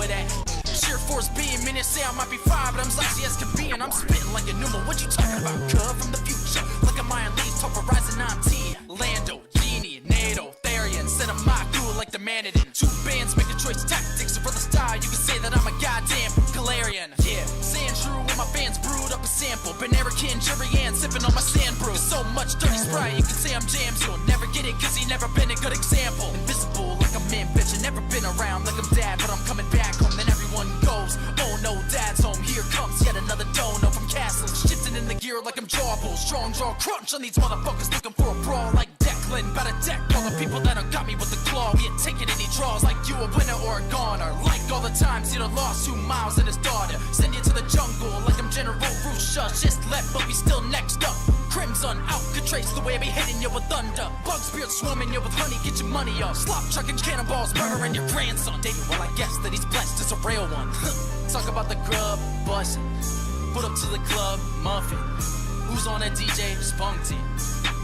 of that. Sheer force beam, minutes say I might be fire, but I'm as icy as can be, and I'm spitting like a pneumo. What you talking about, cub? From the future, like a Mayan leaf, top Horizon 19. Lando, Genie, NATO, Therian, set a mock duel like the Manadin. Two bands make a choice tactics, so for the style, you can say that I'm a goddamn Galarian. Yeah, saying true when my fans brewed up a sample. Benerican, Jerry Ann, sipping on my sand brew. There's so much dirty Sprite, you can say I'm jams. You'll never get it, cause he never been a good example. Invisible like a man, bitch, I never been around like I'm dad, but I'm coming back home. Then everyone goes, oh no, dad's home. Here comes yet another dono from Castle. Shifting in the gear like I'm Jawbull. Strong jaw crunch on these motherfuckers looking for a brawl like Declan. Better deck all the people that done got me with the claw. We ain't taking any draws like you a winner or a goner. Like all the times you done lost 2 miles and his daughter. Send you to the jungle like I'm General Rusha. Just left, but we still next up. Crimson out, could trace the way I be hitting you with thunder. Bug spirit swarming you with honey, get your money up. Slop trucking cannonballs, murdering your grandson. David, well I guess that he's blessed as a real one. Talk about the grub, bussin'. Put up to the club, muffin. Who's on that DJ? Spunky.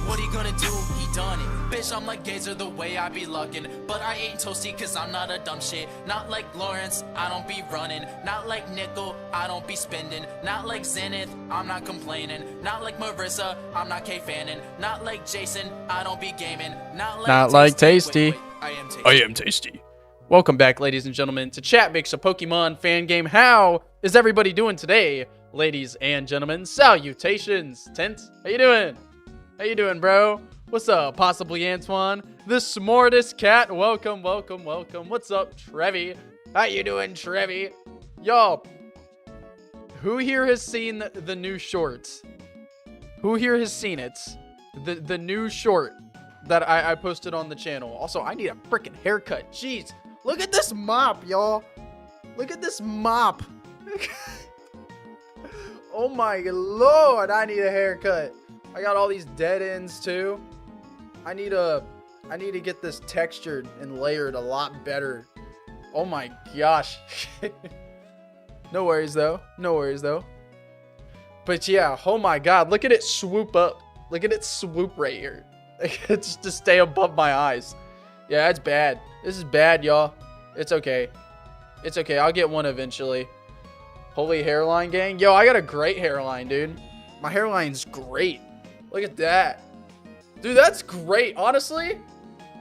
What he gonna do? He done it. Bitch, I'm like Gazer the way I be luckin'. But I ain't toasty cause I'm not a dumb shit. Not like Lawrence, I don't be running. Not like Nickel, I don't be spending. Not like Zenith, I'm not complaining. Not like Marissa, I'm not K-fanning. Not like Jason, I don't be gaming. Not like Tasty. Wait, I am Tasty. Welcome back, ladies and gentlemen, to Chat Makes a Pokemon Fan Game. How is everybody doing today, ladies and gentlemen? Salutations. Tent, how you doing? How you doing, bro? What's up, possibly Antoine? The smartest cat. Welcome, welcome, welcome. What's up, Trevi? How you doing, Trevi? Y'all, who here has seen the new shorts? Who here has seen it? The new short that I posted on the channel. Also, I need a freaking haircut. Jeez, look at this mop, y'all. Look at this mop. Oh my lord, I need a haircut. I got all these dead ends too. I need to get this textured and layered a lot better. Oh my gosh. No worries though. No worries though. But yeah, oh my god, look at it swoop up. Look at it swoop right here. It's to stay above my eyes. Yeah, it's bad. This is bad, y'all. It's okay. It's okay. I'll get one eventually. Holy hairline gang. Yo, I got a great hairline, dude. My hairline's great. Look at that. Dude, that's great. Honestly,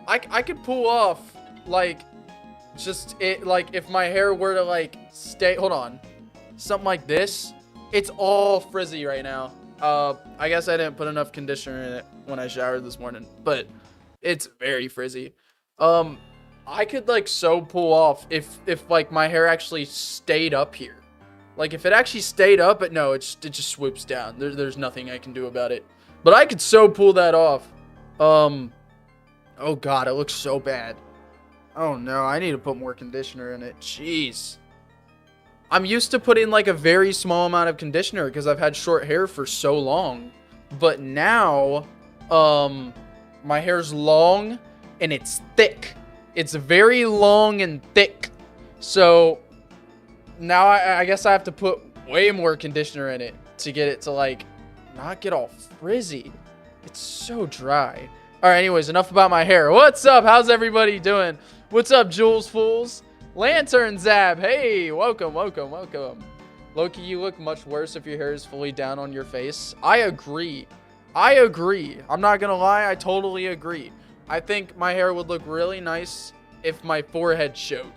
I could pull off, like, just it, like, if my hair were to, like, stay, hold on, something like this. It's all frizzy right now. I guess I didn't put enough conditioner in it when I showered this morning, but it's very frizzy. I could, like, so pull off if like, my hair actually stayed up here. Like, if it actually stayed up, but no, it just swoops down. There's nothing I can do about it. But I could so pull that off. Oh god, it looks so bad. Oh no, I need to put more conditioner in it. Jeez. I'm used to putting like a very small amount of conditioner because I've had short hair for so long. But now, my hair's long and it's thick. It's very long and thick. So now I guess I have to put way more conditioner in it to get it to like not get all frizzy. It's so dry. All right, anyways, enough about my hair. What's up? How's everybody doing? What's up, Jules Fools? Lantern Zab, hey, welcome, welcome, welcome. Loki, you look much worse if your hair is fully down on your face. I agree. I agree. I'm not gonna lie, I totally agree. I think my hair would look really nice if my forehead showed.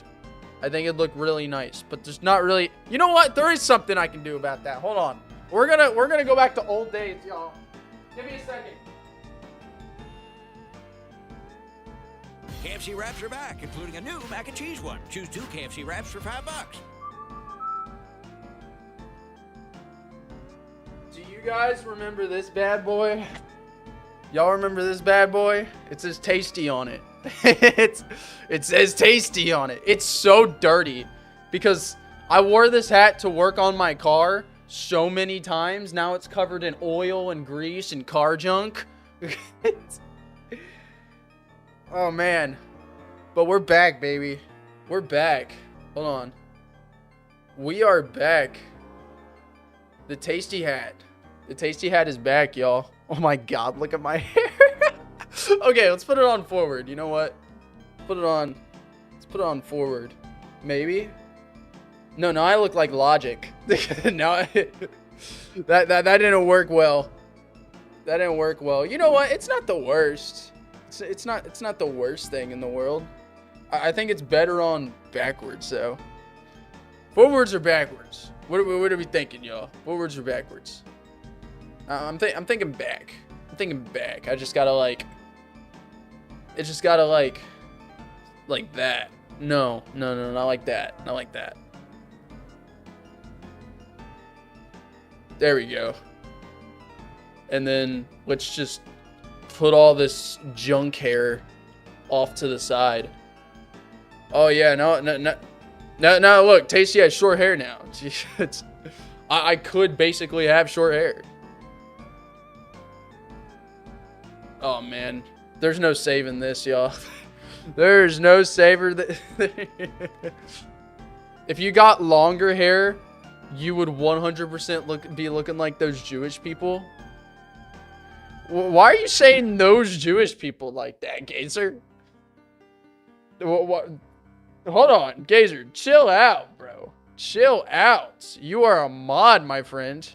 I think it'd look really nice, but there's not really. You know what? There is something I can do about that. Hold on. We're gonna go back to old days, y'all. Give me a second. KFC wraps are back, including a new mac and cheese one. Choose 2 KFC wraps for $5. Do you guys remember this bad boy? Y'all remember this bad boy? It says Tasty on it. It says Tasty on it. It's so dirty because I wore this hat to work on my car so many times. Now it's covered in oil and grease and car junk. Oh man, but we're back, baby. We're back. Hold on, we are back. The Tasty hat is back, y'all. Oh my god, look at my hair. Okay, let's put it on forward. You know what, put it on, let's put it on forward. Maybe No, I look like Logic. No, that didn't work well. That didn't work well. You know what? It's not the worst. It's not the worst thing in the world. I think it's better on backwards though. Forwards or backwards? What are we thinking, y'all? Forwards or backwards? I'm thinking back. I'm thinking back. I just gotta like. It just gotta like that. No, not like that. Not like that. There we go. And then let's just put all this junk hair off to the side. Oh yeah, no. Look, Tasty has short hair now. I could basically have short hair. Oh man, there's no saving this, y'all. There's no saver. If you got longer hair, you would 100% be looking like those Jewish people. Why are you saying those Jewish people like that, Gazer? What? Hold on, Gazer. Chill out, bro. Chill out. You are a mod, my friend.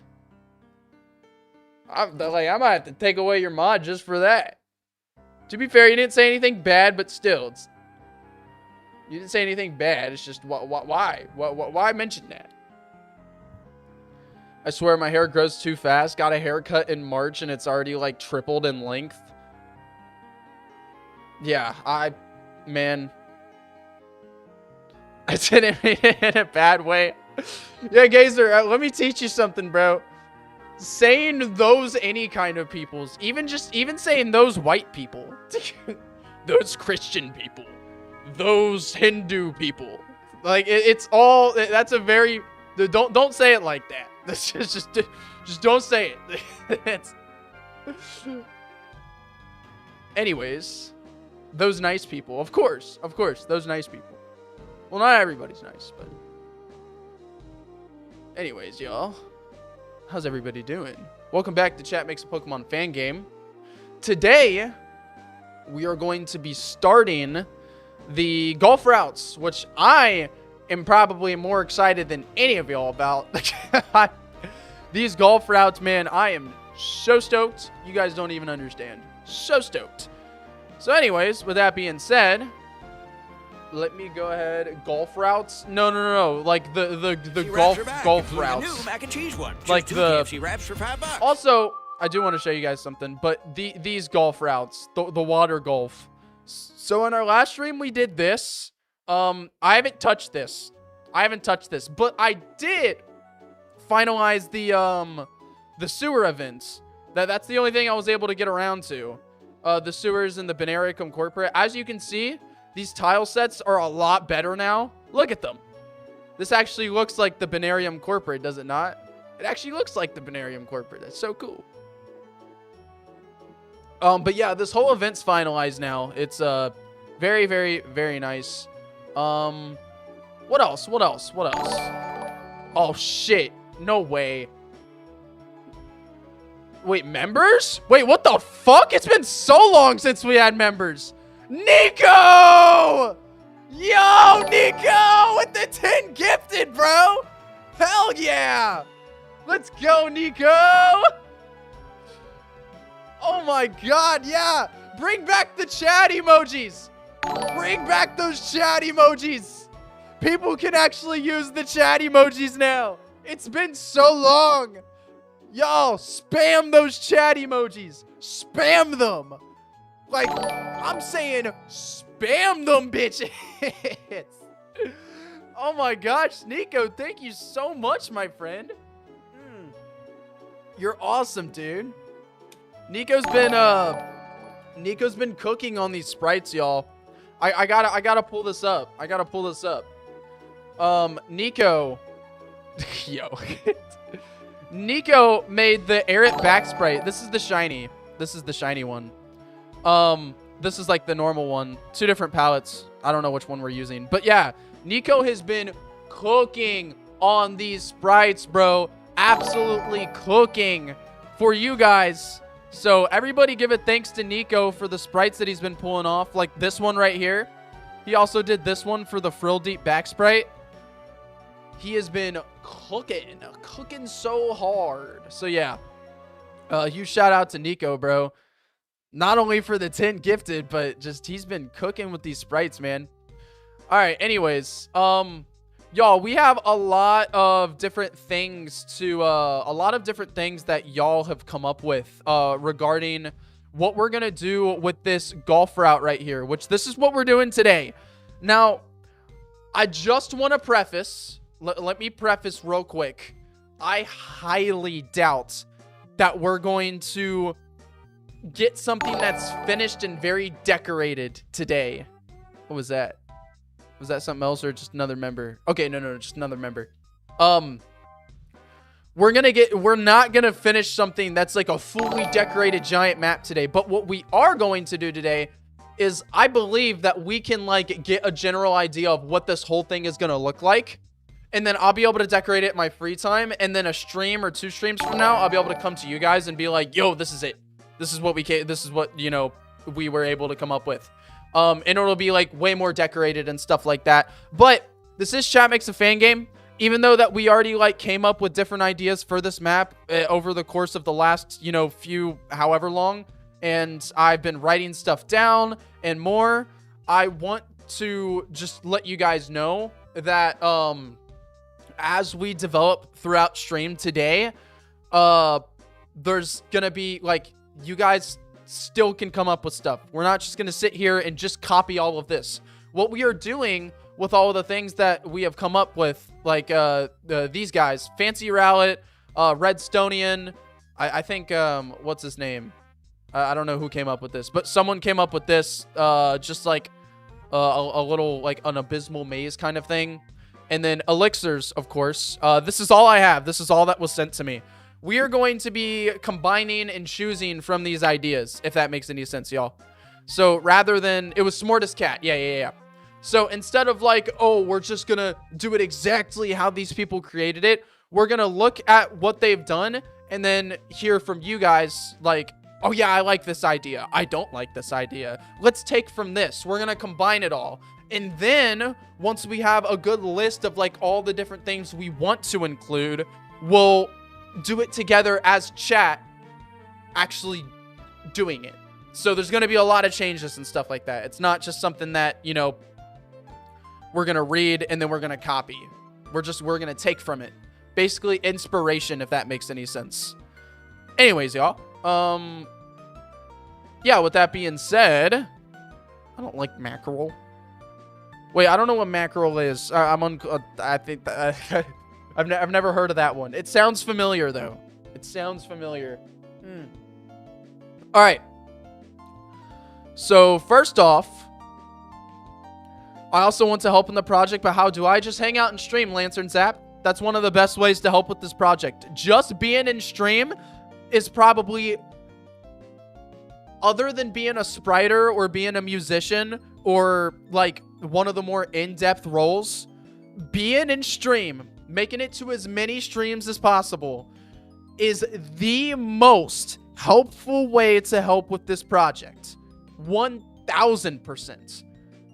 I might have to take away your mod just for that. To be fair, you didn't say anything bad, but still, you didn't say anything bad. It's just why? Why mention that? I swear my hair grows too fast. Got a haircut in March and it's already like tripled in length. Yeah, man. I didn't mean it in a bad way. Yeah, Gazer, let me teach you something, bro. Saying those any kind of peoples, even saying those white people, those Christian people, those Hindu people, like it's all, that's a very, don't say it like that. Just don't say it. Anyways, those nice people, of course, those nice people. Well, not everybody's nice, but anyways, y'all, how's everybody doing? Welcome back to Chat Makes a Pokemon Fan Game. Today, we are going to be starting the golf routes, which I am probably more excited than any of y'all about. These golf routes, man, I am so stoked. You guys don't even understand. So stoked. So anyways, with that being said, let me go ahead. Golf routes? No. Like the golf routes. New mac and cheese one. Like the KFC wraps for $5. Also, I do want to show you guys something, but these golf routes, the water golf. So in our last stream, we did this. I haven't touched this, but I did finalize the sewer events. That's the only thing I was able to get around to. The sewers and the Banarium Corporate. As you can see, these tile sets are a lot better now. Look at them. This actually looks like the Banarium Corporate, does it not? It actually looks like the Banarium Corporate. That's so cool. But yeah, this whole event's finalized now. It's very, very, very nice. What else? Oh shit. No way. Wait, members? Wait, what the fuck? It's been so long since we had members. Nico! Yo, Nico with the 10 gifted, bro. Hell yeah. Let's go, Nico. Oh my god, yeah. Bring back the chat emojis. Bring back those chat emojis. People can actually use the chat emojis now. It's been so long. Y'all, spam those chat emojis. Spam them. Like, I'm saying spam them, bitches. Oh my gosh, Nico, thank you so much, my friend. You're awesome, dude. Nico's been cooking on these sprites, y'all. I gotta pull this up. Nico. Yo. Nico made the Aerith back sprite. This is the shiny. This is the shiny one. This is like the normal one. Two different palettes. I don't know which one we're using. But yeah, Nico has been cooking on these sprites, bro. Absolutely cooking for you guys. So everybody give a thanks to Nico for the sprites that he's been pulling off. Like this one right here. He also did this one for the Frill Deep back sprite. He has been cooking so hard. So yeah, huge shout out to Nico, bro. Not only for the 10 gifted, but just he's been cooking with these sprites, man. All right, anyways, y'all, we have a lot of different things that y'all have come up with regarding what we're gonna do with this golf route right here, which this is what we're doing today. Now, I just want to preface, let me preface real quick. I highly doubt that we're going to get something that's finished and very decorated today. What was that? Was that something else or just another member? Okay, no, just another member. We're not gonna finish something that's like a fully decorated giant map today. But what we are going to do today is I believe that we can like get a general idea of what this whole thing is gonna look like. And then I'll be able to decorate it in my free time. And then a stream or 2 streams from now, I'll be able to come to you guys and be like, yo, this is it. This is what you know, we were able to come up with. And it'll be like way more decorated and stuff like that. But this is Chat Makes a Fan Game. Even though that we already like came up with different ideas for this map over the course of the last, you know, however long. And I've been writing stuff down and more. I want to just let you guys know that as we develop throughout stream today, there's gonna be like, you guys still can come up with stuff. We're not just gonna sit here and just copy all of this. What we are doing with all of the things that we have come up with, like these guys, Fancy Rowlet, Redstonian, I think, what's his name? I don't know who came up with this, but someone came up with this, just like a little, like an abysmal maze kind of thing. And then elixirs, of course. This is all I have. This is all that was sent to me. We are going to be combining and choosing from these ideas, if that makes any sense, y'all. So rather than, it was Smartest Cat. Yeah. So instead of like, oh, we're just going to do it exactly how these people created it, we're going to look at what they've done and then hear from you guys like, oh yeah, I like this idea. I don't like this idea. Let's take from this. We're going to combine it all. And then once we have a good list of like all the different things we want to include, we'll do it together as chat actually doing it. So there's going to be a lot of changes and stuff like that. It's not just something that, you know, we're going to read and then we're going to copy. We're going to take from it. Basically inspiration, if that makes any sense. Anyways, y'all. Yeah, with that being said, I don't like mackerel. Wait, I don't know what mackerel is. I think that I've never heard of that one. It sounds familiar though. It sounds familiar. All right. So first off, I also want to help in the project, but how do I? Just hang out and stream, Lantern Zap. That's one of the best ways to help with this project. Just being in stream is probably, other than being a spriter or being a musician or like one of the more in-depth roles, being in stream, making it to as many streams as possible is the most helpful way to help with this project. 1000%.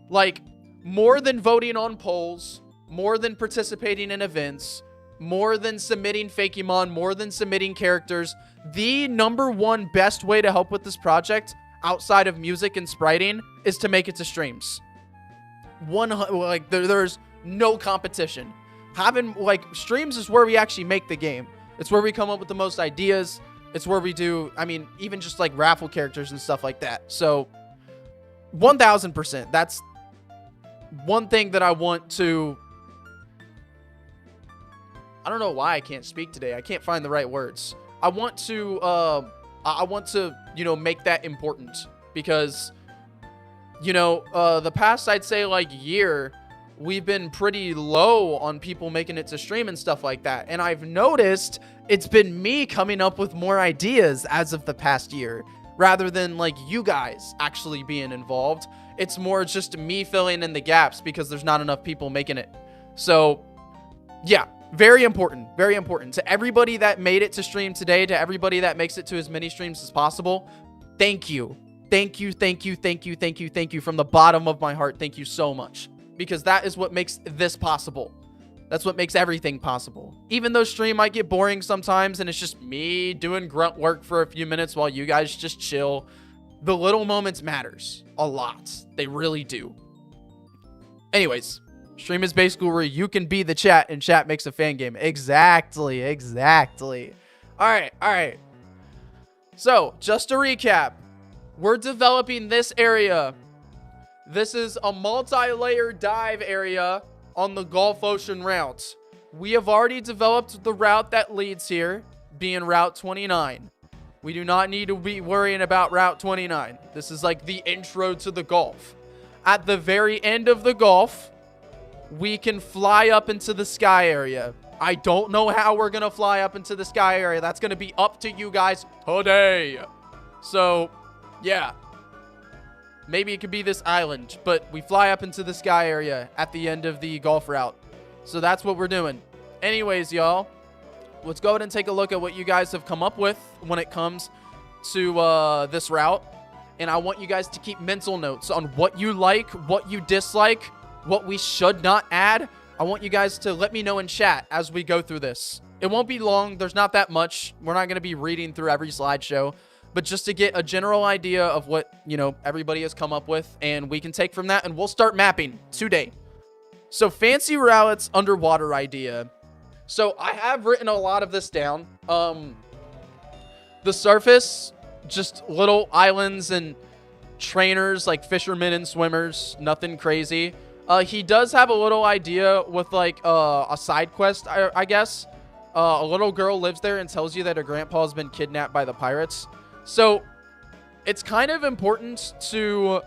Like, more than voting on polls, more than participating in events, more than submitting Fakemon, more than submitting characters, the #1 best way to help with this project outside of music and spriting is to make it to streams. There's no competition. Having like streams is where we actually make the game. It's where we come up with the most ideas. It's where we do, I mean, even just like raffle characters and stuff like that. So 1000%. That's one thing that I want to, I don't know why I can't speak today. I can't find the right words. I want to, you know, make that important because, you know, the past, I'd say like year, we've been pretty low on people making it to stream and stuff like that. And I've noticed it's been me coming up with more ideas as of the past year, rather than like you guys actually being involved. It's more just me filling in the gaps because there's not enough people making it. So yeah, very important, very important. To everybody that made it to stream today, to everybody that makes it to as many streams as possible, thank you. Thank you, thank you, thank you, thank you, thank you from the bottom of my heart. Thank you so much, because that is what makes this possible. That's what makes everything possible. Even though stream might get boring sometimes and it's just me doing grunt work for a few minutes while you guys just chill, the little moments matters a lot. They really do. Anyways, stream is basically where you can be the chat and chat makes a fan game. Exactly. All right. So, just to recap, we're developing this area. This is a multi-layer dive area on the Gulf Ocean route. We have already developed the route that leads here, being Route 29. We do not need to be worrying about Route 29. This is like the intro to the Gulf. At the very end of the Gulf, we can fly up into the sky area. I don't know how we're going to fly up into the sky area. That's going to be up to you guys today. So, yeah. Maybe it could be this island, but we fly up into the sky area at the end of the Gulf route. So that's what we're doing. Anyways, y'all, let's go ahead and take a look at what you guys have come up with when it comes to this route. And I want you guys to keep mental notes on what you like, what you dislike, what we should not add. I want you guys to let me know in chat as we go through this. It won't be long. There's not that much. We're not going to be reading through every slideshow, but just to get a general idea of what, everybody has come up with, and we can take from that, and we'll start mapping today. So, fancy routes underwater idea. So, I have written a lot of this down. The surface, just little islands and trainers like fishermen and swimmers, nothing crazy. He does have a little idea with like a side quest, I guess. A little girl lives there and tells you that her grandpa has been kidnapped by the pirates. So it's kind of important to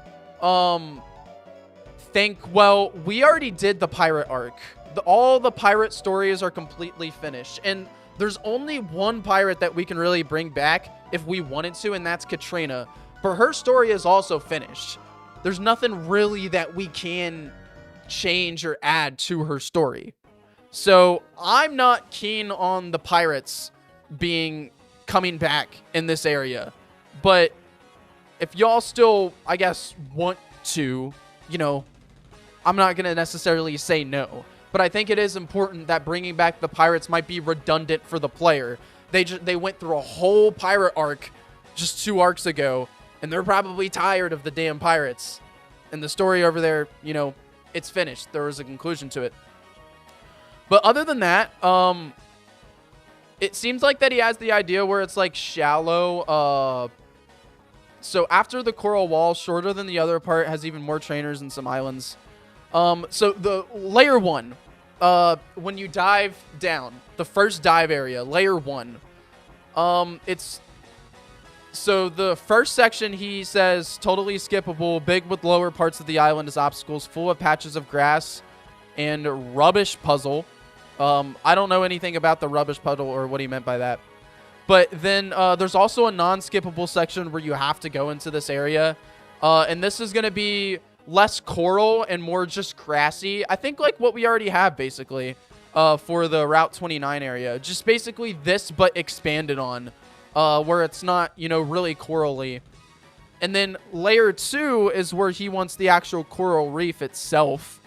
think, well, we already did the pirate arc. All the pirate stories are completely finished. And there's only one pirate that we can really bring back if we wanted to, and that's Katrina. But her story is also finished. There's nothing really that we can change or add to her story. So I'm not keen on the pirates coming back in this area. But if y'all still, I guess, want to, I'm not going to necessarily say no. But I think it is important that bringing back the pirates might be redundant for the player. They went through a whole pirate arc just 2 arcs ago, and they're probably tired of the damn pirates. And the story over there, it's finished. There was a conclusion to it. But other than that, it seems like that he has the idea where it's like shallow. So after the coral wall, shorter than the other part, has even more trainers and some islands. So the layer 1, when you dive down, the first dive area, layer 1, so the first section, he says, totally skippable, big with lower parts of the island as obstacles, full of patches of grass and rubbish puzzle. I don't know anything about the rubbish puzzle or what he meant by that. But then there's also a non-skippable section where you have to go into this area. And this is going to be less coral and more just grassy. I think like what we already have, basically, for the Route 29 area. Just basically this, but expanded on. Where it's not, really corally. And then layer 2 is where he wants the actual coral reef itself.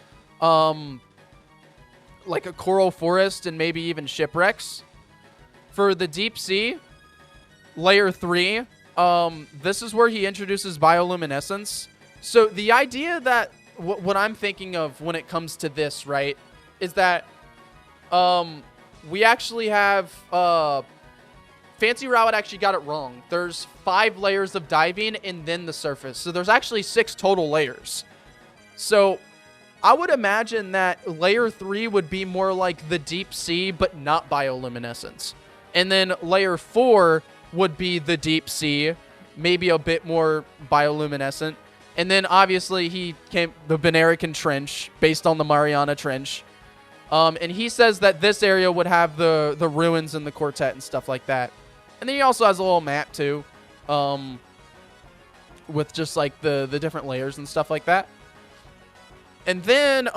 Like a coral forest and maybe even shipwrecks. For the deep sea, layer 3, this is where he introduces bioluminescence. So the idea that what I'm thinking of when it comes to this, right, is that we actually have Fancy Route actually got it wrong. There's 5 layers of diving and then the surface. So there's actually 6 total layers. So I would imagine that layer 3 would be more like the deep sea, but not bioluminescence. And then layer 4 would be the deep sea, maybe a bit more bioluminescent. And then obviously he came the Benarican Trench based on the Mariana Trench. And he says that this area would have the ruins and the quartet and stuff like that. And then he also has a little map too, with just like the different layers and stuff like that. And then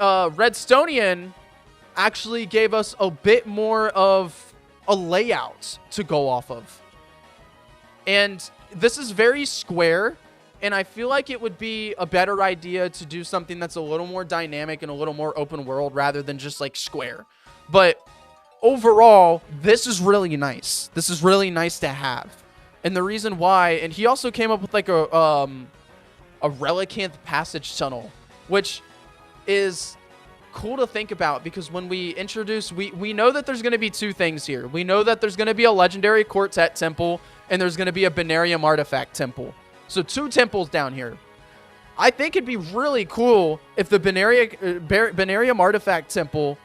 Redstonian actually gave us a bit more of a layout to go off of. And this is very square. And I feel like it would be a better idea to do something that's a little more dynamic and a little more open world rather than just like square. But overall, this is really nice. This is really nice to have. And the reason why, and he also came up with like a Relicanth passage tunnel, which is cool to think about because when we introduce, we know that there's going to be two things here. We know that there's going to be a legendary quartet temple and there's going to be a Banarium artifact temple. So 2 temples down here. I think it'd be really cool if the Banarium artifact temple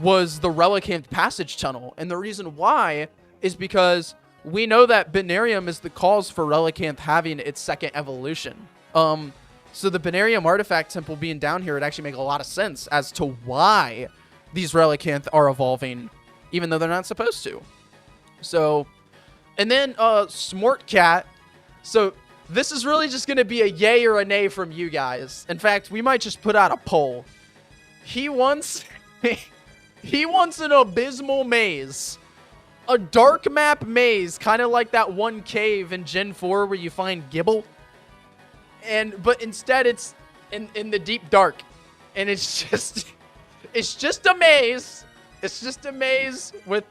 was the Relicanth passage tunnel. And the reason why is because we know that Banarium is the cause for Relicanth having its second evolution. So the Banarium artifact temple being down here would actually make a lot of sense as to why these Relicanth are evolving, even though they're not supposed to. So, and then Smortcat. So this is really just going to be a yay or a nay from you guys. In fact, we might just put out a poll. He wants an abysmal maze. A dark map maze, kind of like that one cave in Gen 4 where you find Gibble. But instead it's in the deep dark. And it's just a maze. It's just a maze with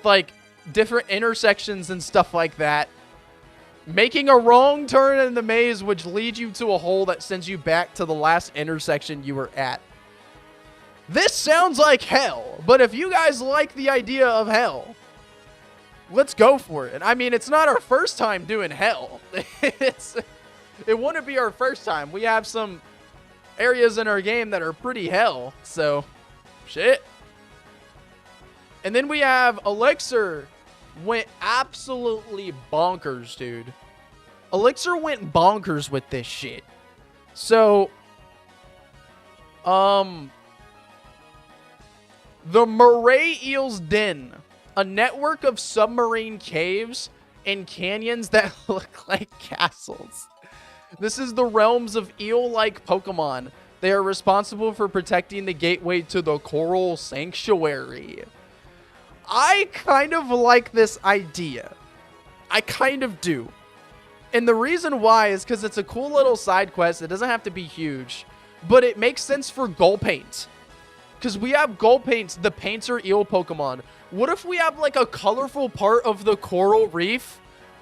like different intersections and stuff like that. Making a wrong turn in the maze which leads you to a hole that sends you back to the last intersection you were at. This sounds like hell, but if you guys like the idea of hell, let's go for it. I mean, it's not our first time doing hell. It wouldn't be our first time. We have some areas in our game that are pretty hell, so shit. And then we have Elixir went absolutely bonkers, dude. Elixir went bonkers with this shit. So, the Moray Eel's Den, a network of submarine caves and canyons that look like castles. This is the realms of eel-like Pokemon. They are responsible for protecting the gateway to the Coral Sanctuary. I kind of like this idea. I kind of do. And the reason why is because it's a cool little side quest. It doesn't have to be huge, but it makes sense for Gulpaint. Because we have Gulpaint, the painter eel Pokemon. What if we have like a colorful part of the coral reef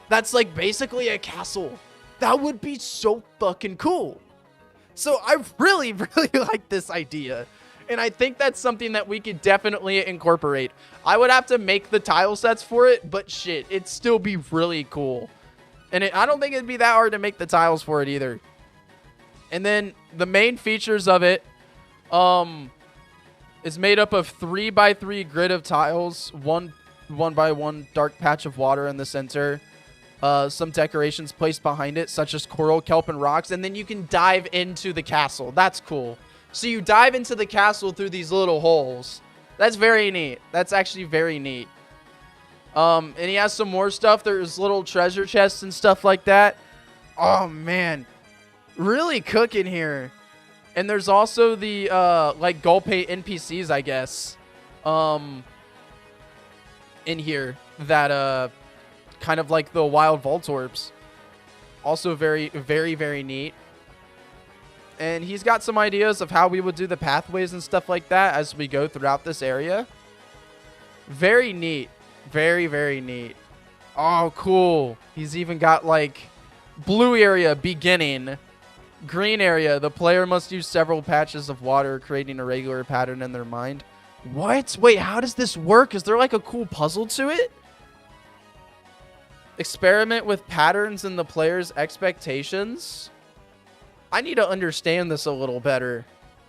that's like basically a castle? That would be so fucking cool. So I really, really like this idea. And I think that's something that we could definitely incorporate. I would have to make the tile sets for it, but shit, it'd still be really cool. And I don't think it'd be that hard to make the tiles for it either. And then the main features of it is made up of 3x3 grid of tiles, one by one dark patch of water in the center. Some decorations placed behind it, such as coral, kelp, and rocks. And then you can dive into the castle. That's cool. So you dive into the castle through these little holes. That's very neat. That's actually very neat. And he has some more stuff. There's little treasure chests and stuff like that. Oh, man. Really cooking here. And there's also the, like, Gulpay NPCs, I guess. In here. That, kind of like the wild Voltorbs. Also very, very, very neat. And he's got some ideas of how we would do the pathways and stuff like that as we go throughout this area. Very neat. Very, very neat. Oh, cool. He's even got, like, blue area, beginning. Green area, the player must use several patches of water, creating a regular pattern in their mind. What? Wait, how does this work? Is there, like, a cool puzzle to it? Experiment with patterns in the player's expectations. I need to understand this a little better.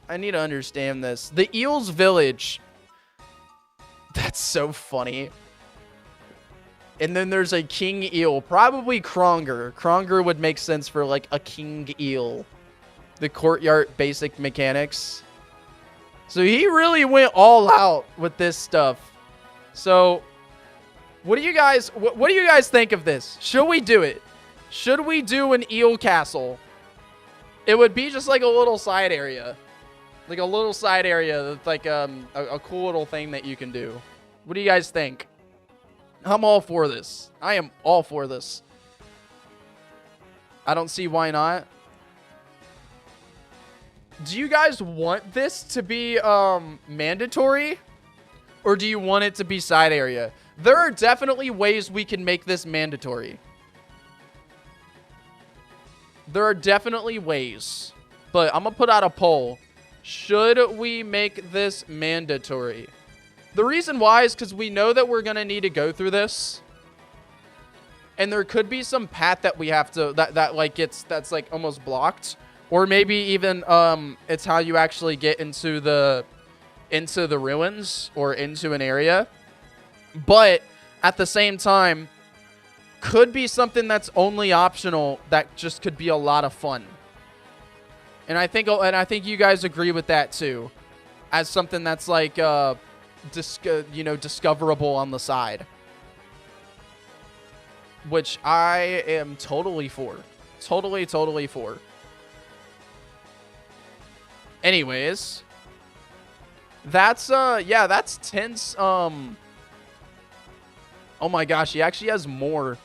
I need to understand this. The Eel's Village. That's so funny. And then there's a king eel. Probably Kronger. Kronger would make sense for like a king eel. The courtyard basic mechanics. So he really went all out with this stuff. So what do you guys think of this? Should we do it? Should we do an eel castle? It would be just like a little side area. Like a little side area that's like a cool little thing that you can do. What do you guys think? I'm all for this. I am all for this. I don't see why not. Do you guys want this to be mandatory? Or do you want it to be side area? There are definitely ways we can make this mandatory. There are definitely ways. But I'm going to put out a poll. Should we make this mandatory? The reason why is because we know that we're going to need to go through this. And there could be some path that we have to, that's like almost blocked. Or maybe even it's how you actually get into the ruins or into an area. But at the same time, could be something that's only optional that just could be a lot of fun. And I think you guys agree with that too, as something that's like discoverable on the side, which I am totally for. Totally for. Anyways, that's that's tense. Oh my gosh, he actually has more.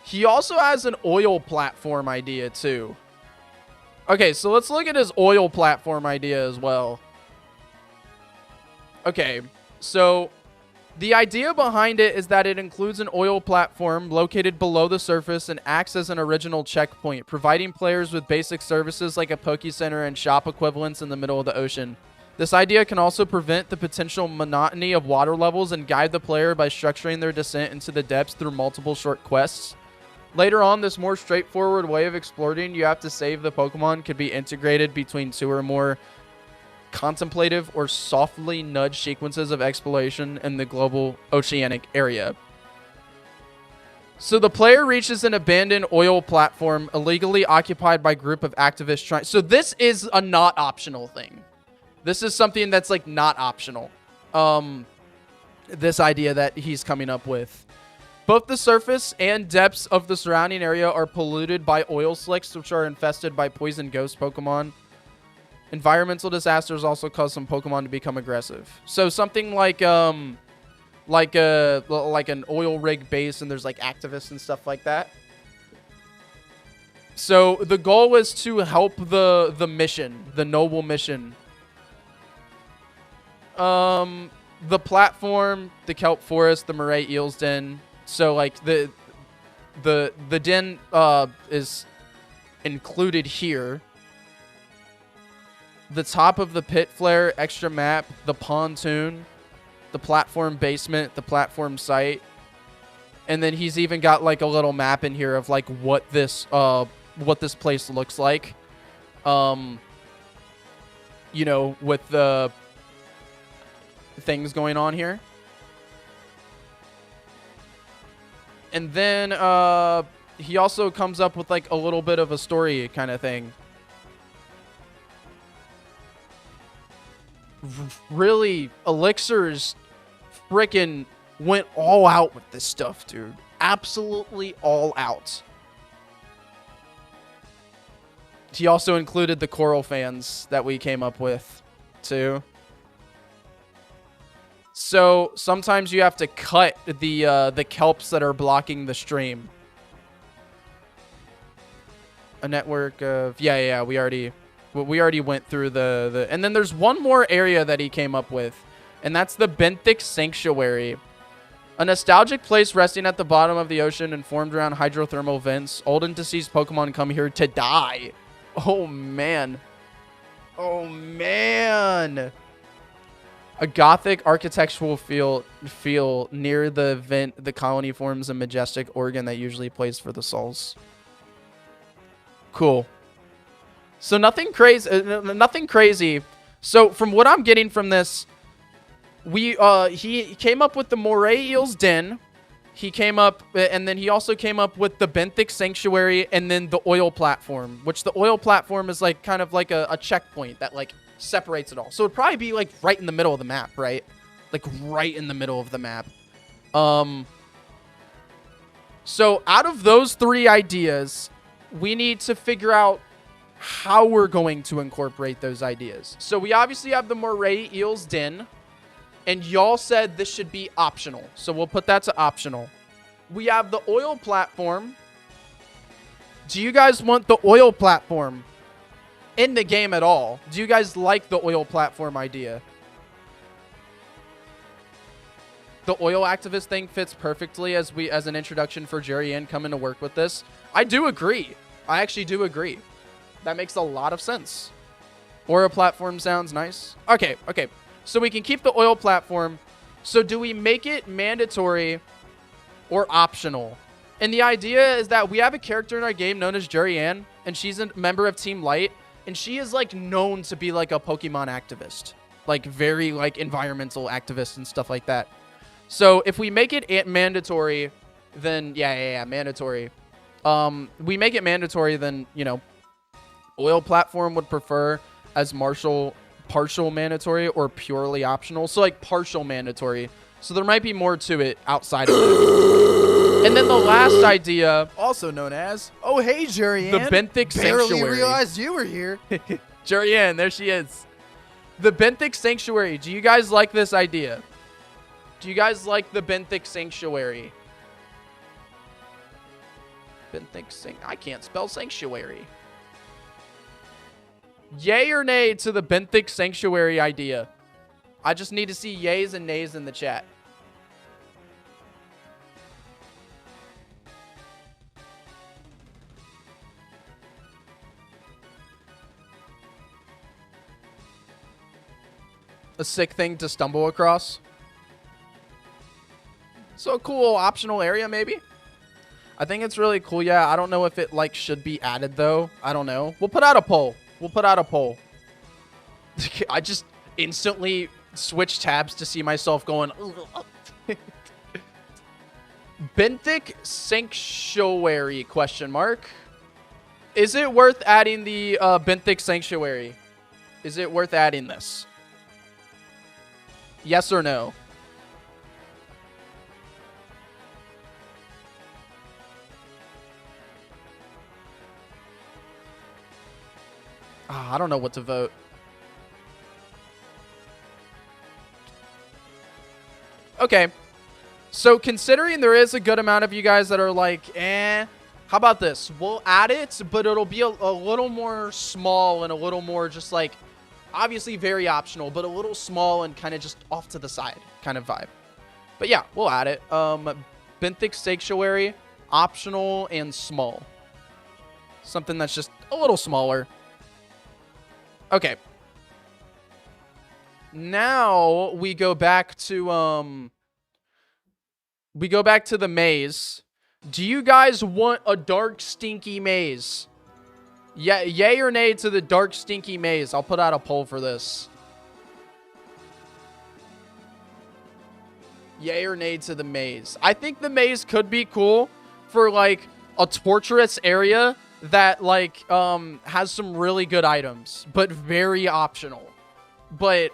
He also has an oil platform idea too. Okay, so let's look at his oil platform idea as well. Okay, so the idea behind it is that it includes an oil platform located below the surface and acts as an original checkpoint, providing players with basic services like a Poke Center and shop equivalents in the middle of the ocean. This idea can also prevent the potential monotony of water levels and guide the player by structuring their descent into the depths through multiple short quests. Later on, this more straightforward way of exploring you have to save the Pokemon could be integrated between 2 or more contemplative or softly nudged sequences of exploration in the global oceanic area. So the player reaches an abandoned oil platform illegally occupied by a group of activists trying... So this is a not optional thing. This is something that's like not optional. This idea that he's coming up with. Both the surface and depths of the surrounding area are polluted by oil slicks, which are infested by poison ghost Pokemon. Environmental disasters also cause some Pokemon to become aggressive. So something like an oil rig base, and there's like activists and stuff like that. So the goal was to help the mission, the noble mission. The platform, the kelp forest, the moray eel's den. So like the den is included here. The top of the pit flare, extra map, the pontoon, the platform basement, the platform site. And then he's even got like a little map in here of like what this place looks like. You know, with the things going on here. And then he also comes up with like a little bit of a story kind of thing. Really, Elixir's freaking went all out with this stuff, dude. Absolutely all out. He also included the Coral fans that we came up with, too. So sometimes you have to cut the kelps that are blocking the stream. A network of we already went through the and then there's one more area that he came up with, and that's the Benthic Sanctuary. A nostalgic place resting at the bottom of the ocean and formed around hydrothermal vents. Old and deceased Pokemon come here to die. Oh man. Oh man. A gothic architectural feel near the vent. The colony forms a majestic organ that usually plays for the souls. Cool. So nothing crazy. So from what I'm getting from this, he came up with the moray eel's den. He came up, and then he also came up with the Benthic Sanctuary, and then the oil platform, which the oil platform is like kind of like a checkpoint that like separates it all. So it'd probably be like right in the middle of the map, right? Like right in the middle of the map. So out of those 3 ideas, we need to figure out how we're going to incorporate those ideas. So we obviously have the moray eel's den, and y'all said this should be optional. So we'll put that to optional. We have the oil platform, Do you guys want the oil platform in the game at all? Do you guys like the oil platform idea? The oil activist thing fits perfectly as an introduction for Jerry Ann coming to work with this. I do agree. I actually do agree. That makes a lot of sense. Oil platform sounds nice. Okay. So we can keep the oil platform. So do we make it mandatory or optional? And the idea is that we have a character in our game known as Jerry Ann, and she's a member of Team Light, and she is like known to be like a Pokemon activist, like very like environmental activist and stuff like that. So if we make it mandatory, then yeah, mandatory. We make it mandatory, then, you know, oil platform would prefer as partial mandatory or purely optional. So like partial mandatory. So there might be more to it outside of that. And then the last idea, also known as, oh hey Jerry the Ann, Benthic barely Sanctuary. realized you were here. Jerry Ann, there she is. The Benthic Sanctuary. Do you guys like this idea? Do you guys like the Benthic Sanctuary? I can't spell sanctuary. Yay or nay to the Benthic Sanctuary idea? I just need to see yays and nays in the chat. A sick thing to stumble across. So a cool optional area, maybe. I think it's really cool. Yeah, I don't know if it like should be added though. I don't know. We'll put out a poll. I just instantly switch tabs to see myself going. Benthic Sanctuary ? Is it worth adding the Benthic Sanctuary? Is it worth adding this? Yes or no? I don't know what to vote. Okay. So considering there is a good amount of you guys that are like, how about this? We'll add it, but it'll be a little more small and a little more just like, obviously very optional, but a little small and kind of just off to the side kind of vibe. But yeah, we'll add it. Benthic Sanctuary, optional and small. Something that's just a little smaller. Okay. Now we go back to the maze. Do you guys want a dark stinky maze? Yeah, yay or nay to the dark stinky maze? I'll put out a poll for this. Yay or nay to the maze? I think the maze could be cool for like a torturous area that like has some really good items, but very optional. But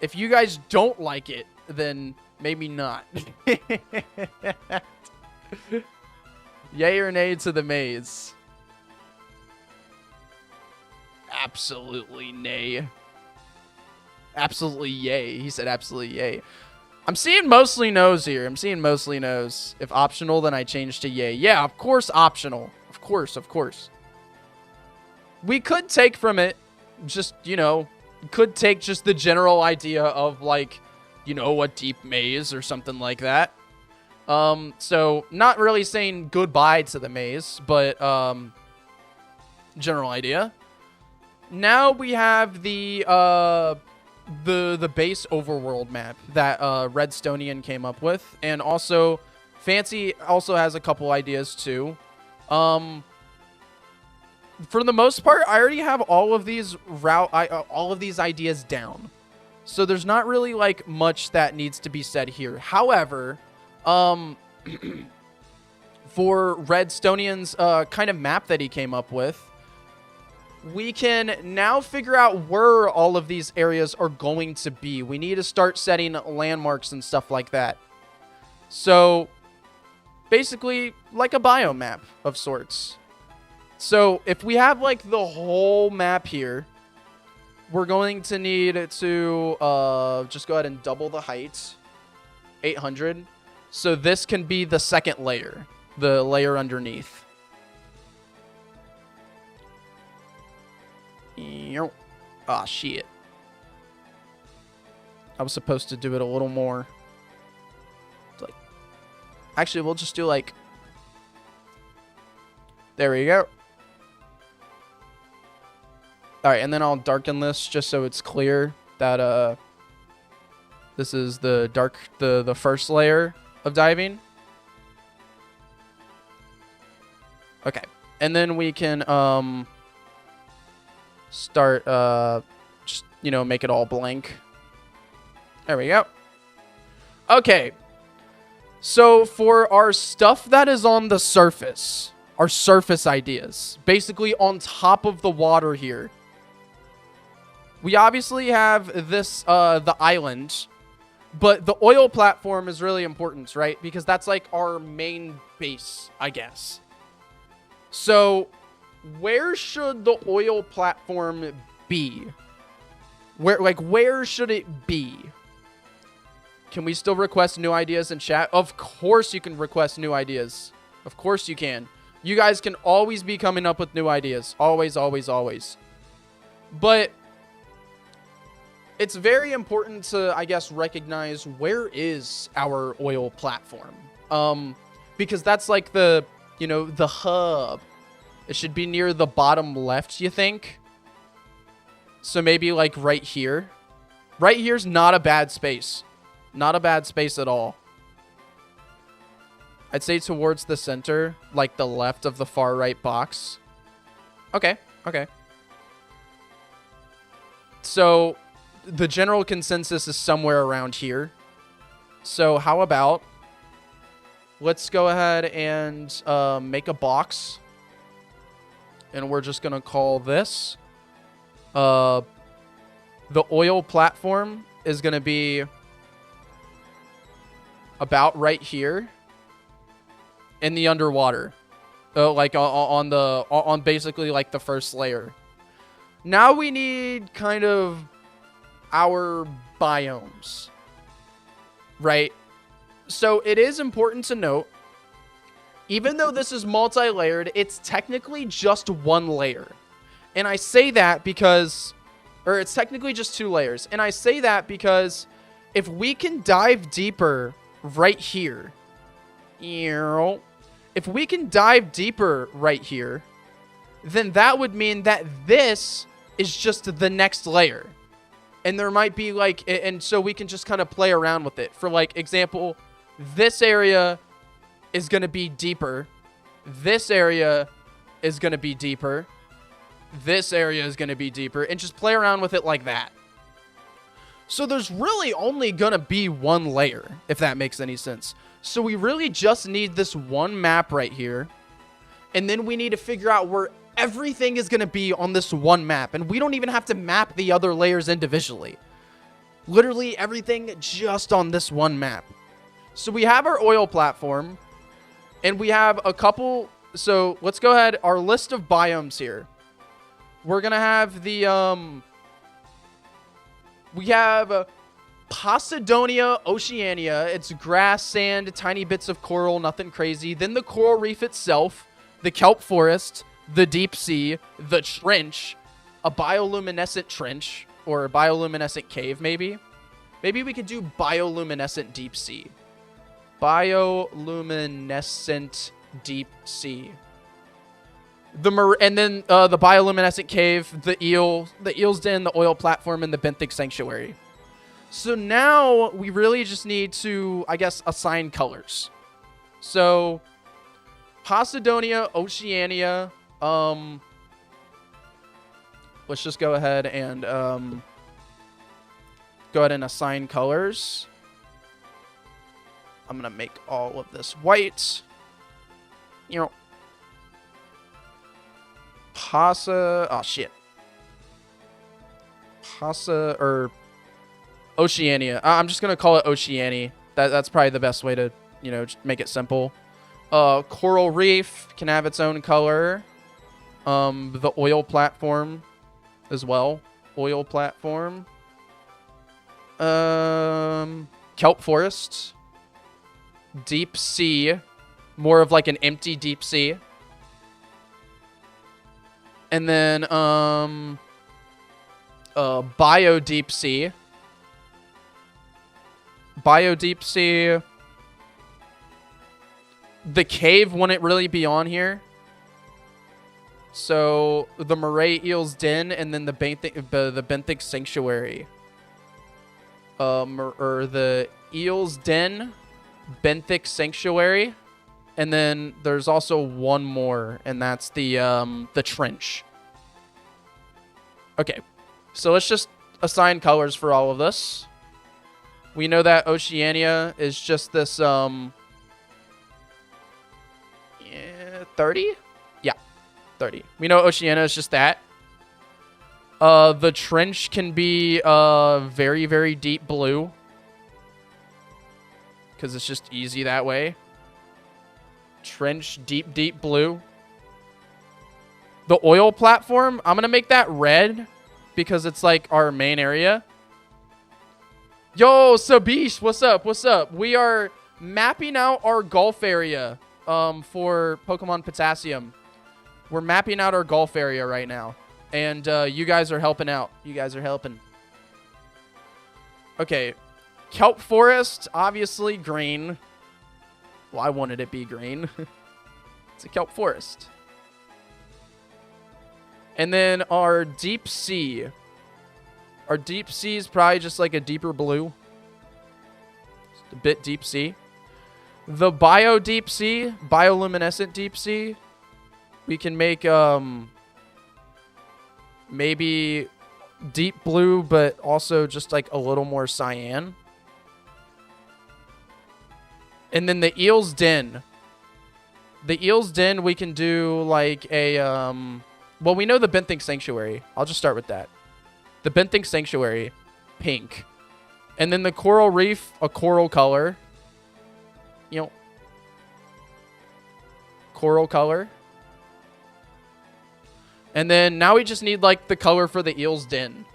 if you guys don't like it, then maybe not. Yay or nay to the maze? Absolutely nay. Absolutely yay. He said absolutely yay. I'm seeing mostly no's here. I'm seeing mostly no's. If optional, then I change to yay. Yeah, of course optional. Of course. We could take from it just, you know, could take just the general idea of like, you know, a deep maze or something like that. So not really saying goodbye to the maze, but general idea. Now we have the base overworld map that Redstonian came up with, and also Fancy also has a couple ideas too. For the most part, I already have all of these ideas down, so there's not really like much that needs to be said here. However, for Redstonian's kind of map that he came up with, we can now figure out where all of these areas are going to be. We need to start setting landmarks and stuff like that. So basically like a biome map of sorts. So if we have like the whole map here, we're going to need to just go ahead and double the height, 800. So this can be the second layer, the layer underneath. Ah, shit. I was supposed to do it a little more. Like, actually, we'll just do like... There we go. Alright, and then I'll darken this just so it's clear that this is the the first layer of diving. Okay. And then we can start just, you know, make it all blank. There we go. Okay. So for our stuff that is on the surface, our surface ideas, basically on top of the water here, we obviously have this, the island, but the oil platform is really important, right? Because that's like our main base, I guess. So where should the oil platform be? Where should it be? Can we still request new ideas in chat? Of course you can request new ideas. Of course you can. You guys can always be coming up with new ideas. Always, always, always. But it's very important to, I guess, recognize where is our oil platform. Because that's like the, you know, the hub. It should be near the bottom left, you think? So maybe like right here. Right here's not a bad space. Not a bad space at all. I'd say towards the center, like the left of the far right box. Okay, okay. So the general consensus is somewhere around here. So how about let's go ahead and make a box. And we're just going to call this the oil platform is going to be about right here in the underwater. Like on basically like the first layer. Now we need kind of our biomes, right? So it is important to note, even though this is multi-layered, it's technically just one layer. And I say that because, or it's technically just 2 layers. And I say that because if we can dive deeper right here, if we can dive deeper right here, then that would mean that this is just the next layer. And there might be like, and so we can just kind of play around with it. For like example, this area is going to be deeper. This area is going to be deeper. This area is going to be deeper. And just play around with it like that. So there's really only going to be one layer, if that makes any sense. So we really just need this one map right here. And then we need to figure out where everything is going to be on this one map. And we don't even have to map the other layers individually. Literally everything just on this one map. So we have our oil platform. And we have a couple... So let's go ahead. Our list of biomes here. We're going to have the... We have Posidonia Oceania. It's grass, sand, tiny bits of coral, nothing crazy. Then the coral reef itself, the kelp forest, the deep sea, the trench, a bioluminescent trench, or a bioluminescent cave, maybe. Maybe we could do bioluminescent deep sea. Bioluminescent deep sea. And then the bioluminescent cave, the eel's den, the oil platform, and the benthic sanctuary. So now we really just need to, I guess, assign colors. So Posidonia Oceania. Let's just go ahead and assign colors. I'm gonna make all of this white. You know. Oh shit. Or Oceania. I'm just gonna call it Oceania. That's probably the best way to, you know, just make it simple. Coral reef can have its own color. The oil platform as well. Oil platform. Kelp forest. Deep sea. More of like an empty deep sea. And then, Bio Deep Sea. Bio Deep Sea. The cave wouldn't really be on here. So the Moray Eel's Den and then the Benthic Sanctuary. Or the Eel's Den, Benthic Sanctuary, and then there's also one more, and that's the trench. Okay, so let's just assign colors for all of this. We know that Oceania is just this 30? Yeah, 30. We know Oceania is just that. The trench can be very, very deep blue. Because it's just easy that way. Trench, deep, deep blue. The oil platform, I'm going to make that red. Because it's like our main area. Yo, Sabish, what's up? What's up? We are mapping out our golf area for Pokemon Potassium. We're mapping out our golf area right now. And you guys are helping out. You guys are helping. Okay. Kelp Forest, obviously green. Well, I wanted it to be green. It's a Kelp Forest. And then our Deep Sea. Our Deep Sea is probably just like a deeper blue. Just a bit Deep Sea. The Bio Deep Sea, Bioluminescent Deep Sea. We can make maybe deep blue, but also just like a little more cyan. And then the Eel's Den. The Eel's Den, we can do like a, well, we know the Benthic Sanctuary. I'll just start with that. The Benthic Sanctuary, pink. And then the Coral Reef, a coral color. You know, coral color. And then now we just need like the color for the Eel's Den.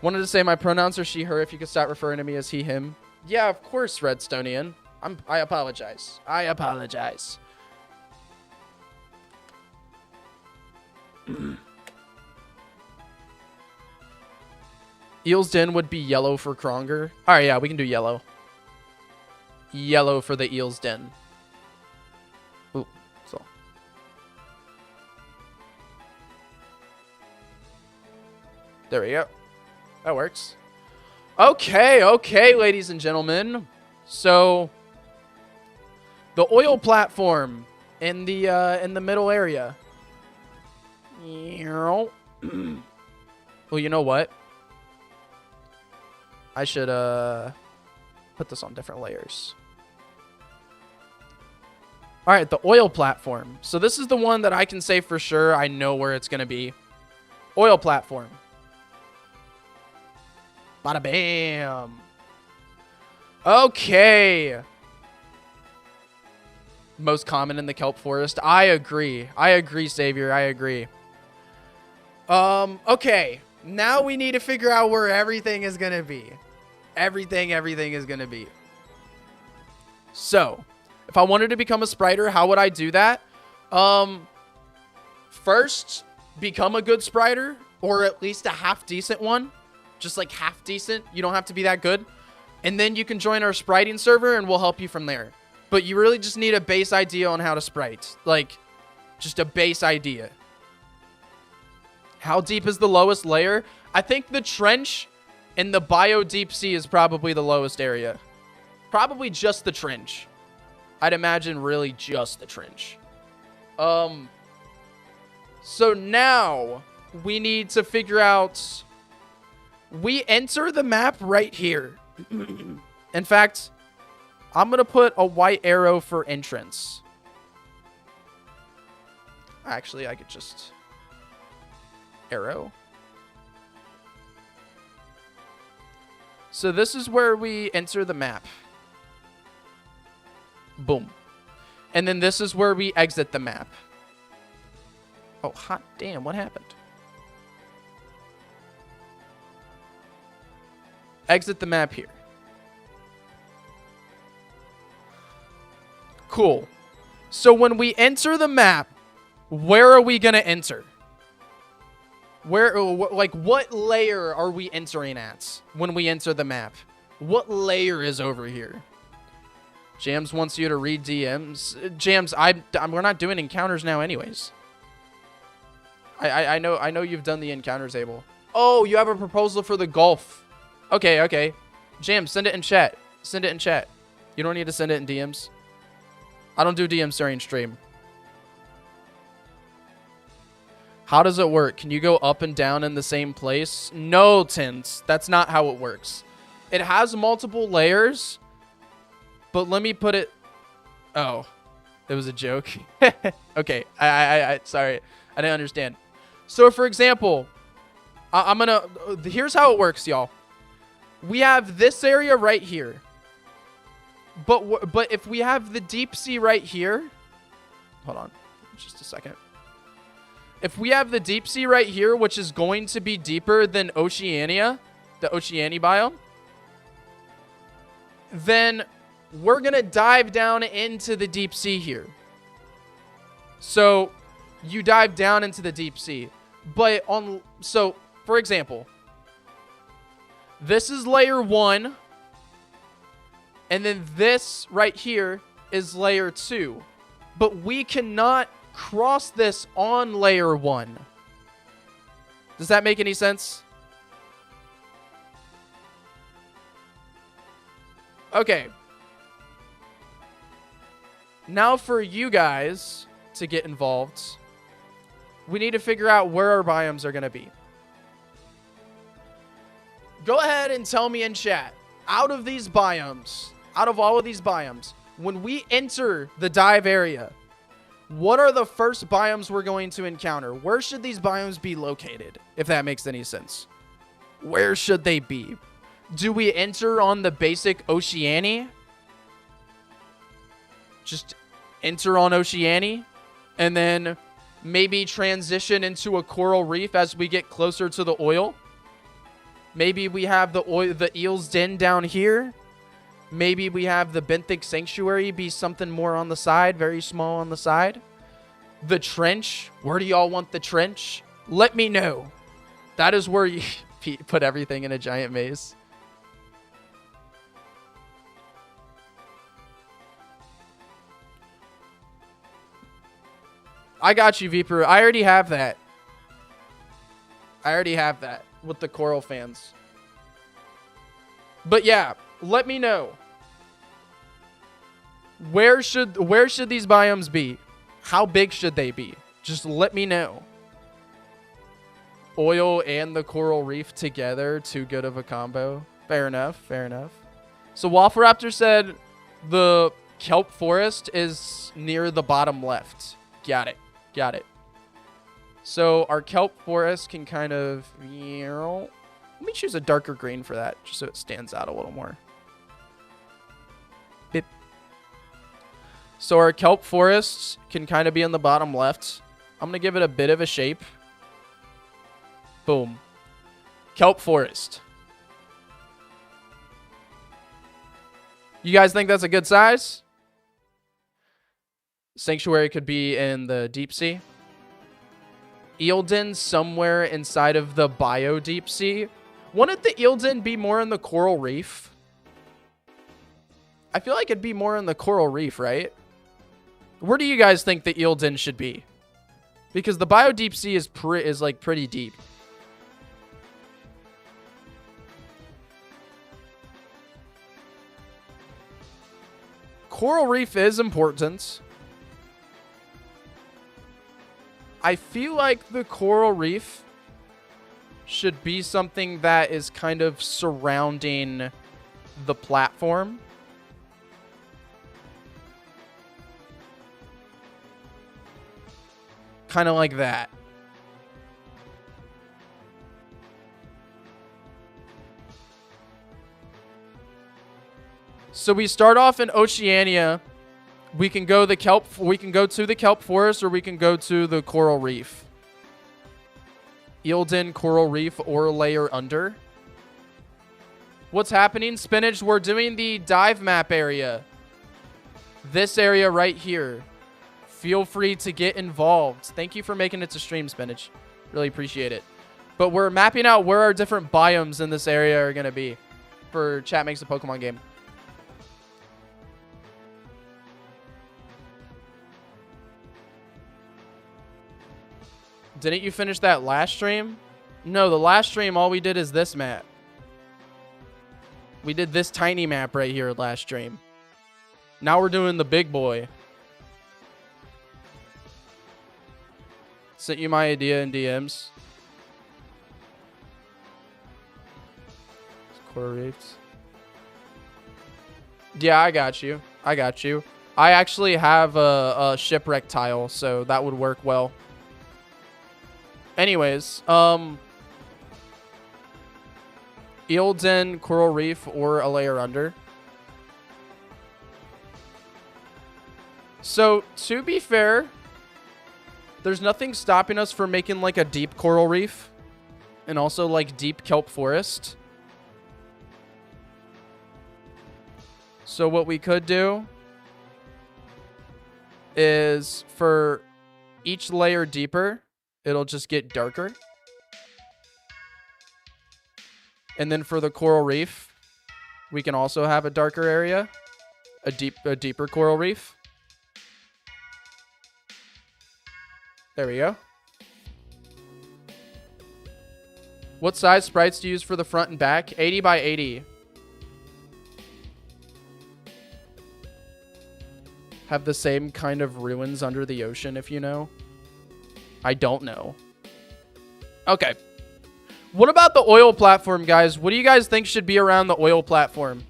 Wanted to say my pronouns are she, her. If you could stop referring to me as he, him. Yeah, of course, Redstonian. I apologize. I apologize. Eel's Den would be yellow for Kronger. All right, yeah, we can do yellow. Yellow for the Eel's Den. Ooh, so. There we go. That works. Okay, okay, ladies and gentlemen. So, the oil platform in the middle area. Well, you know what? I should put this on different layers. All right, the oil platform. So this is the one that I can say for sure I know where it's going to be. Oil platform. Bada bam. Okay. Most common in the kelp forest. I agree. I agree, Savior. I agree. Okay. Now we need to figure out where everything is going to be. Everything is going to be. So, if I wanted to become a spriter, how would I do that? First, become a good spriter, or at least a half decent one. Just like half decent. You don't have to be that good. And then you can join our spriting server and we'll help you from there. But you really just need a base idea on how to sprite. Like, just a base idea. How deep is the lowest layer? I think the trench and the Bio Deep Sea is probably the lowest area. Probably just the trench. I'd imagine really just the trench. So now we need to figure out... We enter the map right here. In fact, I'm going to put a white arrow for entrance. Actually, I could just... Arrow. So this is where we enter the map. Boom. And then this is where we exit the map. Oh, hot damn, what happened? Exit the map here. Cool. So when we enter the map, where are we going to enter? Where, like, what layer are we entering at when we enter the map? What layer is over here? Jams wants you to read DMs. Jams, we're not doing encounters now anyways. I know you've done the encounter table. Oh, you have a proposal for the golf. Okay. Jams, send it in chat. Send it in chat. You don't need to send it in DMs. I don't do DMs during stream. How does it work? Can you go up and down in the same place? No, Tins. That's not how it works. It has multiple layers, but let me put it... Oh, it was a joke. Okay, sorry. I didn't understand. So, for example, I'm going to... Here's how it works, y'all. We have this area right here. But if we have the deep sea right here... Hold on. Just a second. If we have the deep sea right here, which is going to be deeper than Oceania, the Oceania biome, then we're going to dive down into the deep sea here. So you dive down into the deep sea. But so for example, this is layer 1. And then this right here is layer 2. But we cannot cross this on layer 1. Does that make any sense? Okay. Now for you guys to get involved, we need to figure out where our biomes are going to be. Go ahead and tell me in chat, out of these biomes, out of all of these biomes, when we enter the dive area, what are the first biomes we're going to encounter? Where should these biomes be located, if that makes any sense? Where should they be? Do we enter on the basic Oceania? Just enter on Oceania, and then maybe transition into a coral reef as we get closer to the oil? Maybe we have the eel's den down here. Maybe we have the benthic sanctuary be something more on the side, very small on the side. The trench, where do y'all want the trench? Let me know. That is where you put everything in a giant maze. I got you, Viper. I already have that. I already have that with the coral fans. But yeah, let me know. Where should these biomes be? How big should they be? Just let me know. Oil and the coral reef together, too good of a combo. Fair enough, fair enough. So Waffle Raptor said the kelp forest is near the bottom left. Got it. Got it. So our kelp forest can kind of... Let me choose a darker green for that, just so it stands out a little more. Bip. So our kelp forests can kind of be in the bottom left. I'm going to give it a bit of a shape. Boom. Kelp forest. You guys think that's a good size? Sanctuary could be in the deep sea. Eildon somewhere inside of the bio deep sea. Wouldn't the Eildon be more in the coral reef? I feel like it'd be more in the coral reef, right? Where do you guys think the Eildon should be? Because the bio deep sea is like pretty deep. Coral reef is important. I feel like the coral reef should be something that is kind of surrounding the platform. Kind of like that. So we start off in Oceania. We can go to the kelp forest, or we can go to the coral reef. Eildon, coral reef, or layer under. What's happening, Spinach? We're doing the dive map area. This area right here. Feel free to get involved. Thank you for making it to stream, Spinach. Really appreciate it. But we're mapping out where our different biomes in this area are going to be for Chat Makes a Pokemon Game. Didn't you finish that last stream? No, the last stream, all we did is this map. We did this tiny map right here last stream. Now we're doing the big boy. Sent you my idea in DMs. Coral reefs. Yeah, I got you. I got you. I actually have a shipwreck tile, so that would work well. Anyways, Eildon, Coral Reef, or a layer under. So, to be fair, there's nothing stopping us from making like a deep coral reef and also like deep kelp forest. So what we could do is for each layer deeper, it'll just get darker. And then for the coral reef, we can also have a darker area, a deeper coral reef. There we go. What size sprites do you use for the front and back? 80 by 80. Have the same kind of ruins under the ocean, if you know. I don't know. Okay. What about the oil platform, guys? What do you guys think should be around the oil platform?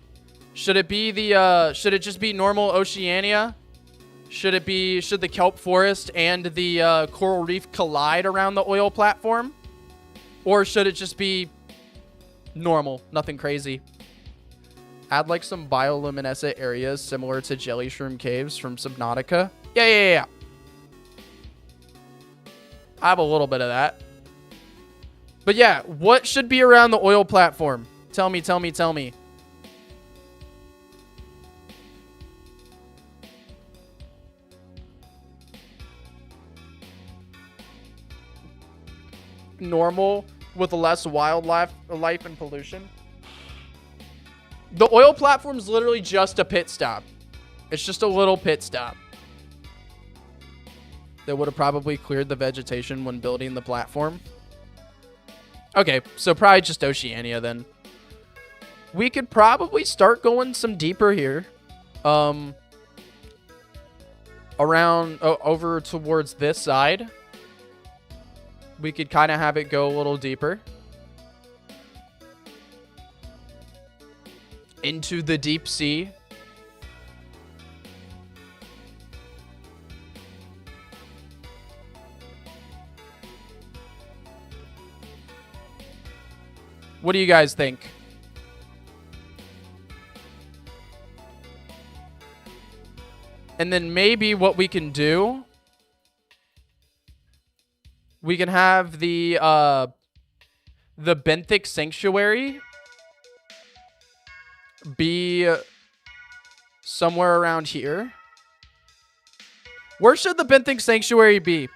Should it be the, should it just be normal Oceania? Should the kelp forest and the coral reef collide around the oil platform? Or should it just be normal, nothing crazy? Add like some bioluminescent areas similar to jelly shroom caves from Subnautica. Yeah. I have a little bit of that. But yeah, what should be around the oil platform? Tell me. Normal with less wildlife and pollution. The oil platform is literally just a pit stop. It's just a little pit stop. They would have probably cleared the vegetation when building the platform. Okay, so probably just Oceania then. We could probably start going some deeper here. Around, over towards this side. We could kind of have it go a little deeper. Into the deep sea. What do you guys think? And then maybe what we can do, we can have the benthic sanctuary be somewhere around here. Where should the benthic sanctuary be?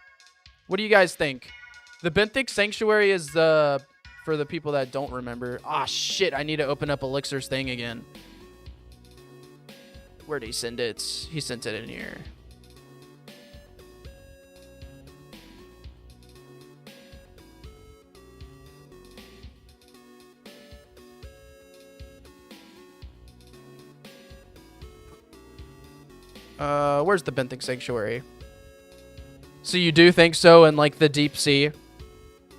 What do you guys think? The benthic sanctuary is the, for the people that don't remember. Ah, shit, I need to open up Elixir's thing again. Where'd he send it? He sent it in here. Where's the benthic sanctuary? So you do think so in like the deep sea?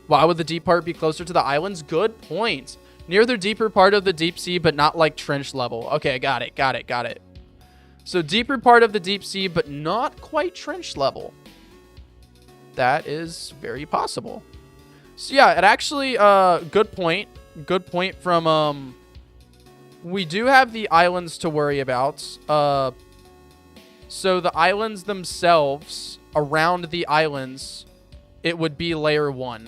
Why would the deep part be closer to the islands? Good point. Near the deeper part of the deep sea, but not like trench level. Okay, got it. So deeper part of the deep sea, but not quite trench level. That is very possible. So yeah, it actually, good point. Good point from, we do have the islands to worry about. So the islands themselves, around the islands, it would be layer 1.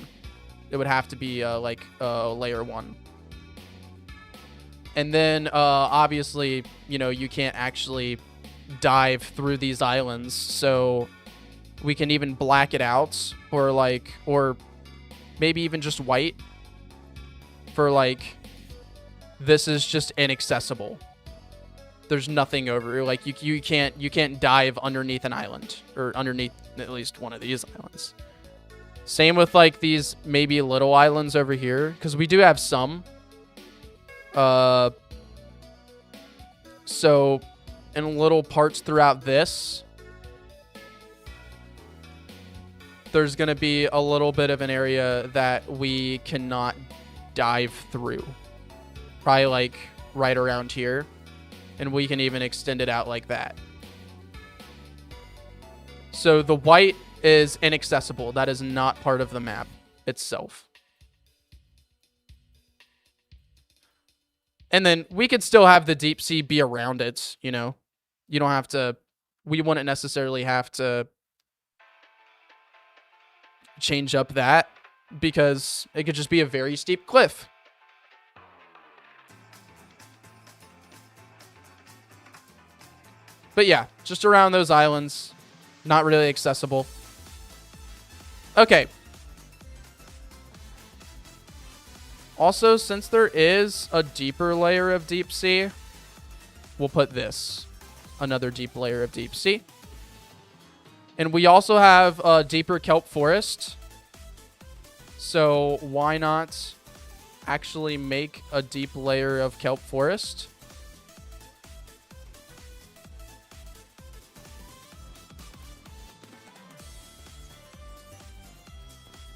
It would have to be layer 1. And then obviously, you know, you can't actually dive through these islands, so we can even black it out or maybe even just white for like, this is just inaccessible. There's nothing over, like you can't dive underneath an island, or underneath at least one of these islands. Same with like these maybe little islands over here, because we do have some. So in little parts throughout this, there's going to be a little bit of an area that we cannot dive through. Probably like right around here. And we can even extend it out like that. So the white is inaccessible. That is not part of the map itself. And then we could still have the deep sea be around it, you know. You don't have to, we wouldn't necessarily have to change up that, because it could just be a very steep cliff. But yeah, just around those islands, not really accessible. Okay. Also, since there is a deeper layer of deep sea, we'll put this. Another deep layer of deep sea. And we also have a deeper kelp forest. So why not actually make a deep layer of kelp forest?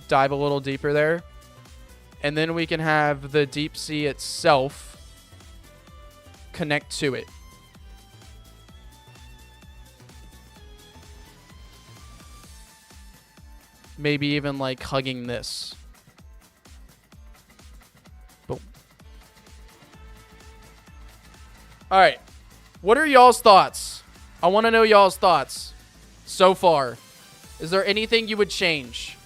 Dive a little deeper there. And then we can have the deep sea itself connect to it. Maybe even like hugging this. Boom. All right. What are y'all's thoughts? I want to know y'all's thoughts so far. Is there anything you would change?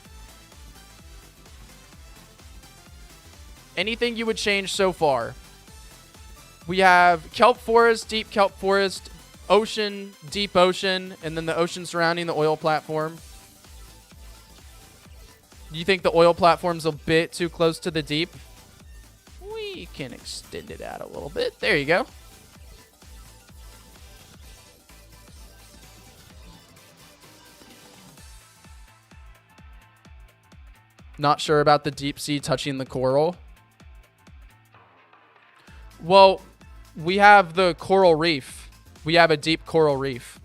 Anything you would change so far? We have kelp forest, deep kelp forest, ocean, deep ocean, and then the ocean surrounding the oil platform. Do you think the oil platform's a bit too close to the deep? We can extend it out a little bit. There you go. Not sure about the deep sea touching the coral. Well, we have the coral reef. We have a deep coral reef.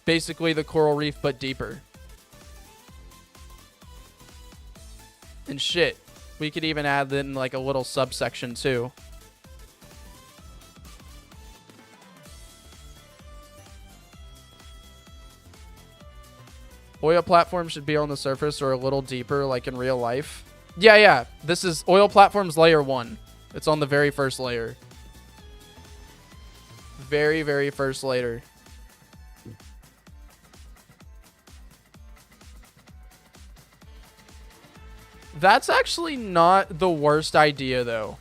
Basically the coral reef, but deeper. And shit, we could even add in like a little subsection too. Oil platform should be on the surface or a little deeper, like in real life. Yeah. This is oil platform's layer 1. It's on the very first layer. Very, very first layer. That's actually not the worst idea, though.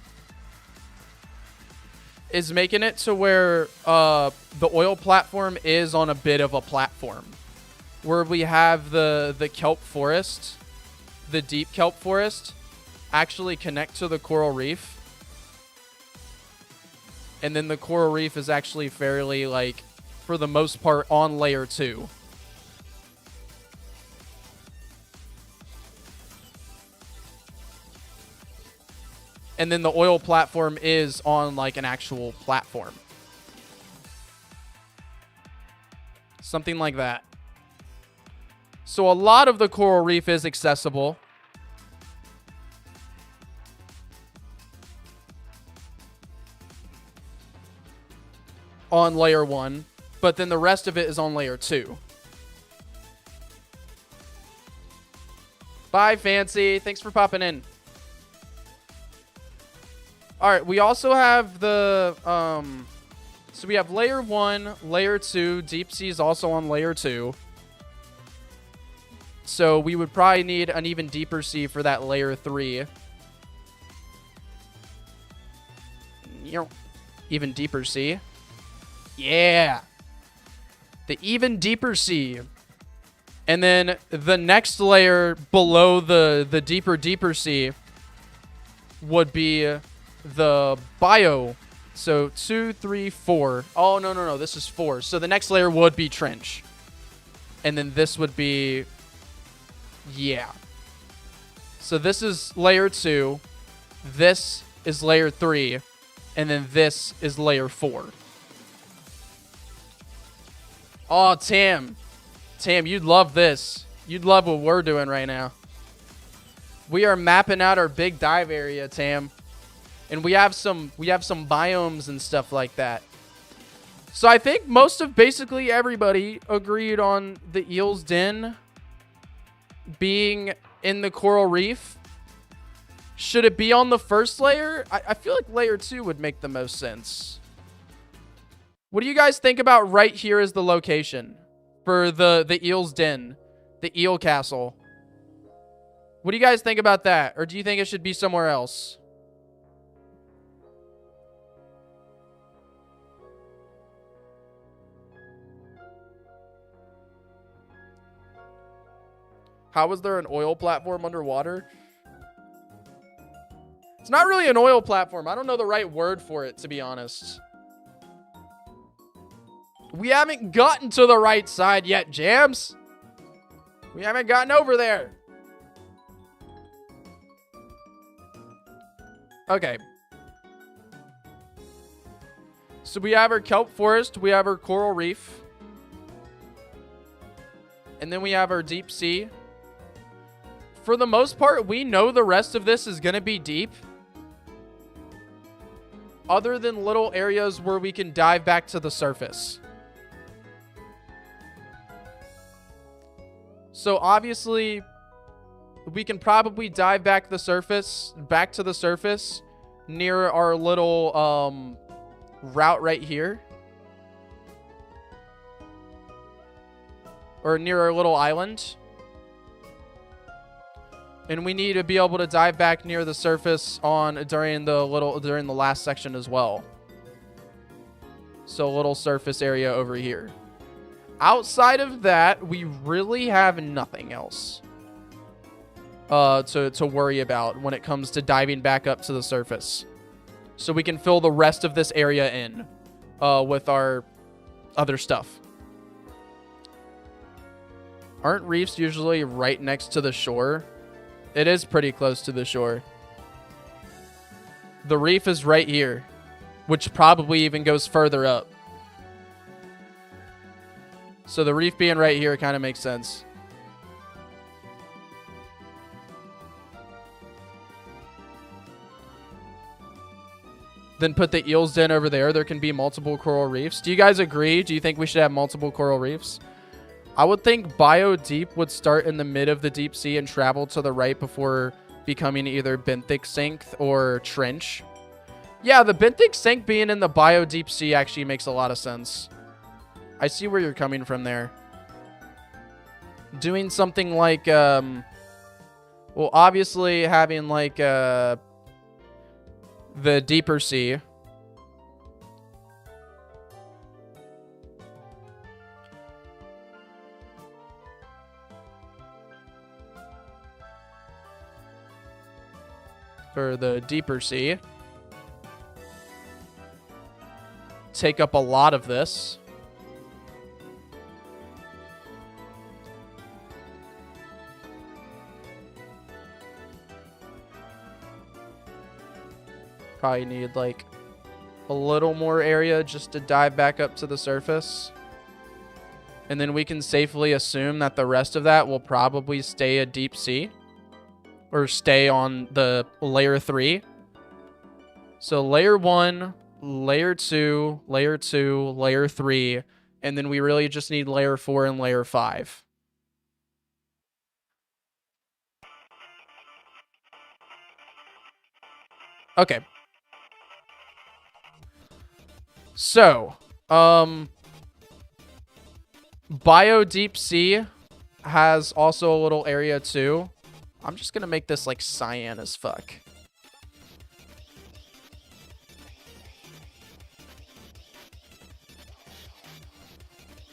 Is making it to where the oil platform is on a bit of a platform. Where we have the kelp forest, the deep kelp forest, actually connect to the coral reef. And then the coral reef is actually fairly, like, for the most part, on layer 2. And then the oil platform is on, like, an actual platform. Something like that. So a lot of the coral reef is accessible. On layer 1. But then the rest of it is on layer 2. Bye, Fancy. Thanks for popping in. Alright, we also have the... So we have layer 1, layer 2. Deep sea is also on layer 2. So we would probably need an even deeper sea for that layer 3. Even deeper sea. Yeah. The even deeper sea And then the next layer below the deeper sea would be the bio. So 2, 3, 4. Oh, no. This is 4. So the next layer would be trench. And then this would be... Yeah. So this is layer 2. This is layer 3. And then this is layer 4. Oh, Tam. Tam, you'd love this. You'd love what we're doing right now. We are mapping out our big dive area, Tam. And we have some biomes and stuff like that. So I think most of basically everybody agreed on the eel's den being in the coral reef. Should it be on the first layer? I feel like layer 2 would make the most sense. What do you guys think about right here as the location for the eel's den, the eel castle? What do you guys think about that? Or do you think it should be somewhere else? How is there an oil platform underwater? It's not really an oil platform. I don't know the right word for it, to be honest. We haven't gotten to the right side yet, Jams. We haven't gotten over there. Okay. So we have our kelp forest. We have our coral reef. And then we have our deep sea. For the most part, we know the rest of this is going to be deep. Other than little areas where we can dive back to the surface. So obviously, we can probably dive back to the surface near our little route right here. Or near our little island. And we need to be able to dive back near the surface during the last section as well. So a little surface area over here. Outside of that, we really have nothing else to worry about when it comes to diving back up to the surface. So we can fill the rest of this area in with our other stuff. Aren't reefs usually right next to the shore? It is pretty close to the shore. The reef is right here, which probably even goes further up. So the reef being right here kind of makes sense. Then put the eel's den over there. There can be multiple coral reefs. Do you guys agree? Do you think we should have multiple coral reefs? I would think Bio Deep would start in the mid of the deep sea and travel to the right before becoming either benthic sink or trench. Yeah, the benthic sink being in the Bio Deep Sea actually makes a lot of sense. I see where you're coming from there. Doing something like, well, obviously having like the deeper sea. For the deeper sea. Take up a lot of this. Probably need like a little more area just to dive back up to the surface. And then we can safely assume that the rest of that will probably stay a deep sea. Or stay on the layer 3. So layer 1, layer 2, layer 2, layer 3. And then we really just need layer 4 and layer 5. Okay. So, Bio Deep Sea has also a little area too. I'm just going to make this like cyan as fuck.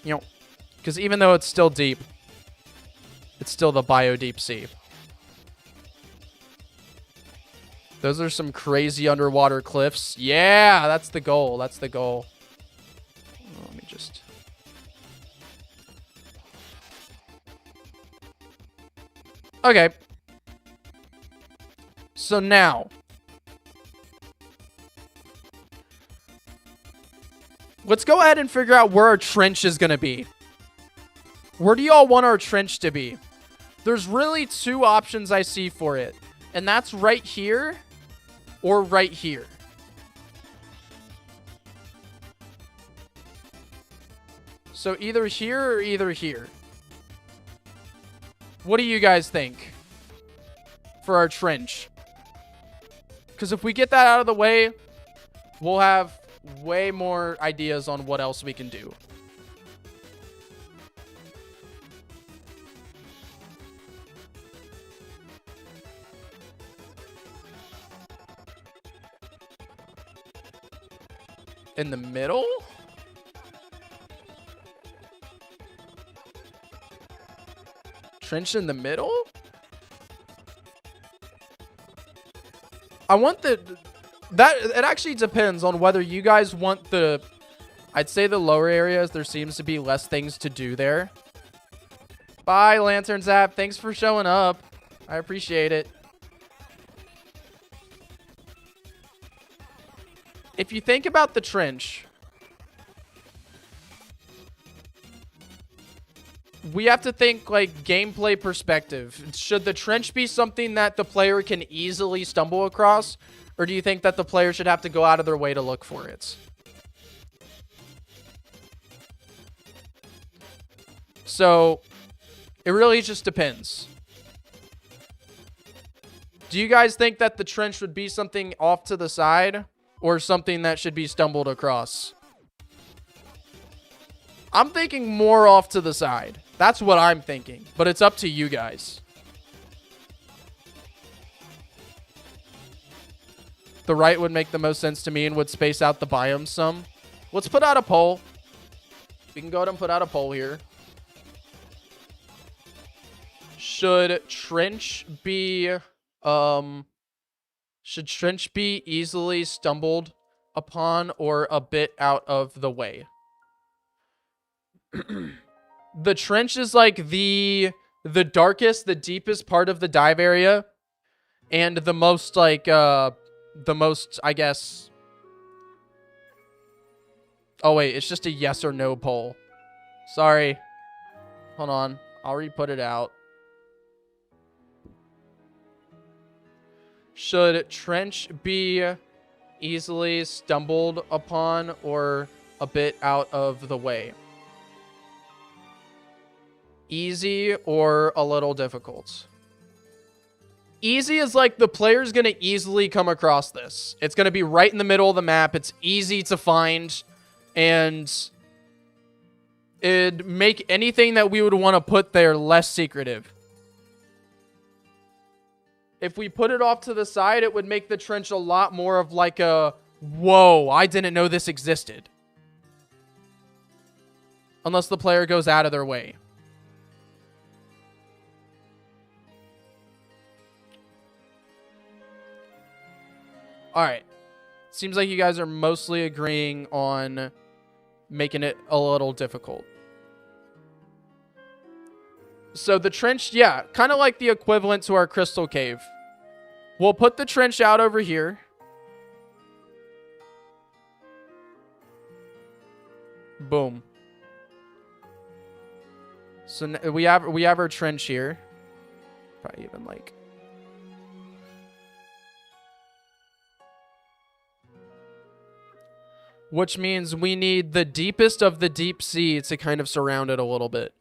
You know, because even though it's still deep, it's still the bio deep sea. Those are some crazy underwater cliffs. Yeah, that's the goal. That's the goal. Let me just... Okay. So now... let's go ahead and figure out where our trench is going to be. Where do y'all want our trench to be? There's really two options I see for it. And that's right here or right here. So either here or either here. What do you guys think for our trench? Because if we get that out of the way, we'll have way more ideas on what else we can do. In the middle? Trench in the middle? I want the... that it actually depends on whether you guys want the... I'd say the lower areas, there seems to be less things to do there. Bye, Lantern Zap. Thanks for showing up. I appreciate it. If you think about the trench, we have to think like gameplay perspective. Should the trench be something that the player can easily stumble across? Or do you think that the player should have to go out of their way to look for it? So, it really just depends. Do you guys think that the trench would be something off to the side? Or something that should be stumbled across? I'm thinking more off to the side. That's what I'm thinking. But it's up to you guys. The right would make the most sense to me and would space out the biomes some. Let's put out a poll. We can go ahead and put out a poll here. Should trench be... should trench be easily stumbled upon or a bit out of the way? The trench is like the darkest, the deepest part of the dive area. And the most like, the most, I guess... oh wait, it's just a yes or no poll. Sorry. Hold on. I'll re-put it out. Should trench be easily stumbled upon or a bit out of the way? Easy or a little difficult? Easy is like the player's going to easily come across this. It's going to be right in the middle of the map. It's easy to find. And it'd make anything that we would want to put there less secretive. If we put it off to the side, it would make the trench a lot more of like a, whoa, I didn't know this existed. Unless the player goes out of their way. Alright. Seems like you guys are mostly agreeing on making it a little difficult. So the trench, yeah, kind of like the equivalent to our crystal cave. We'll put the trench out over here. Boom. So we have our trench here. Probably even like... which means we need the deepest of the deep sea to kind of surround it a little bit.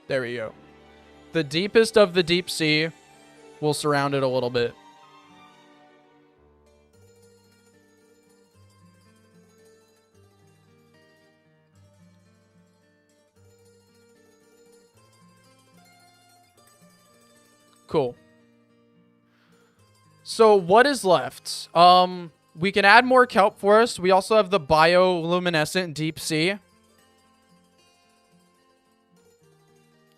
There we go. The deepest of the deep sea will surround it a little bit. Cool. So what is left? We can add more kelp forest. We also have the bioluminescent deep sea.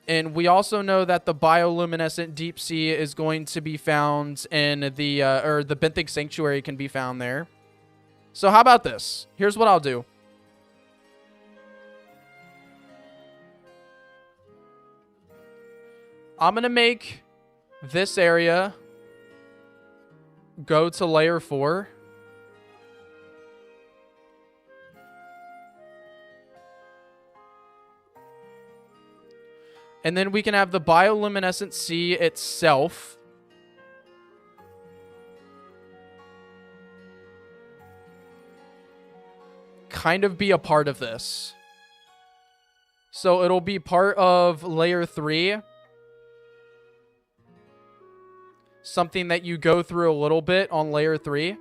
And we also know that the bioluminescent deep sea is going to be found in the, or the benthic sanctuary can be found there. So how about this? Here's what I'll do. I'm going to make this area go to layer 4. And then we can have the bioluminescent sea itself kind of be a part of this. So it'll be part of layer 3. Something that you go through a little bit on layer 3.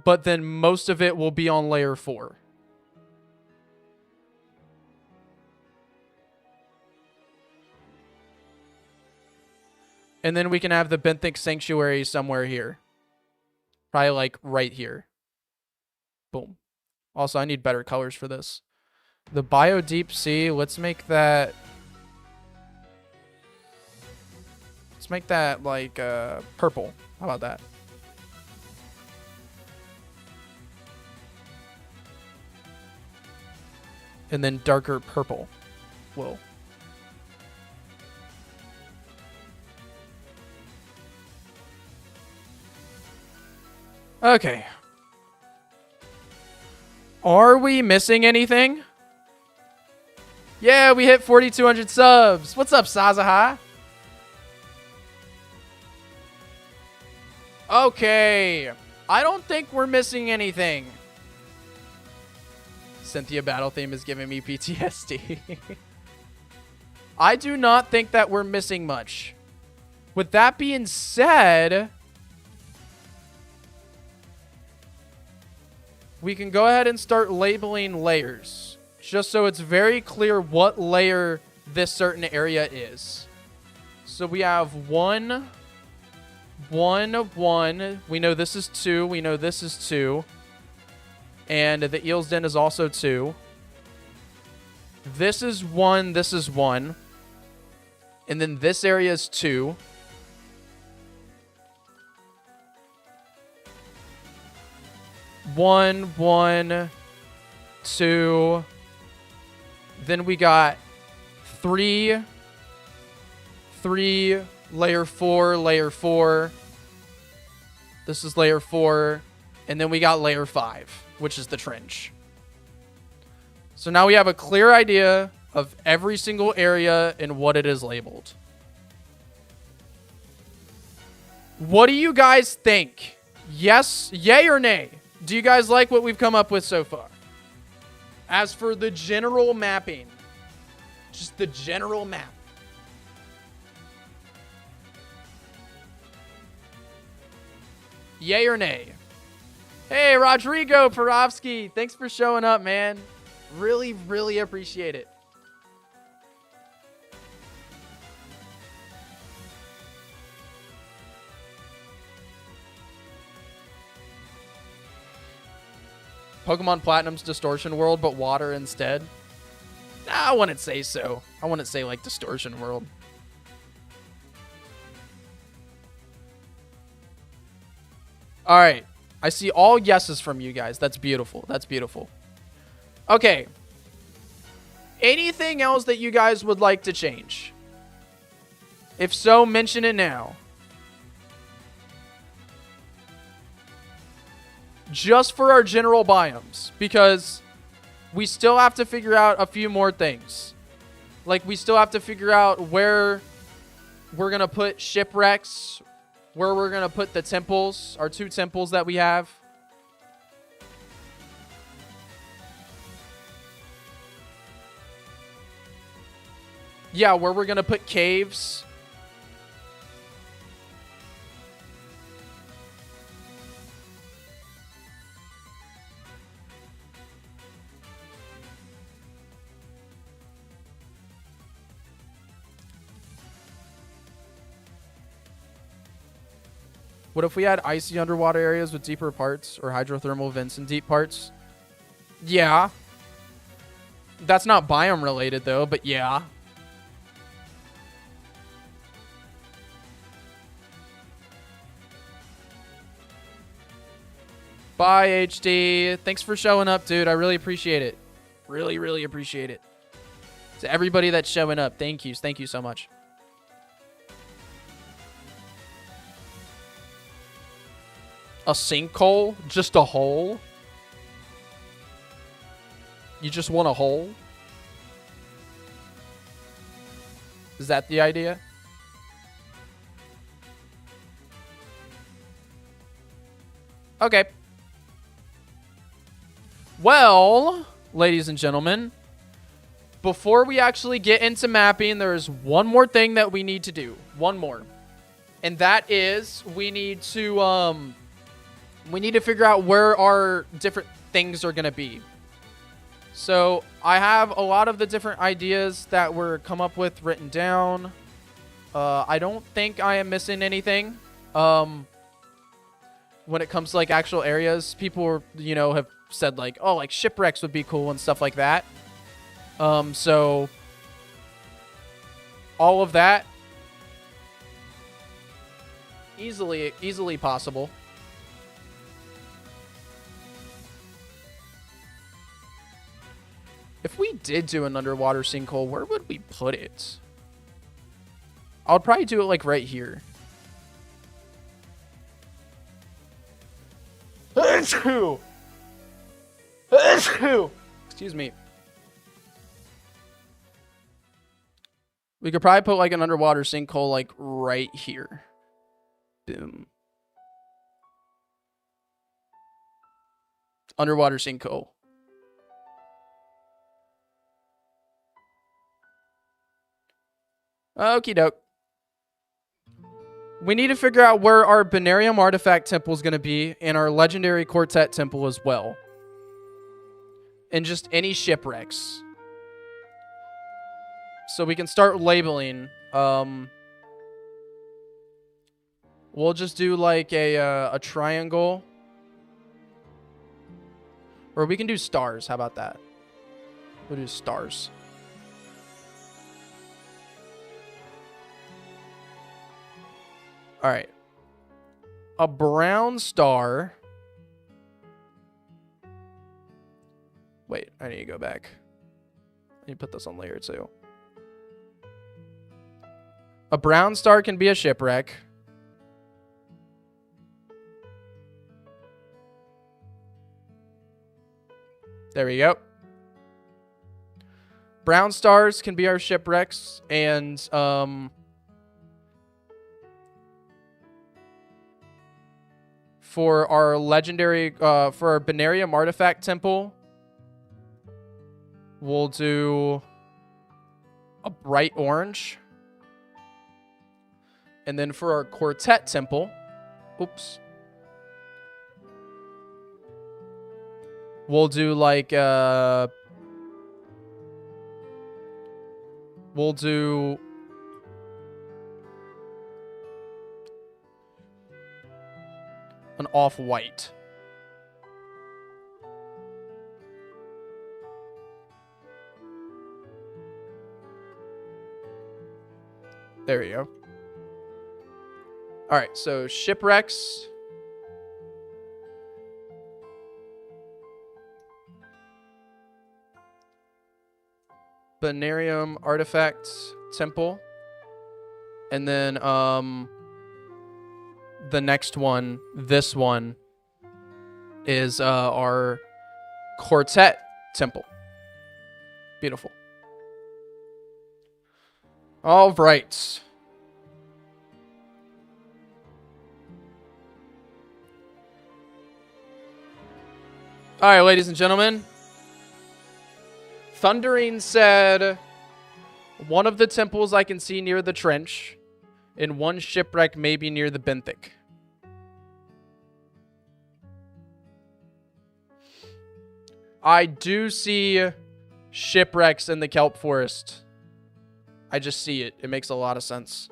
But then most of it will be on layer 4. And then we can have the benthic sanctuary somewhere here. Probably like right here. Boom. Also, I need better colors for this. The bio deep sea, let's make that... Let's make that like purple. How about that? And then darker purple. Whoa. Okay. Are we missing anything? Yeah, we hit 4,200 subs. What's up, Sazahai? Okay. I don't think we're missing anything. Cynthia battle theme is giving me PTSD. I do not think that we're missing much. With that being said... we can go ahead and start labeling layers, just so it's very clear what layer this certain area is. So we have 1, 1, 1. We know this is 2. We know this is 2. And the eel's den is also 2. This is 1. This is 1. And then this area is 2. One, 1, 2. Then we got 3, 3, layer 4, layer 4. This is layer 4. And then we got layer 5, which is the trench. So now we have a clear idea of every single area and what it is labeled. What do you guys think? Yes, yay or nay? Do you guys like what we've come up with so far? As for the general mapping, just the general map. Yay or nay? Hey, Rodrigo Perovsky, thanks for showing up, man. Really, really appreciate it. Pokemon Platinum's Distortion World, but water instead? Nah, I wouldn't say so. I wouldn't say like Distortion World. All right. I see all yeses from you guys. That's beautiful. That's beautiful. Okay. Anything else that you guys would like to change? If so, mention it now. Just for our general biomes, because we still have to figure out a few more things. Like, we still have to figure out where we're going to put shipwrecks, where we're going to put the temples, our 2 temples that we have. Yeah, where we're going to put caves. What if we had icy underwater areas with deeper parts or hydrothermal vents in deep parts? Yeah. That's not biome related though, but yeah. Bye, HD. Thanks for showing up, dude. I really appreciate it. Really, really appreciate it. To everybody that's showing up, thank you. Thank you so much. A sinkhole? Just a hole? You just want a hole? Is that the idea? Okay. Well, ladies and gentlemen, before we actually get into mapping, there's one more thing that we need to do. One more. And that is we need to figure out where our different things are going to be. So I have a lot of the different ideas that were come up with written down. I don't think I am missing anything. When it comes to like actual areas, people, you know, have said like, oh, like shipwrecks would be cool and stuff like that. So all of that easily possible. If we did do an underwater sinkhole, where would we put it? I would probably do it like right here. Excuse me. We could probably put like an underwater sinkhole like right here. Boom. Underwater sinkhole. Okie doke. We need to figure out where our Binarium Artifact Temple is going to be and our Legendary Quartet Temple as well. And just any shipwrecks. So we can start labeling. We'll just do like a triangle. Or we can do stars. How about that? We'll do stars. All right. A brown star. Wait, I need to go back. I need to put this on layer 2. A brown star can be a shipwreck. There we go. Brown stars can be our shipwrecks, and for our legendary, for our Binarium Artifact Temple, we'll do a bright orange. And then for our Quartet Temple, oops, we'll do like, we'll do an off-white. There we go. All right, so shipwrecks. Binarium Artifact Temple. And then the next one, this one, is our Quartet Temple. Beautiful. All right. All right, ladies and gentlemen. Thundering said, one of the temples I can see near the trench, and one shipwreck maybe near the benthic. I do see shipwrecks in the kelp forest. I just see it. It makes a lot of sense.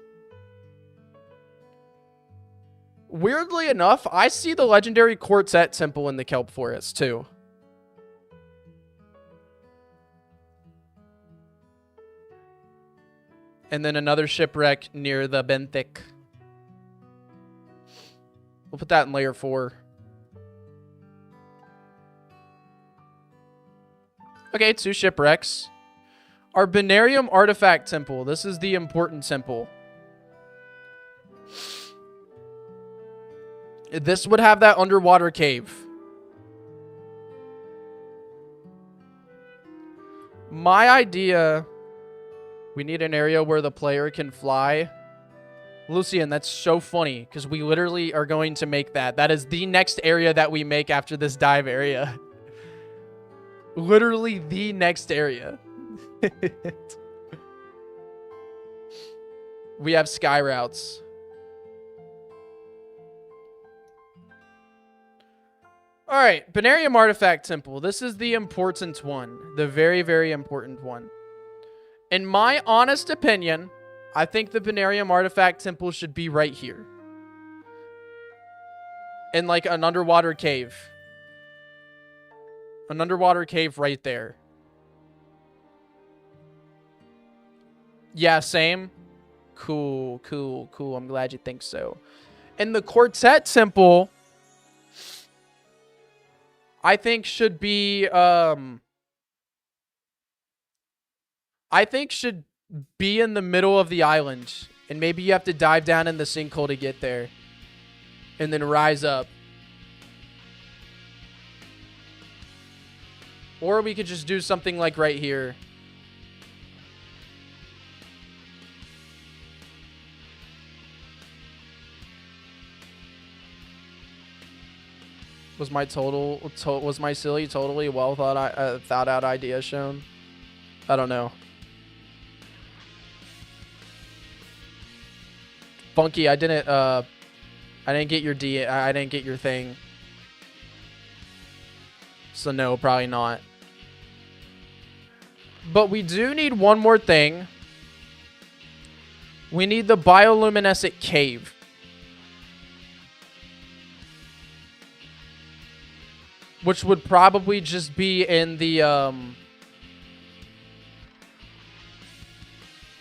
Weirdly enough, I see the legendary Quartet Temple in the Kelp Forest, too. And then another shipwreck near the Benthic. We'll put that in layer 4. Okay, 2 shipwrecks. Our Binarium Artifact Temple. This is the important temple. This would have that underwater cave. My idea... We need an area where the player can fly. Lucian, that's so funny, because we literally are going to make that. That is the next area that we make after this dive area. Literally the next area. We have sky routes. All right, Binarium Artifact Temple. This is the important one. The very, very important one. In my honest opinion, I think the Binarium Artifact Temple should be right here. In like an underwater cave. An underwater cave right there. Yeah, same. Cool, cool, cool. I'm glad you think so. And the Quartet Temple, I think should be, should be in the middle of the island. And maybe you have to dive down in the sinkhole to get there. And then rise up. Or we could just do something like right here. Was my silly totally well thought out idea shown? I don't know. Funky, I didn't get your I didn't get your thing. So no, probably not. But we do need one more thing. We need the bioluminescent cave. Which would probably just be in the,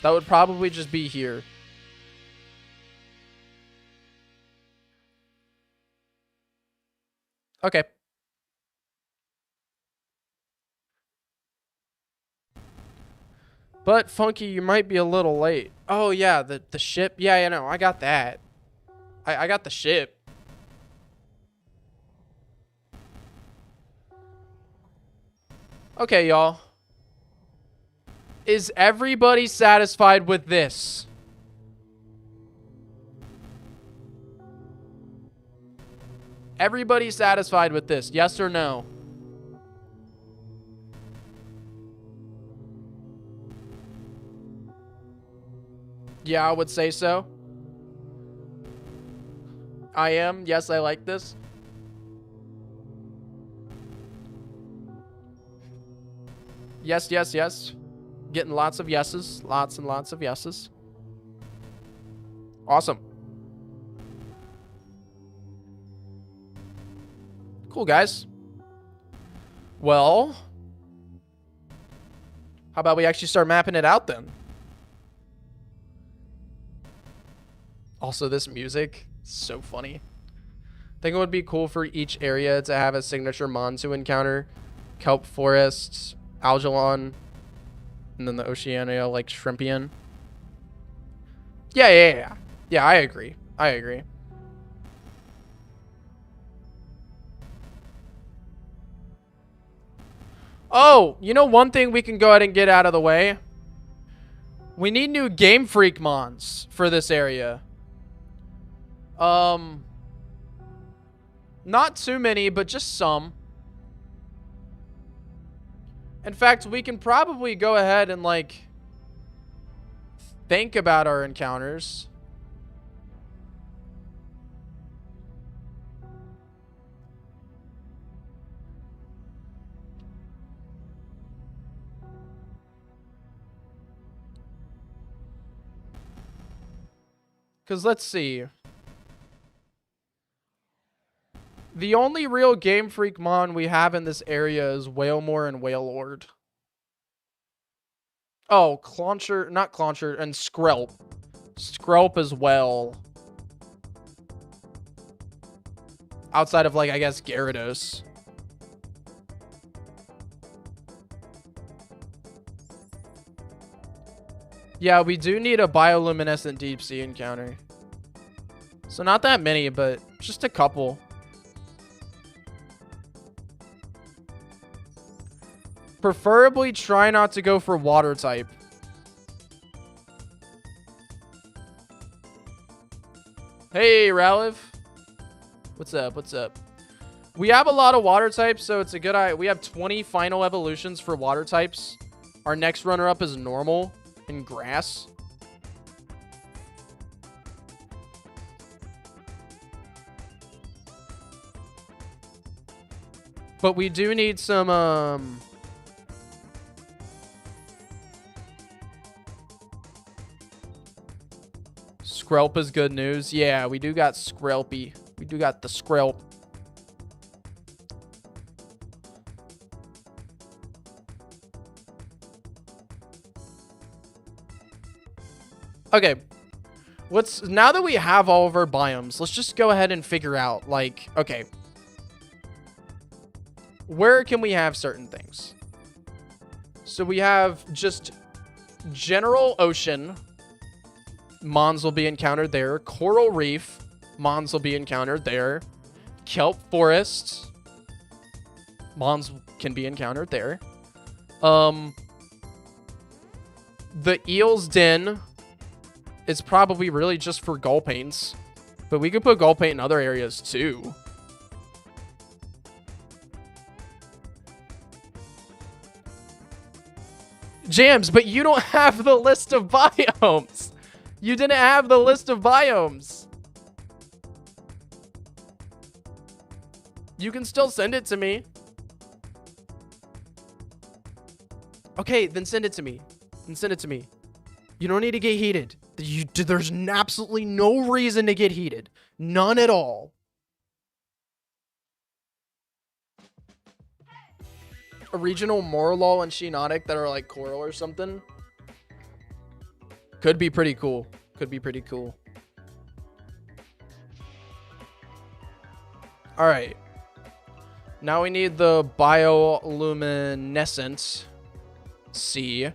that would probably just be here. Okay. But, Funky, you might be a little late. Oh, yeah, the ship. Yeah, I know. I got that. I got the ship. Okay, y'all. Is everybody satisfied with this? Everybody satisfied with this? Yes or no? Yeah, I would say so. I am. Yes, I like this. Yes, yes, yes. Getting lots of yeses. Lots and lots of yeses. Awesome. Cool, guys. Well, how about we actually start mapping it out then? Also, this music, so funny. I think it would be cool for each area to have a signature Monzu encounter. Kelp Forests, Algalon, and then the Oceania, like, Shrimpian. Yeah. Yeah, I agree. I agree. Oh, you know one thing we can go ahead and get out of the way? We need new Game Freak mons for this area. Not too many, but just some. In fact, we can probably go ahead and, like, think about our encounters. Because let's see. The only real Game Freak mon we have in this area is Whalemore and Whalelord. Oh, Clauncher, not Clauncher, and Skrelp. Skrelp as well. Outside of, like, I guess, Gyarados. Yeah, we do need a bioluminescent deep sea encounter. So not that many, but just a couple. Preferably try not to go for water type. Hey, Ralph. What's up? What's up? We have a lot of water types, so it's a good idea. We have 20 final evolutions for water types. Our next runner-up is normal and grass. But we do need some, Skrelp is good news. Yeah, we do got Skrelpy. We do got the Skrelp. Okay. Now that we have all of our biomes, let's just go ahead and figure out, like, okay. Where can we have certain things? So we have just general ocean. Mons will be encountered there. Coral reef. Mons will be encountered there. Kelp forests. Mons can be encountered there. The eel's den is probably really just for Gulpaints. But we could put Gulpaint in other areas too. Jams, but you don't have the list of biomes. You didn't have the list of biomes. You can still send it to me. Okay, then send it to me. Then send it to me. You don't need to get heated. There's absolutely no reason to get heated. None at all. A regional Morlul and Shiinotic that are like coral or something. Could be pretty cool. Could be pretty cool. All right. Now we need the bioluminescent sea.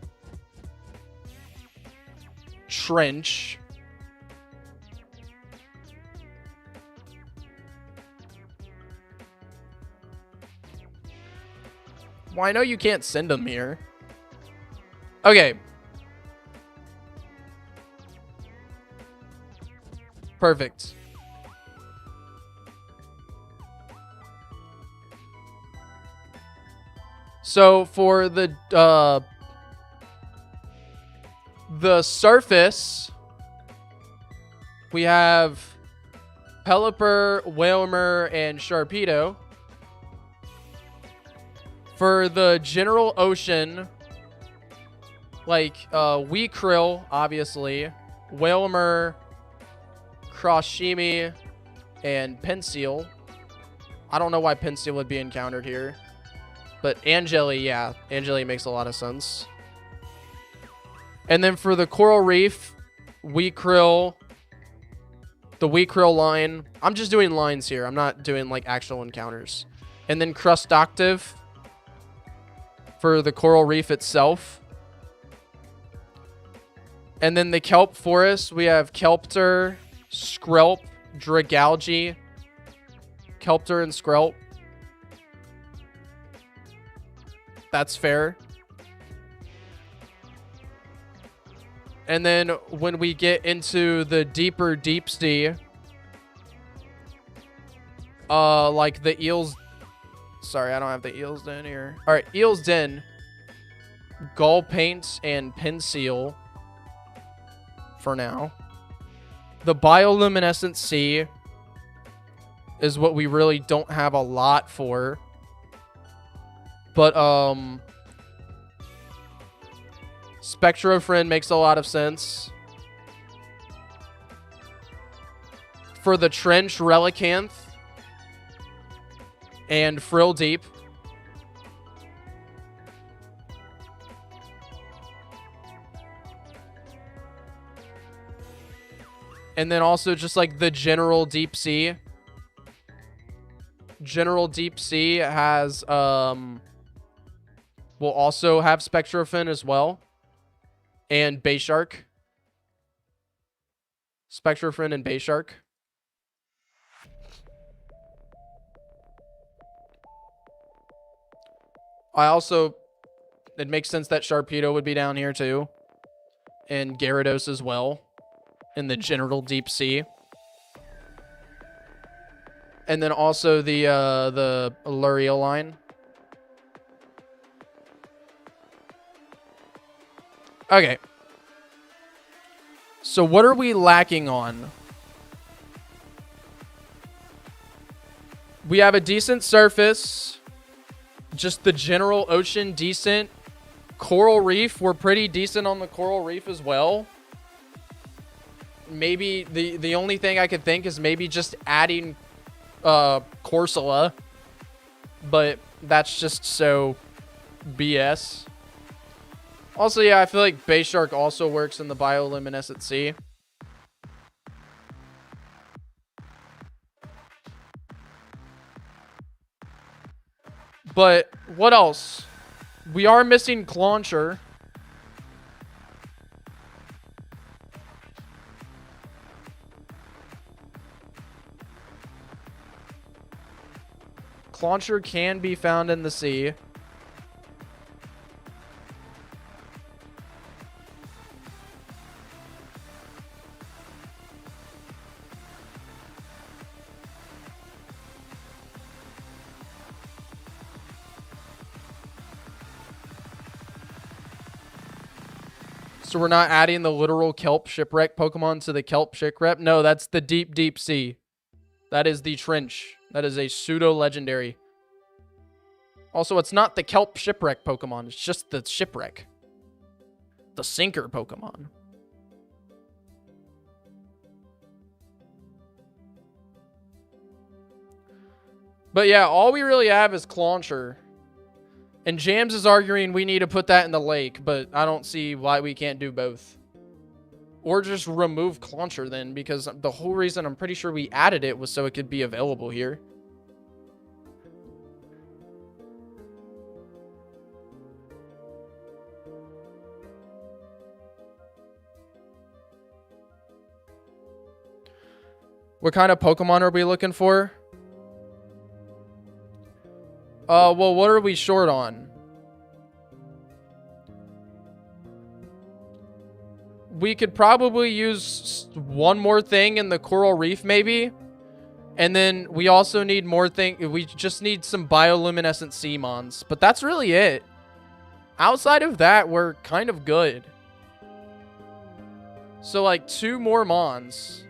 Trench. Well, I know you can't send them here. Okay. Perfect. So for the surface, we have Pelipper, Whalmer, and Sharpedo. For the general ocean, like Weakrill, obviously, Whalmer, Crossshimi, and Penseal. I don't know why Penseal would be encountered here. But Angeli, yeah. Angeli makes a lot of sense. And then for the Coral Reef, Weakrill, the Weakrill line. I'm just doing lines here. I'm not doing like actual encounters. And then Crustoctive for the Coral Reef itself. And then the Kelp Forest, we have Kelpter, Skrelp, Dragalge, Kelpter, and Skrelp. That's fair. And then when we get into the deeper deep sea, like the eels. Sorry, I don't have the eels den here. All right, eels den, Gulpaint, and Penseal for now. The bioluminescent sea is what we really don't have a lot for. But Spectrofriend makes a lot of sense. For the Trench, Relicanth. and Frill Deep. And then also just like the general deep sea. General deep sea has will also have Spectrofin as well. And Bay Shark. Spectrofin and Bay Shark. It makes sense that Sharpedo would be down here too. And Gyarados as well. In the general deep sea. And then also the Lurio line. Okay. So what are we lacking on? We have a decent surface. Just the general ocean decent. Coral Reef, we're pretty decent on the Coral Reef as well. Maybe the only thing I could think is maybe just adding Corsola. But that's just so BS. Also, yeah, I feel like Bay Shark also works in the bioluminescent sea. But what else? We are missing Clauncher. Clauncher can be found in the sea. So we're not adding the literal kelp shipwreck Pokemon to the kelp shipwreck? No, that's the deep, deep sea. That is the trench. That is a pseudo-legendary. Also, it's not the kelp shipwreck Pokemon. It's just the shipwreck. The sinker Pokemon. But yeah, all we really have is Clauncher. And Jams is arguing we need to put that in the lake, but I don't see why we can't do both. Or just remove Clauncher then, because the whole reason I'm pretty sure we added it was so it could be available here. What kind of Pokemon are we looking for? Well, what are we short on? We could probably use one more thing in the Coral Reef, maybe. And then we also need more we just need some bioluminescent Seamons. But that's really it. Outside of that, we're kind of good. So, like, 2 more Mons.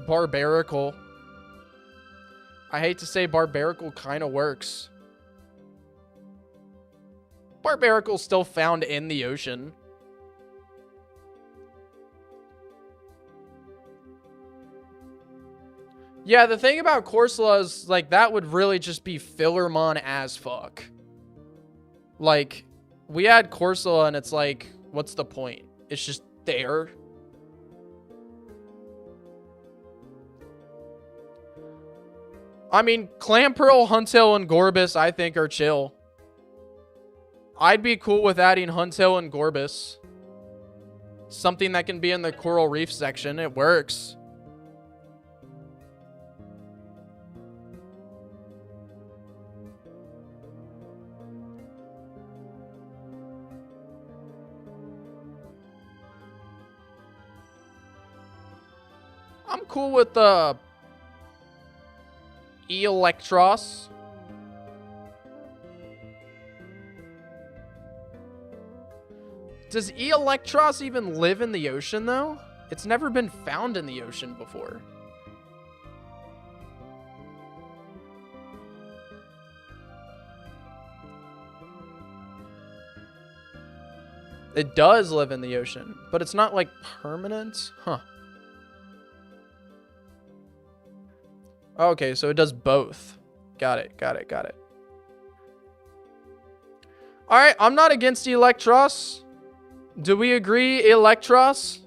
Barbaracle. I hate to say Barbaracle kind of works. Barbaracle's still found in the ocean. Yeah, the thing about Corsola is, like, that would really just be Fillermon as fuck. Like, we had Corsola and it's like, what's the point? It's just there. I mean, Clamperl, Huntail, and Gorbis, I think, are chill. I'd be cool with adding Huntail and Gorbis. Something that can be in the Coral Reef section. It works. I'm cool with the Electros. Does Electros even live in the ocean, though? It's never been found in the ocean before. It does live in the ocean, but it's not like permanent. Huh. Okay, so it does both. Got it. All right, I'm not against Electros. Do we agree, Electros?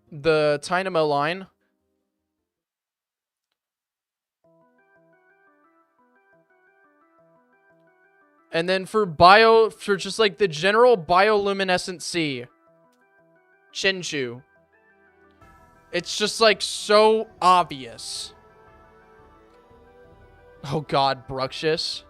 The Dynamo line. And then for just like the general bioluminescent sea, Chinchu. It's just like so obvious. Oh god, Bruxious.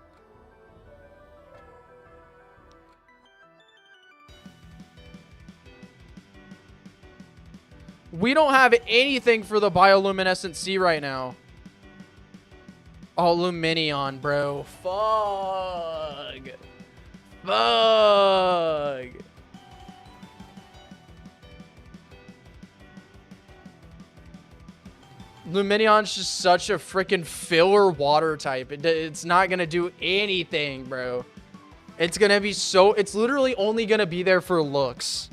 We don't have anything for the bioluminescent sea right now. Oh, Luminion, bro. Fuck. Luminion's just such a freaking filler water type. It's not going to do anything, bro. It's going to be so... It's literally only going to be there for looks.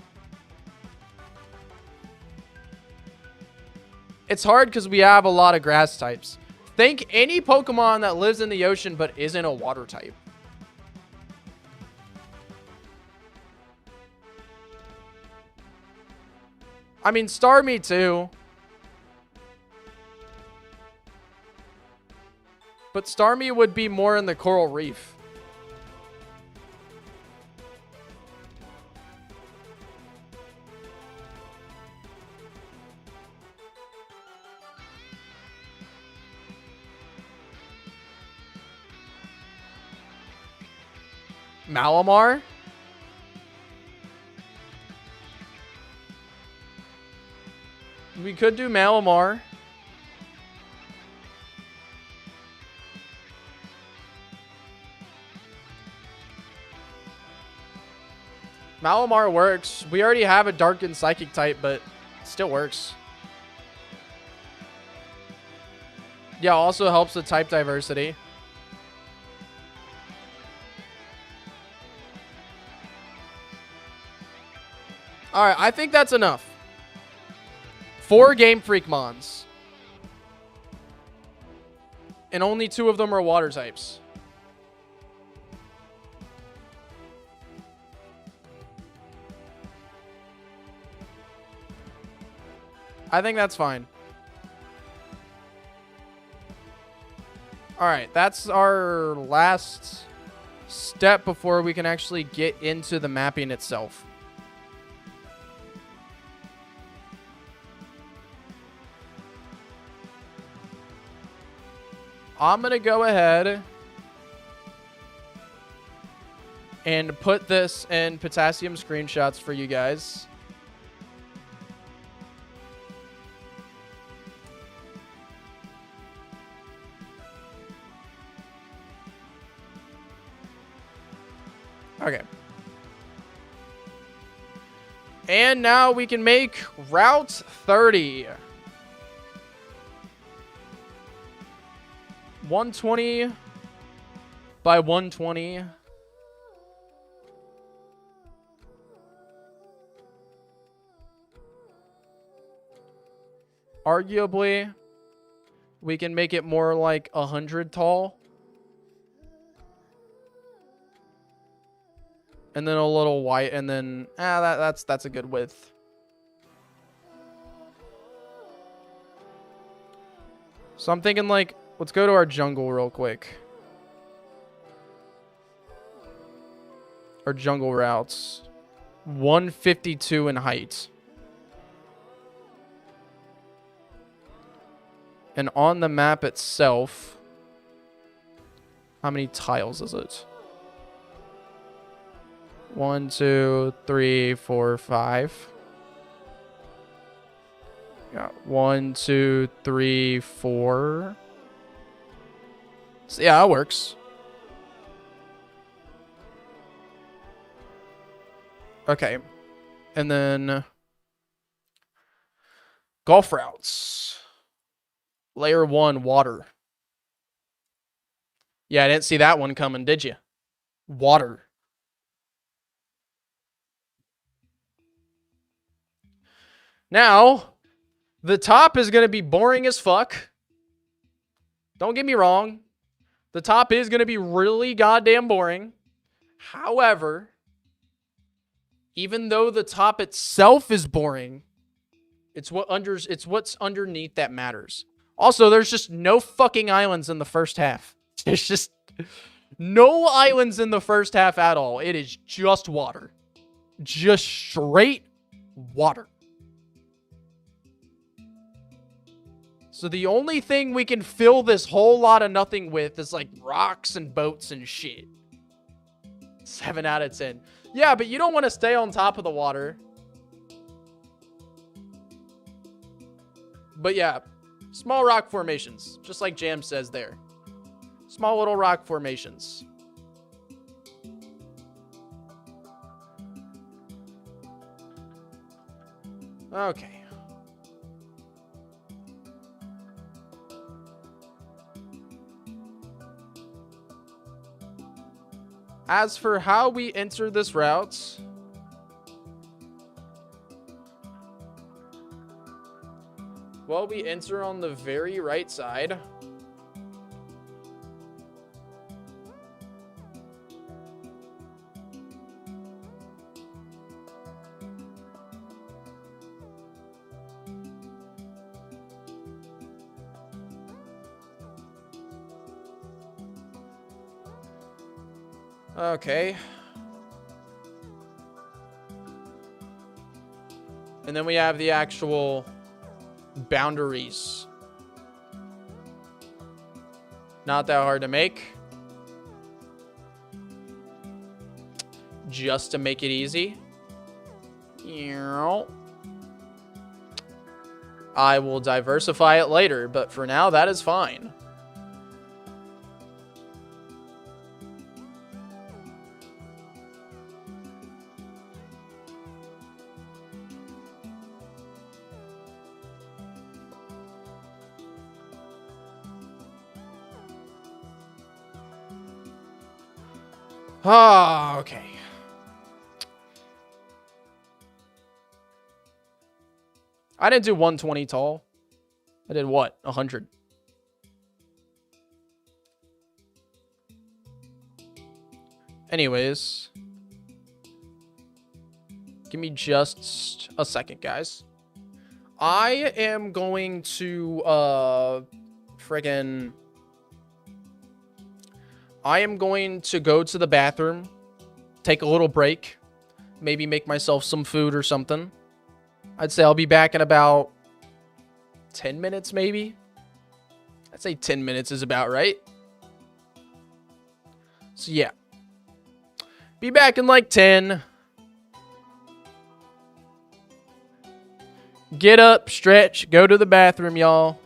It's hard because we have a lot of grass types. Think any Pokemon that lives in the ocean but isn't a water type. I mean, Starmie too. But Starmie would be more in the coral reef. Malamar? We could do Malamar. Malamar works. We already have a Dark and Psychic type, but it still works. Yeah, also helps with type diversity. Alright, I think that's enough. 4 Game Freak Mons. And only 2 of them are water types. I think that's fine. Alright, that's our last step before we can actually get into the mapping itself. I'm going to go ahead and put this in Potassium screenshots for you guys. Okay. And now we can make Route 30. 120 by 120. Arguably, we can make it more like 100 tall. And then a little white, and then that's a good width. So I'm thinking like, let's go to our jungle real quick. Our jungle routes. 152 in height. And on the map itself, how many tiles is it? 1, 2, 3, 4, 5. Yeah, 1, 2, 3, 4. So yeah, that works. Okay. And then golf routes. Layer 1, water. Yeah, I didn't see that one coming, did you? Water. Now, the top is going to be boring as fuck. Don't get me wrong. The top is going to be really goddamn boring. However, even though the top itself is boring, it's what's underneath that matters. Also, there's just no fucking islands in the first half. There's just no islands in the first half at all. It is just water. Just straight water. So the only thing we can fill this whole lot of nothing with is like rocks and boats and shit. 7 out of 10. Yeah, but you don't want to stay on top of the water. But yeah, small rock formations, just like Jam says there. Small little rock formations. Okay. As for how we enter this route, well, we enter on the very right side. Okay. And then we have the actual boundaries. Not that hard to make. Just to make it easy. I will diversify it later, but for now, that is fine. Ah, okay. I didn't do 120 tall. I did what? 100. Anyways. Give me just a second, guys. I am going to, friggin'... I am going to go to the bathroom, take a little break, maybe make myself some food or something. I'd say I'll be back in about 10 minutes, maybe. I'd say 10 minutes is about right. So, yeah. Be back in like 10. Get up, stretch, go to the bathroom, y'all.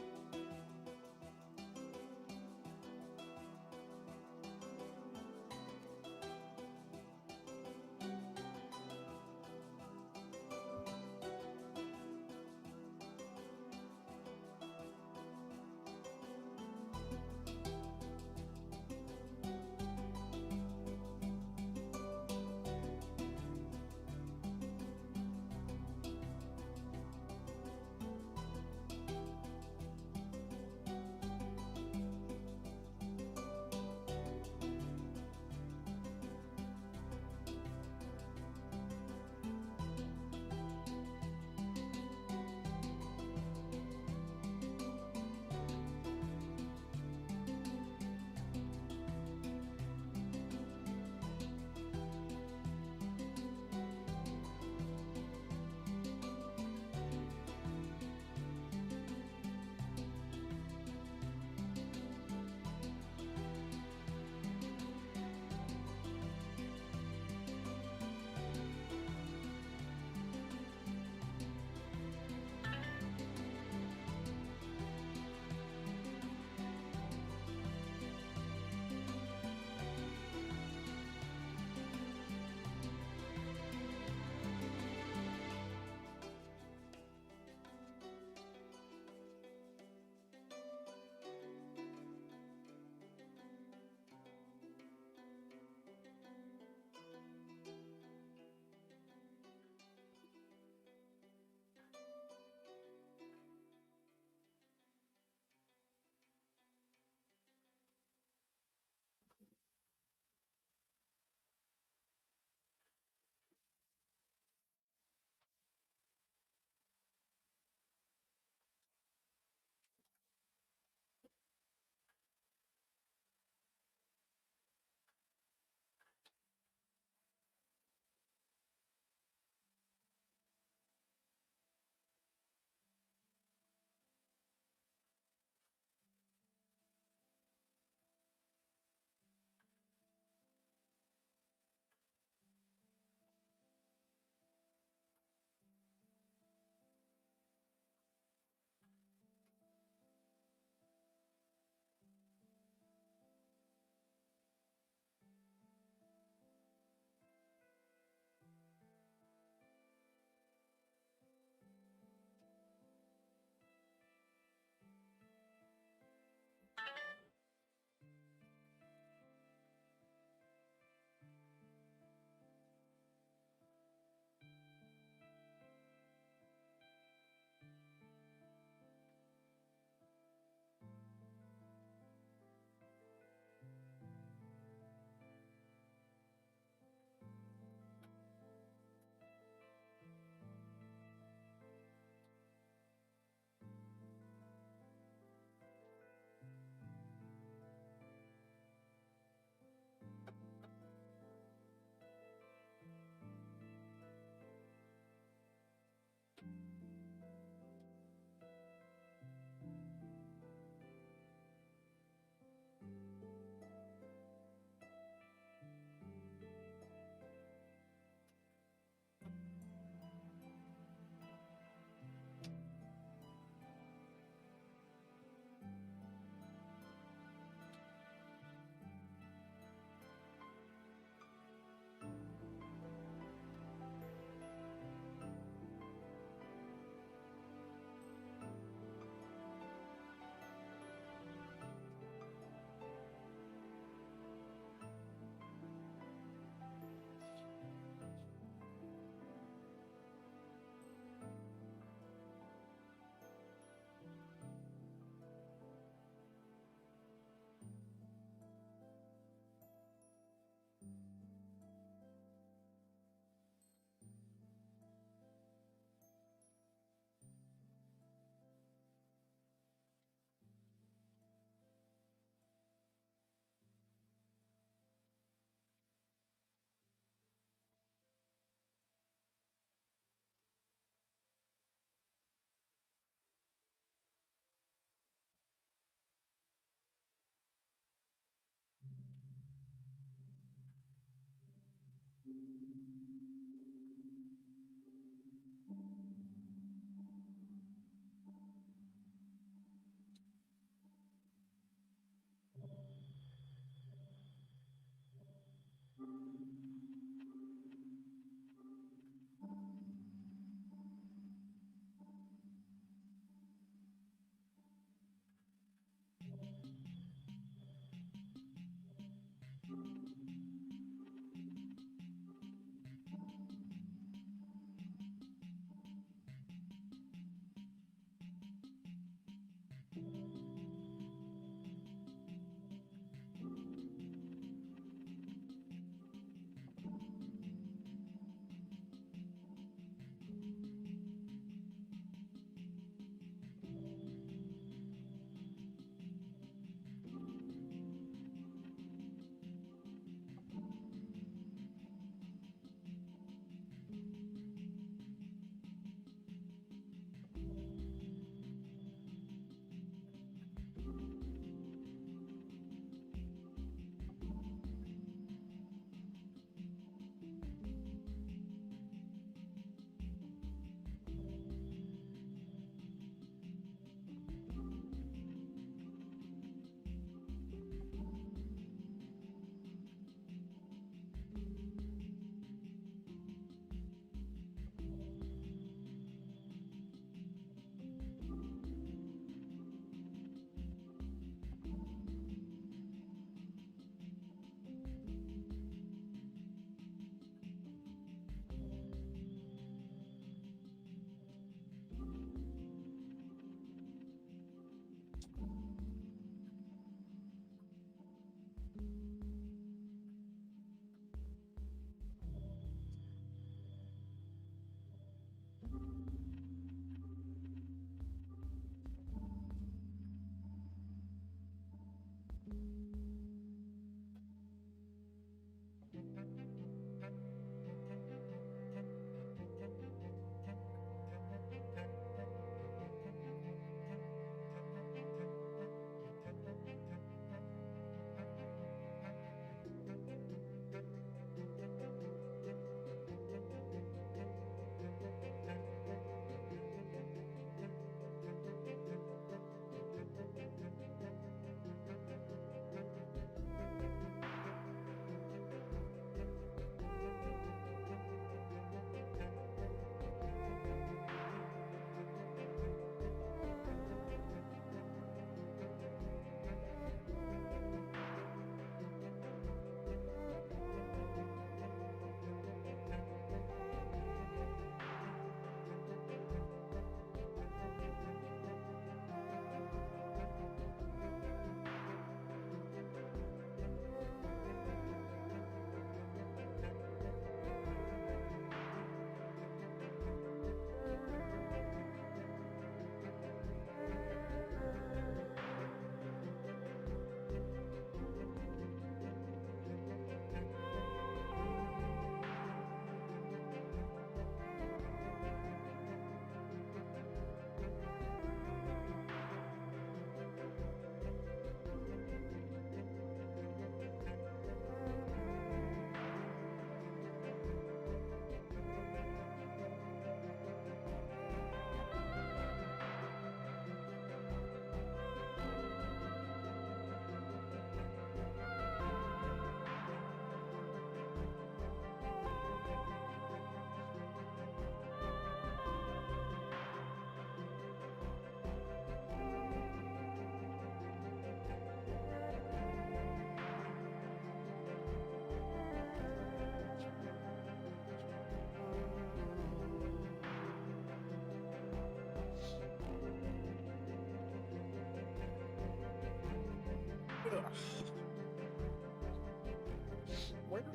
Where am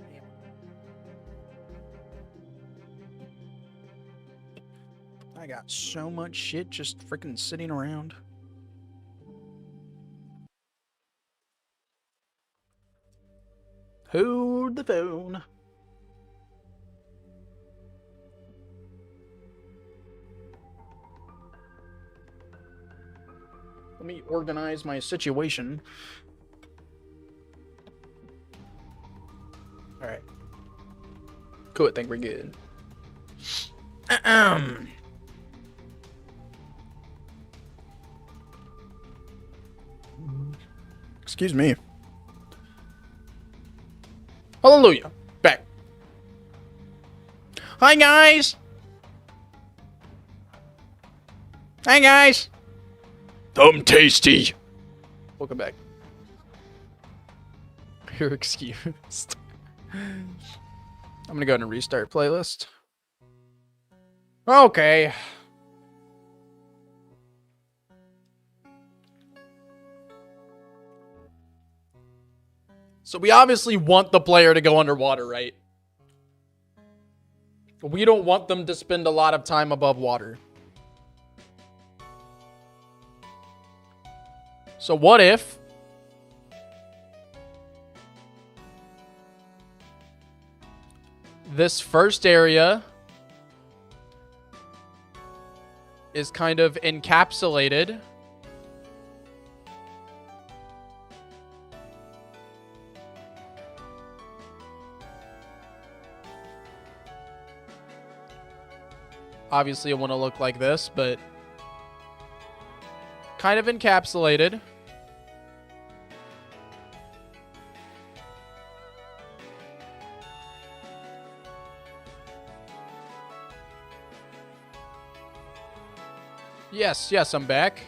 I? I got so much shit just freaking sitting around. Hold the phone. Let me organize my situation. All right. Cool, I think we're good. Excuse me. Hallelujah. Back. Hi, guys. Hi, guys. Tasty. Welcome back. You're excused. I'm gonna go ahead and restart playlist. Okay. So we obviously want the player to go underwater, right? We don't want them to spend a lot of time above water. So what if this first area is kind of encapsulated obviously it want to look like this, but kind of encapsulated. Yes, I'm back.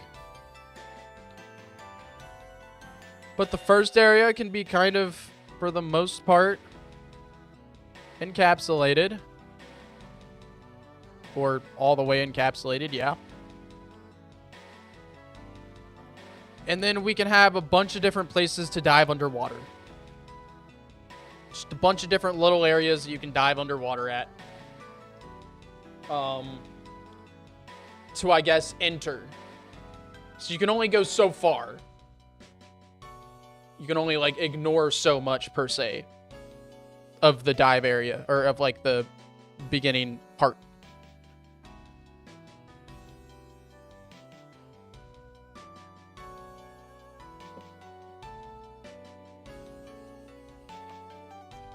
But the first area can be kind of, for the most part, encapsulated. Or all the way encapsulated, yeah. And then we can have a bunch of different places to dive underwater. Just a bunch of different little areas that you can dive underwater at. To, I guess, enter. So you can only go so far. You can only, like, ignore so much, per se, of the dive area, or of, like, the beginning part.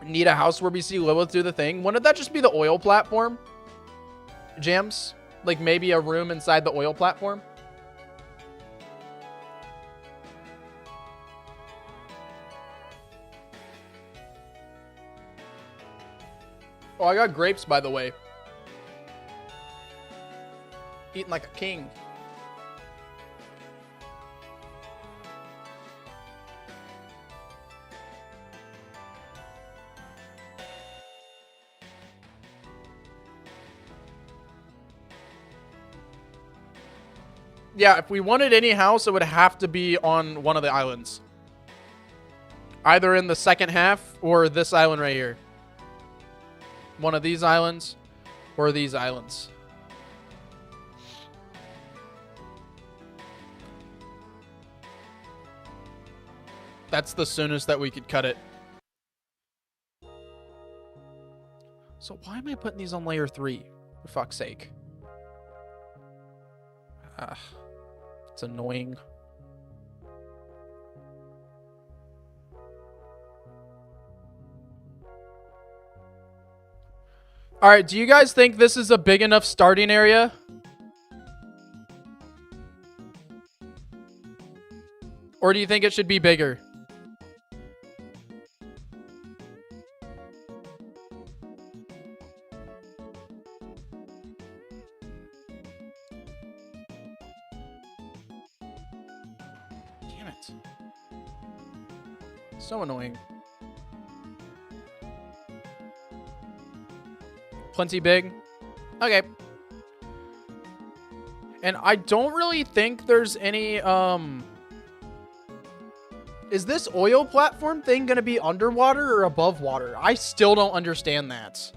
Need a house where we see Lilith do the thing. Wouldn't that just be the oil platform? Jams? Like maybe a room inside the oil platform? Oh, I got grapes, by the way. Eating like a king. Yeah, if we wanted any house, it would have to be on one of the islands. Either in the second half or this island right here. One of these islands or these islands. That's the soonest that we could cut it. So why am I putting these on layer 3? For fuck's sake. It's annoying. All right, do you guys think this is a big enough starting area? Or do you think it should be bigger? Damn it. So annoying. Plenty big. Okay. And I don't really think there's any, is this oil platform thing going to be underwater or above water? I still don't understand that.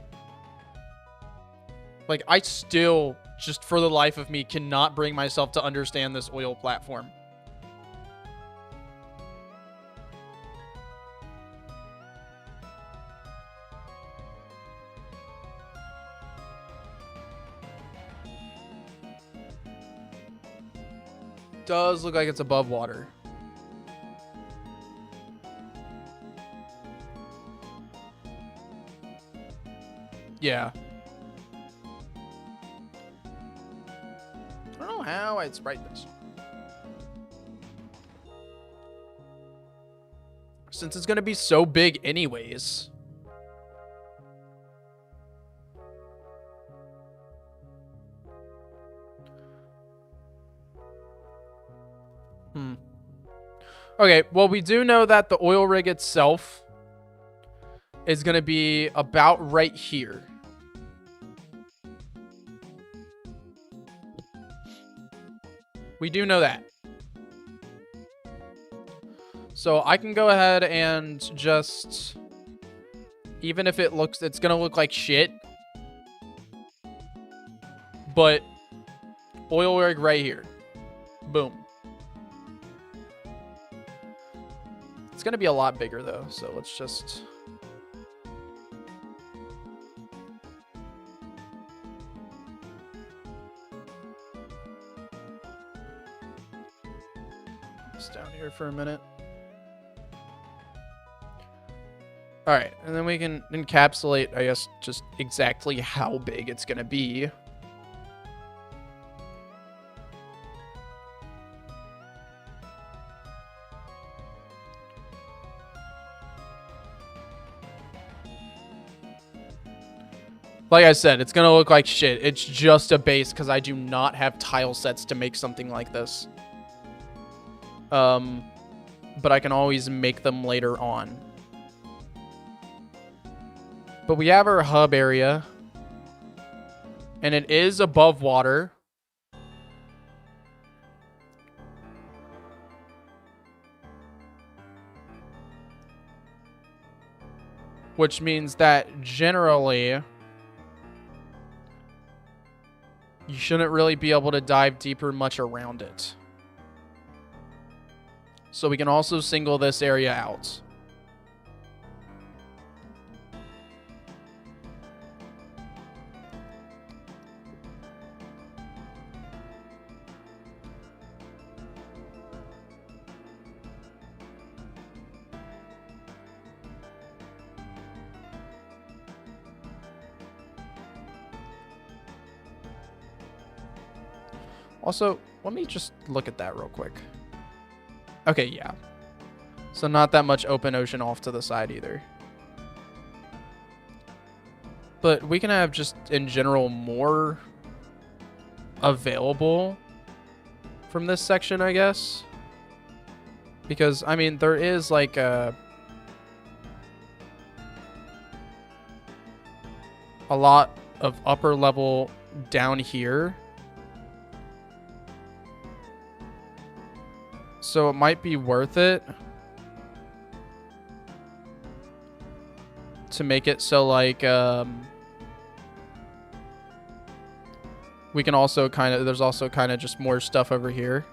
Like, I still, just for the life of me, cannot bring myself to understand this oil platform. Does look like it's above water. Yeah. I don't know how I'd sprite this. Since it's going to be so big anyways. Okay, well, we do know that the oil rig itself is going to be about right here. We do know that. So I can go ahead and just, even if it looks, it's going to look like shit. But oil rig right here. Boom. It's going to be a lot bigger though. So let's just... down here for a minute. All right, and then we can encapsulate, I guess, just exactly how big it's going to be. Like I said, it's going to look like shit. It's just a base because I do not have tile sets to make something like this. But I can always make them later on. But we have our hub area. And it is above water. Which means that generally, you shouldn't really be able to dive deeper much around it. So we can also single this area out. Also, let me just look at that real quick. Okay, yeah. So not that much open ocean off to the side either. But we can have just, in general, more available from this section, I guess. Because, I mean, there is like a lot of upper level down here. So it might be worth it to make it so like we can also kind of, there's also kind of just more stuff over here.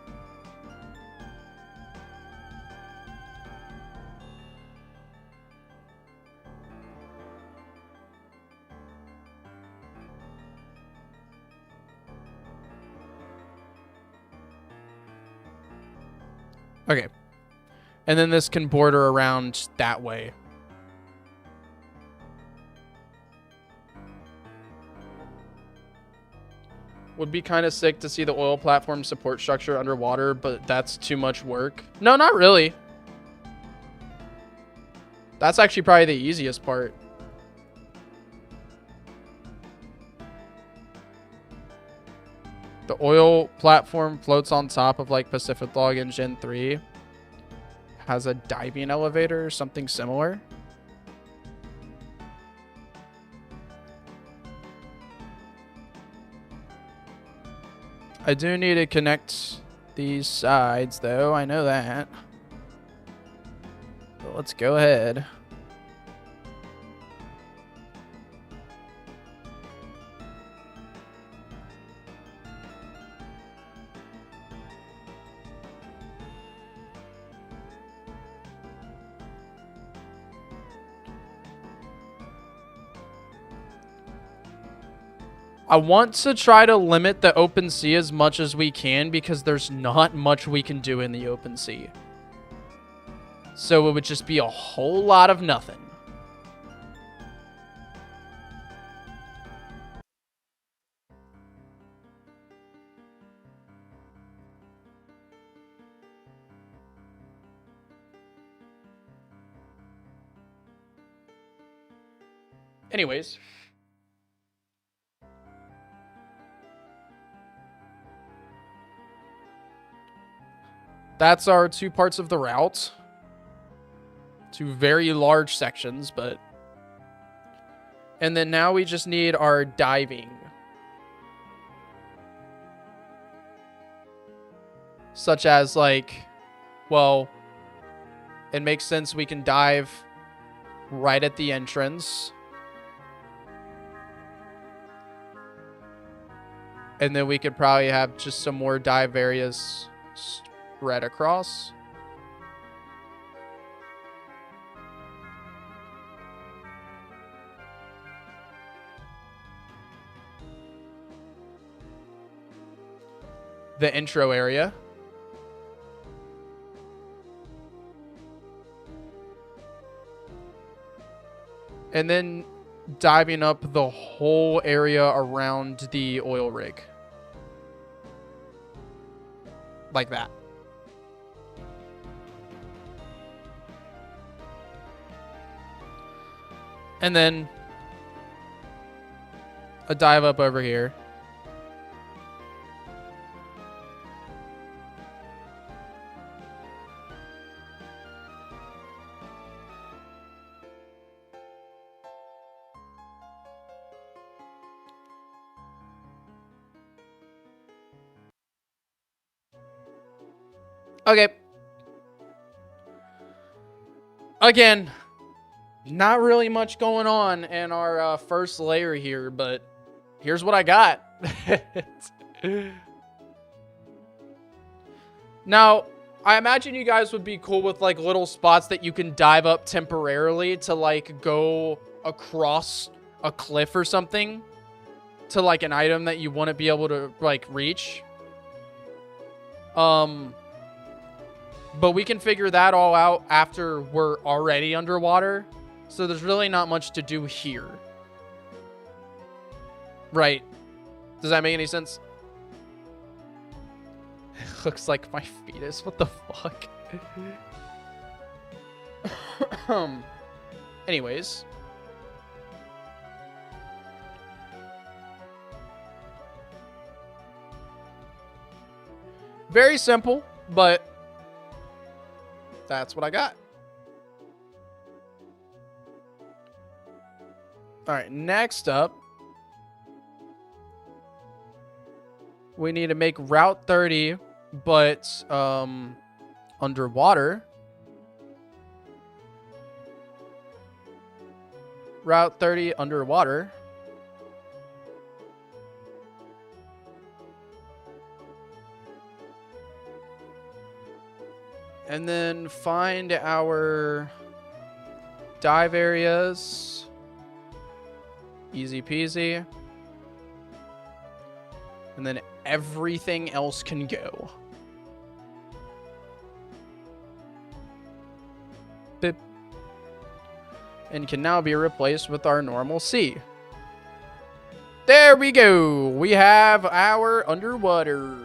Okay. And then this can border around that way. Would be kind of sick to see the oil platform support structure underwater, but that's too much work. No, not really. That's actually probably the easiest part. The oil platform floats on top of like Pacific Log in Gen 3. Has a diving elevator or something similar. I do need to connect these sides though, I know that. But let's go ahead. I want to try to limit the open sea as much as we can because there's not much we can do in the open sea. So it would just be a whole lot of nothing. Anyways. That's our 2 parts of the route. 2 very large sections, but... And then now we just need our diving. Such as, like... Well... It makes sense we can dive right at the entrance. And then we could probably have just some more dive areas spread across. The intro area. And then diving up the whole area around the oil rig. Like that. And then a dive up over here. Okay. Again, not really much going on in our first layer here, but here's what I got. Now, I imagine you guys would be cool with like little spots that you can dive up temporarily to like go across a cliff or something to like an item that you want to be able to like reach. But we can figure that all out after we're already underwater. So there's really not much to do here. Right. Does that make any sense? It looks like my fetus. What the fuck? Anyways. Very simple, but that's what I got. All right, next up, we need to make Route 30, but underwater. Route 30 underwater. And then find our dive areas. Easy peasy. And then everything else can go. Bip. And can now be replaced with our normal sea. There we go. We have our underwater.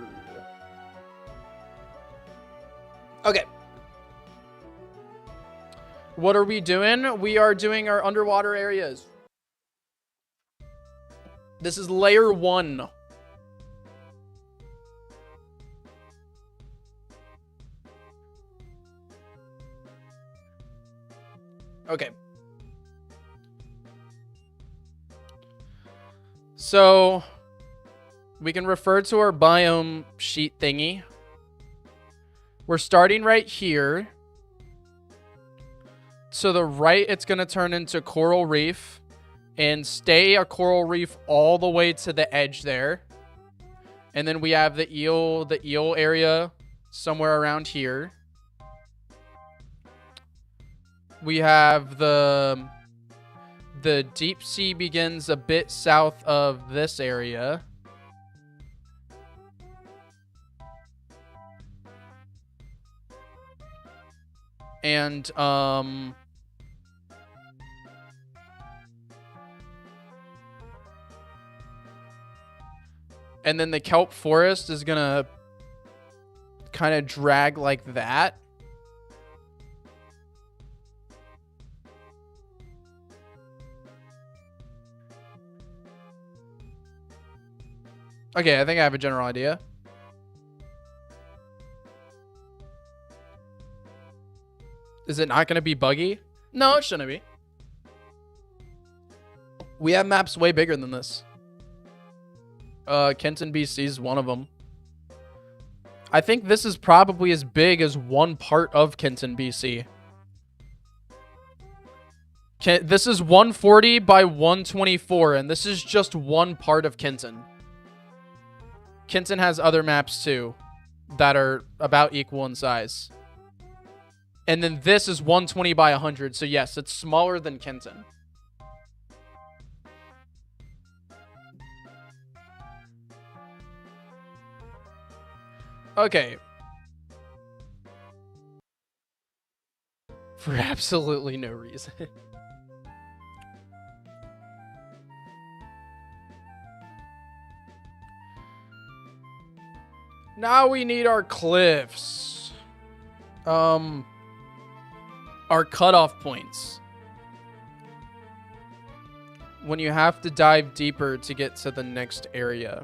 Okay. What are we doing? We are doing our underwater areas. This is layer 1. Okay. So we can refer to our biome sheet thingy. We're starting right here. To the right, it's going to turn into coral reef and stay a coral reef all the way to the edge there. And then we have the eel area somewhere around here. We have the deep sea begins a bit south of this area. And and then the kelp forest is gonna kind of drag like that. Okay, I think I have a general idea. Is it not going to be buggy? No, it shouldn't be. We have maps way bigger than this. Kenton, BC is one of them. I think this is probably as big as one part of Kenton, BC. This is 140 by 124, and this is just one part of Kenton. Kenton has other maps too that are about equal in size. And then this is 120 by 100, so yes, it's smaller than Kenton. Okay. For absolutely no reason. Now we need our cliffs. Our cutoff points. When you have to dive deeper to get to the next area.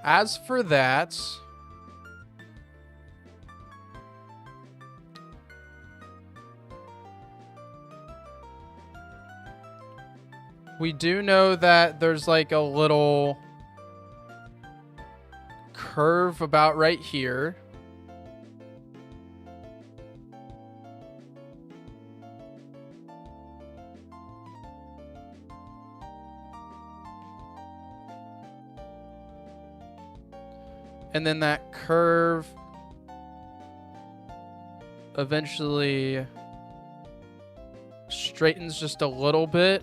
As for that, we do know that there's like a little curve about right here. And then that curve eventually straightens just a little bit.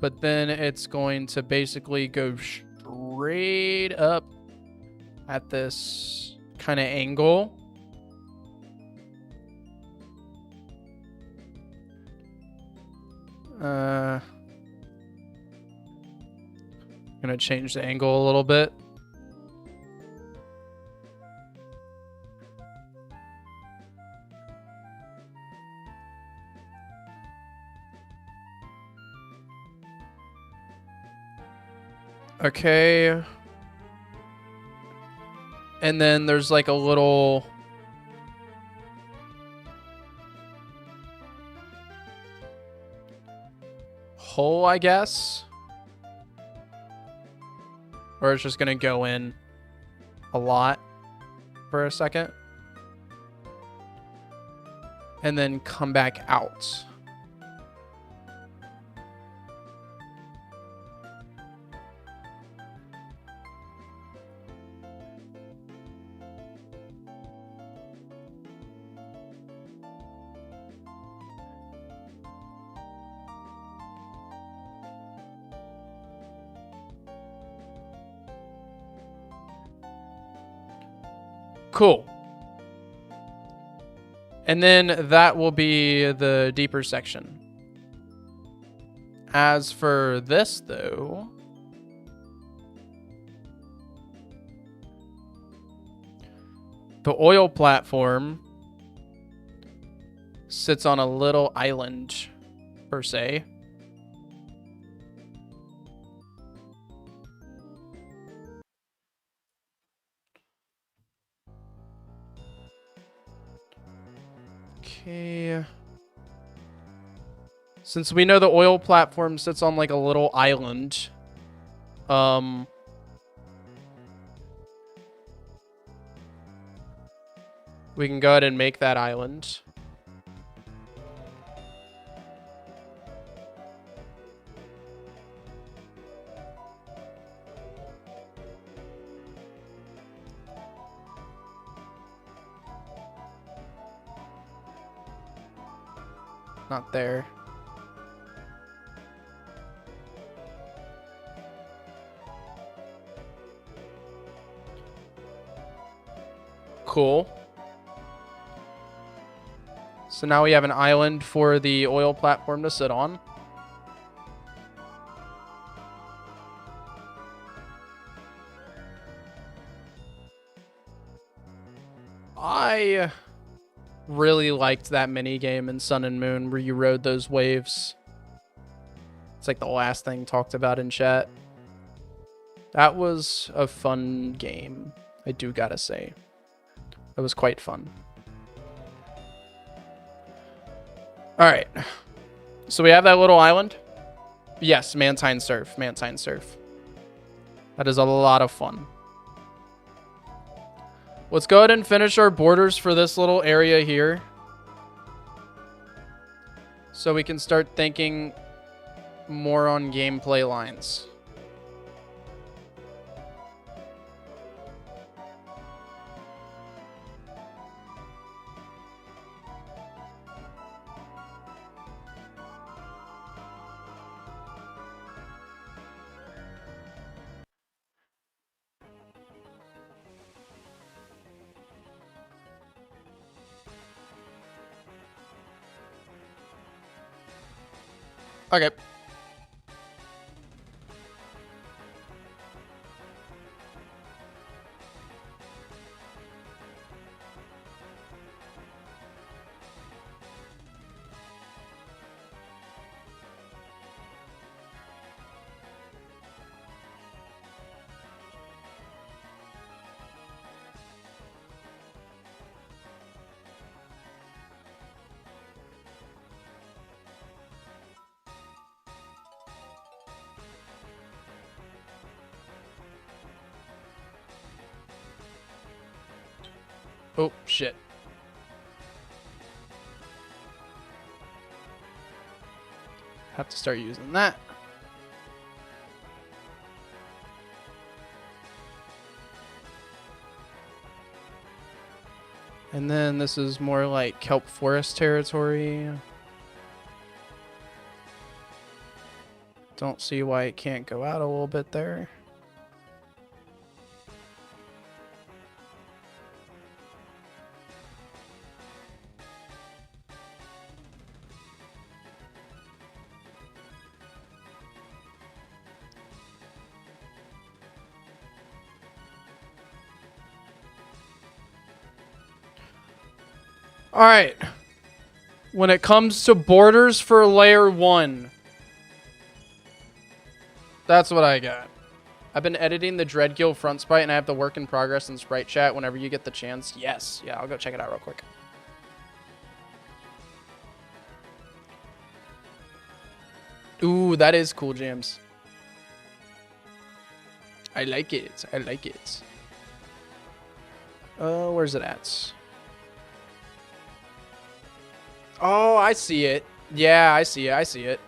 But then it's going to basically go straight up at this kind of angle. I'm gonna change the angle a little bit. Okay. And then there's like a little hole, I guess. Or it's just going to go in a lot for a second. And then come back out. Cool. And then that will be the deeper section. As for this, though, the oil platform sits on a little island, per se. Okay. Since we know the oil platform sits on like a little island, we can go ahead and make that island. Not there. Cool. So now we have an island for the oil platform to sit on. I really liked that mini game in Sun and Moon where you rode those waves. It's like the last thing talked about in chat. That was a fun game, I do gotta say. It was quite fun. Alright. So we have that little island. Yes, Mantine Surf. Mantine Surf. That is a lot of fun. Let's go ahead and finish our borders for this little area here. So we can start thinking more on gameplay lines. Okay. Oh, shit. Have to start using that. And then this is more like kelp forest territory. Don't see why it can't go out a little bit there. All right. When it comes to borders for layer 1, that's what I got. I've been editing the Dreadkill front sprite, and I have the work in progress in sprite chat whenever you get the chance. Yes. Yeah, I'll go check it out real quick. Ooh, that is cool, James. I like it. I like it. Where's it at? Oh, I see it. Yeah, I see it. I see it.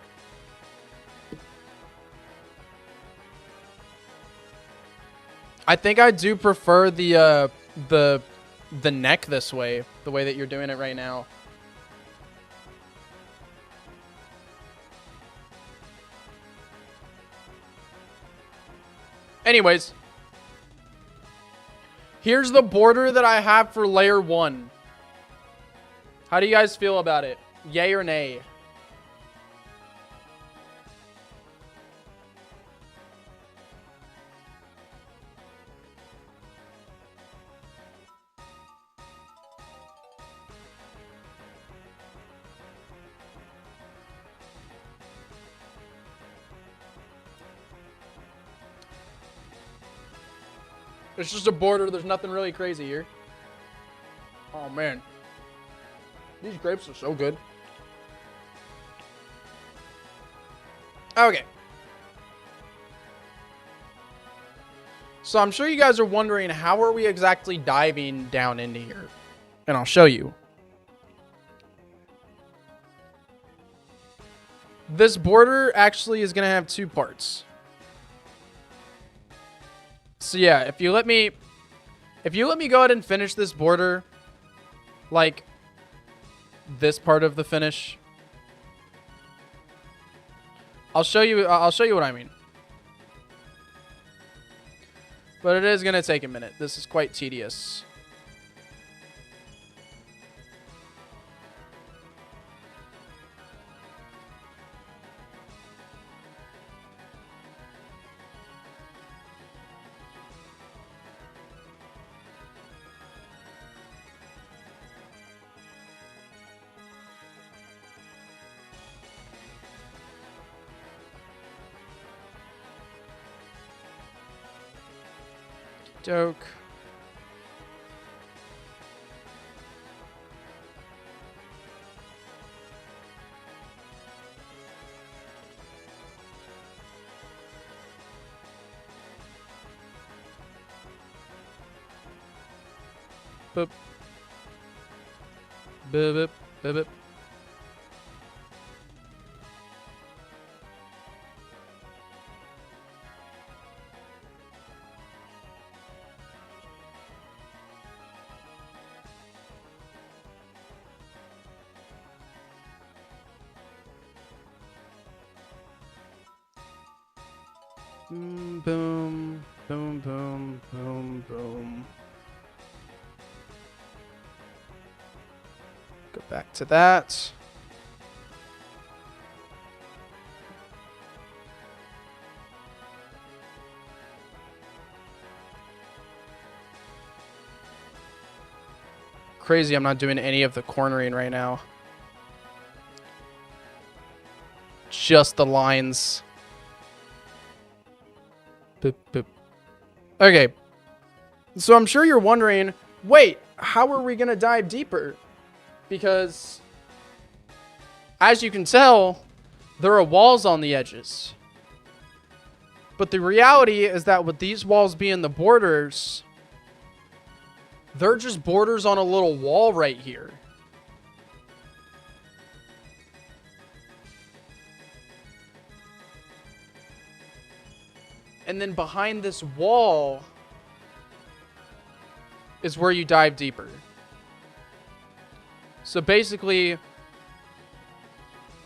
I think I do prefer the neck this way, the way that you're doing it right now. Anyways, here's the border that I have for layer 1. How do you guys feel about it? Yay or nay? It's just a border. There's nothing really crazy here. Oh, man. These grapes are so good. Okay. So I'm sure you guys are wondering, how are we exactly diving down into here? And I'll show you. This border actually is going to have 2 parts. So yeah, if you let me go ahead and finish this border, like this part of the finish, I'll show you what I mean. But it is going to take a minute. This is quite tedious. doke. Boop. Boop, boop, boop, boop. Boom, boom, boom, boom, boom, boom. Go back to that. Crazy, I'm not doing any of the cornering right now. Just the lines. Boop, boop. Okay. So I'm sure you're wondering, wait, how are we going to dive deeper? Because, as you can tell, there are walls on the edges. But the reality is that with these walls being the borders, they're just borders on a little wall right here. And then behind this wall is where you dive deeper. So basically,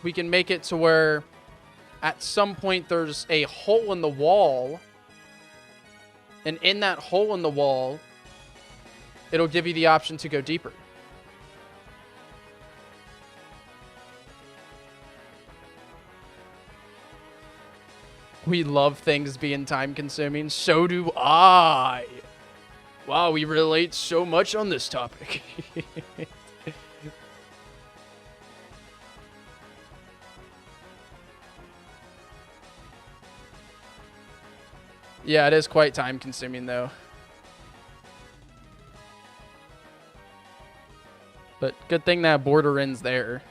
we can make it to where at some point there's a hole in the wall. And in that hole in the wall, it'll give you the option to go deeper. We love things being time consuming. So do I. Wow, we relate so much on this topic. Yeah, it is quite time consuming though. But good thing that border ends there.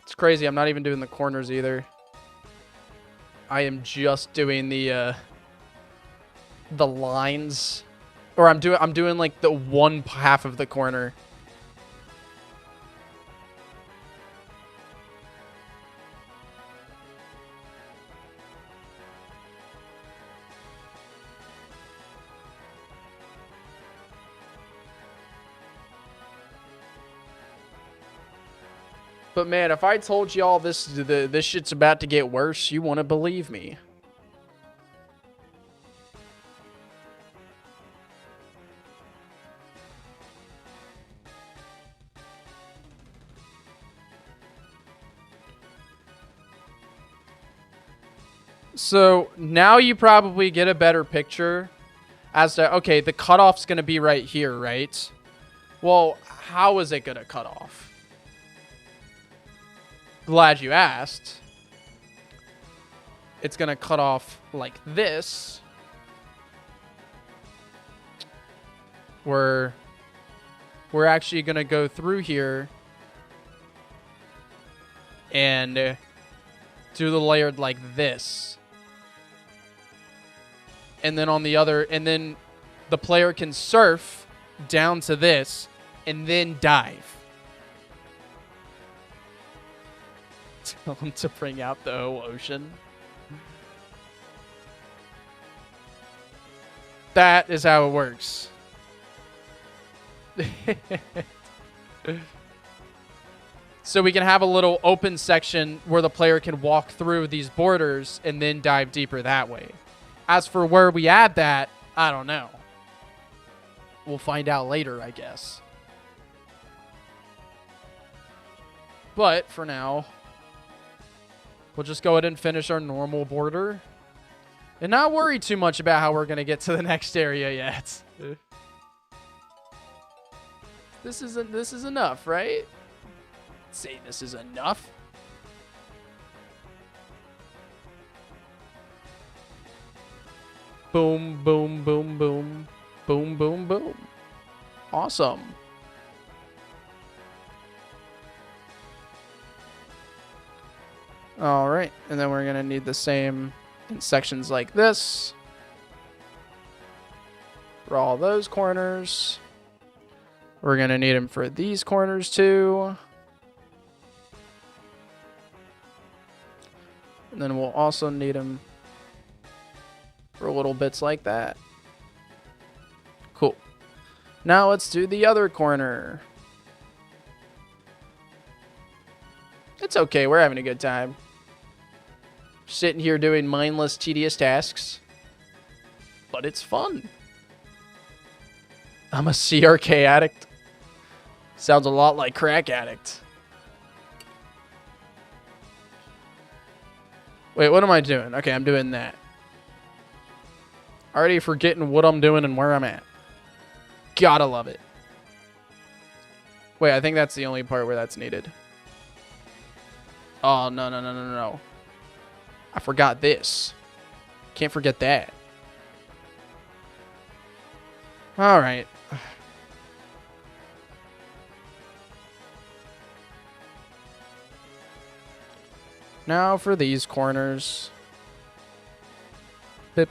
It's crazy. I'm not even doing the corners either. I am just doing the lines, or I'm doing like the one half of the corner. But man, if I told y'all this shit's about to get worse, you wouldn't believe me. So now you probably get a better picture as to, okay, the cutoff's going to be right here, right? Well, how is it going to cut off? Glad you asked. It's going to cut off like this. We're actually going to go through here and do the layered like this. And then on the other, and then the player can surf down to this and then dive. Tell him to bring out the ocean. That is how it works. So we can have a little open section where the player can walk through these borders and then dive deeper that way. As for where we add that, I don't know. We'll find out later, I guess. But for now, we'll just go ahead and finish our normal border and not worry too much about how we're going to get to the next area yet. This is enough, right? Say this is enough. Boom, boom, boom, boom. Boom, boom, boom. Awesome. All right, and then we're gonna need the same in sections like this for all those corners. We're gonna need them for these corners too. And then we'll also need them for little bits like that. Cool. Now let's do the other corner. It's okay, we're having a good time. Sitting here doing mindless, tedious tasks. But it's fun. I'm a CRK addict. Sounds a lot like crack addict. Wait, what am I doing? Okay, I'm doing that. Already forgetting what I'm doing and where I'm at. Gotta love it. Wait, I think that's the only part where that's needed. Oh, no, no, no, no, no. I forgot this. Can't forget that. All right. Now for these corners. Bip.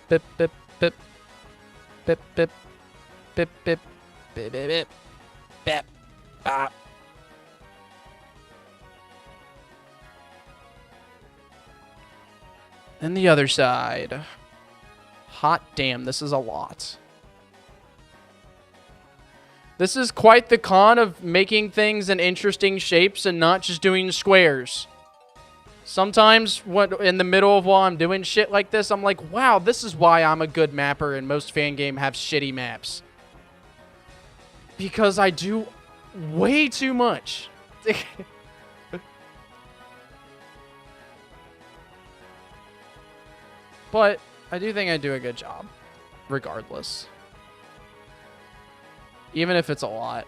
Bip, bip, bip. Bip, bip. Bip, bip. Bip, bip, bip. Bip. Bop. And the other side. Hot damn, this is a lot. This is quite the con of making things in interesting shapes and not just doing squares. Sometimes in the middle of while I'm doing shit like this, I'm like, wow, this is why I'm a good mapper and most fan game have shitty maps. Because I do way too much. But I do think I do a good job, regardless. Even if it's a lot.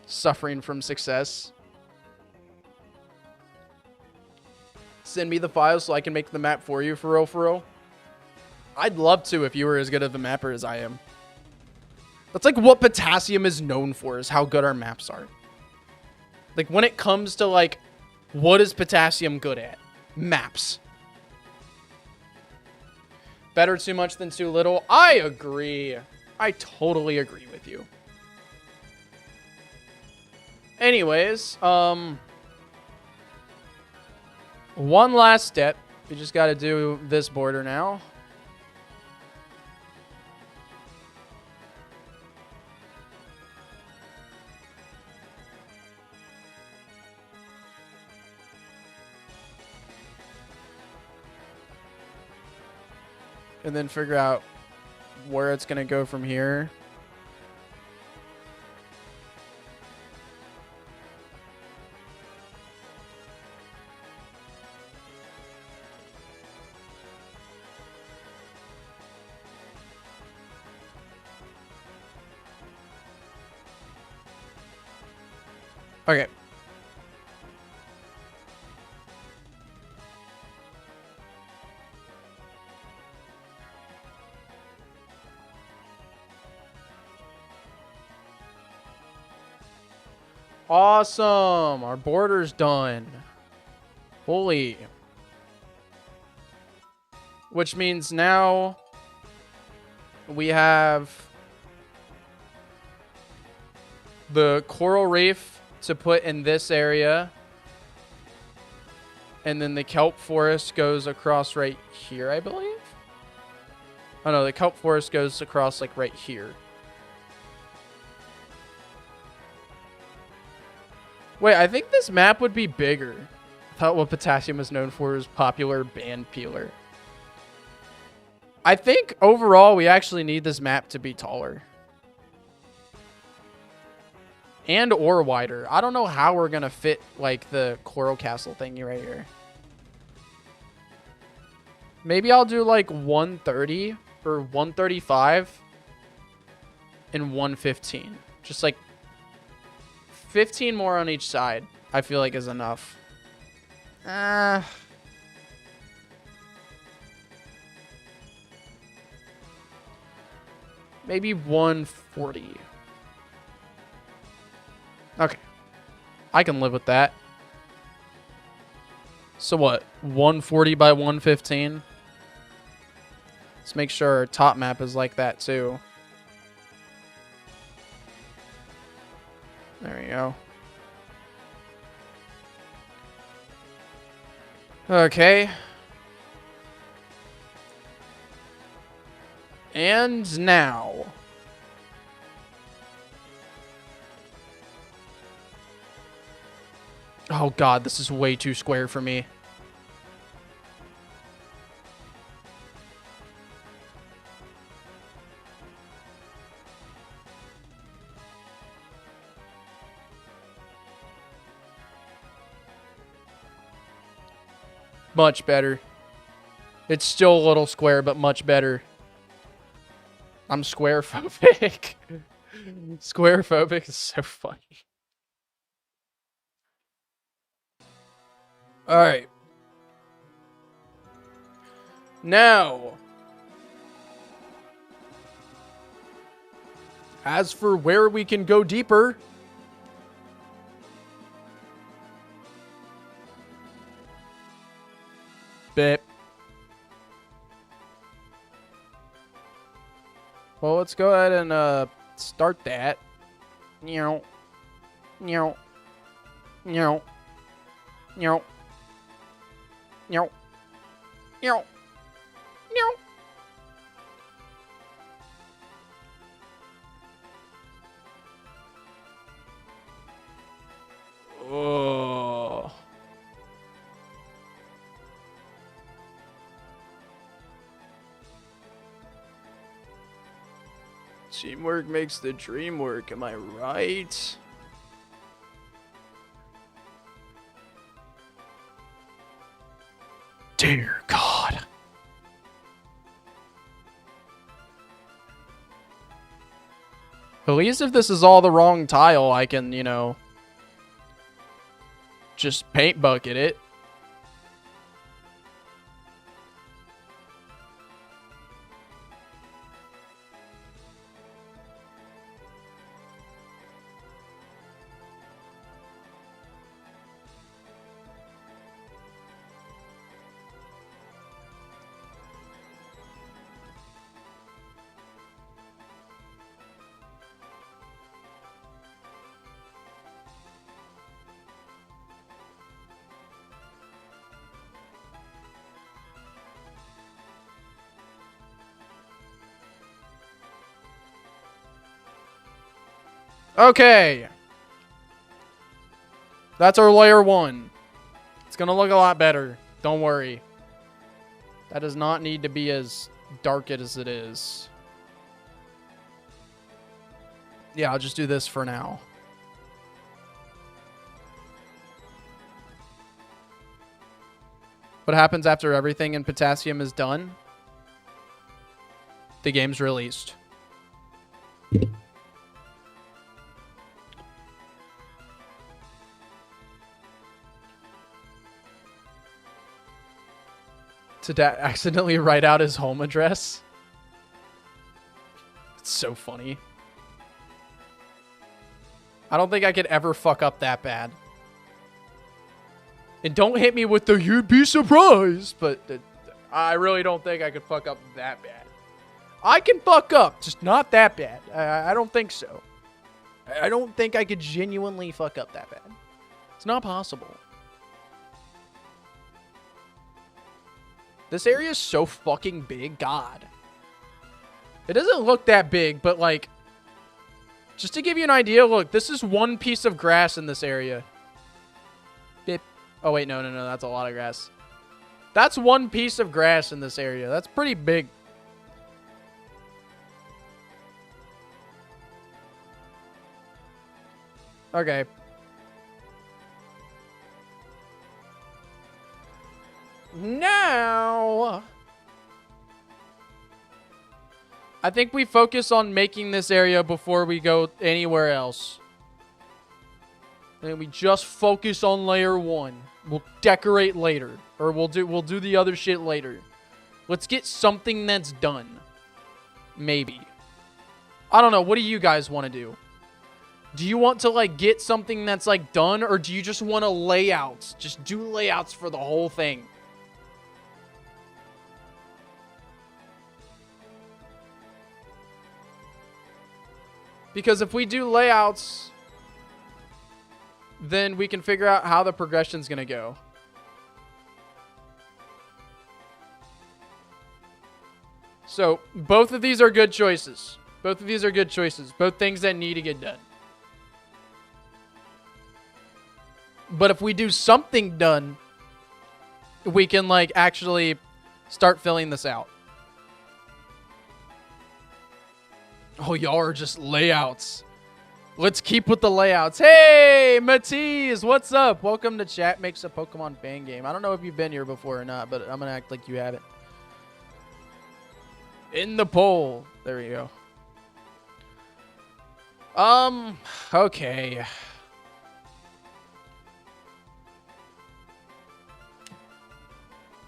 Suffering from success. Send me the files so I can make the map for you, for real, for real. I'd love to if you were as good of a mapper as I am. That's like what Potassium is known for, is how good our maps are. Like when it comes to like, what is Potassium good at? Maps. Better too much than too little? I agree. I totally agree with you. Anyways, one last step. We just got to do this border now. And then figure out where it's going to go from here. Okay. Awesome. Our border's done. Holy. Which means now we have the coral reef to put in this area. And then the kelp forest goes across right here, I believe. Oh no, the kelp forest goes across like right here. Wait, I think this map would be bigger. I thought what Potassium is known for is popular band peeler. I think overall we actually need this map to be taller. And or wider. I don't know how we're going to fit like the Coral Castle thingy right here. Maybe I'll do like 130 or 135 and 115. Just like 15 more on each side, I feel like is enough. Maybe 140. Okay. I can live with that. So what? 140 by 115? Let's make sure our top map is like that too. There we go. Okay. And now. Oh god, this is way too square for me. Much better. It's still a little square, but much better. I'm square phobic. Square phobic is so funny. All right. Now, as for where we can go deeper, bip. Well, let's go ahead and start that. Meow. Meow. Meow. Meow. Meow. Meow. Meow. Oh. Teamwork makes the dream work, am I right? Dear God. At least if this is all the wrong tile, I can, you know, just paint bucket it. Okay. That's our layer 1. It's going to look a lot better. Don't worry. That does not need to be as dark as it is. Yeah, I'll just do this for now. What happens after everything in Potassium is done? The game's released. To accidentally write out his home address. It's so funny. I don't think I could ever fuck up that bad. And don't hit me with the "you'd be surprised," but I really don't think I could fuck up that bad. I can fuck up, just not that bad. I don't think so. I don't think I could genuinely fuck up that bad. It's not possible. This area is so fucking big. God. It doesn't look that big, but like, just to give you an idea, look, this is one piece of grass in this area. Bip. Oh, wait, no, that's a lot of grass. That's one piece of grass in this area. That's pretty big. Okay. Now, I think we focus on making this area before we go anywhere else. And we just focus on layer 1. We'll decorate later. Or we'll do the other shit later. Let's get something that's done. Maybe. I don't know. What do you guys want to do? Do you want to, like, get something that's, like, done? Or do you just want to layouts? Just do layouts for the whole thing. Because if we do layouts, then we can figure out how the progression's going to go. So, both of these are good choices. Both of these are good choices. Both things that need to get done. But if we do something done, we can, like, actually start filling this out. Oh, y'all are just layouts. Let's keep with the layouts. Hey, Matisse, what's up? Welcome to Chat Makes a Pokemon Fan Game. I don't know if you've been here before or not, but I'm going to act like you haven't. In the poll. There we go. Okay.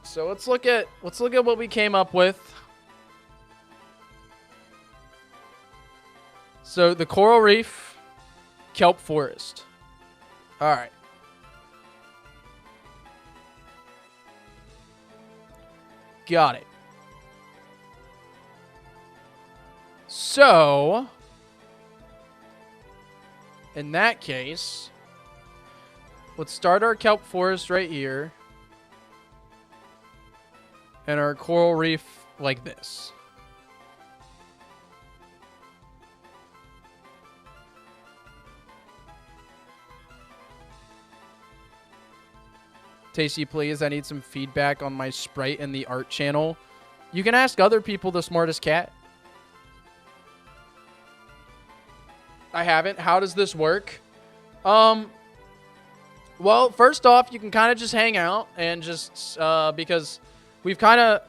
So let's look at what we came up with. So the coral reef, kelp forest. All right. Got it. So, in that case, let's start our kelp forest right here. And our coral reef like this. Tasty, please. I need some feedback on my sprite in the art channel. You can ask other people the smartest cat. I haven't. How does this work? Well, first off, you can kind of just hang out and just, because we've kind of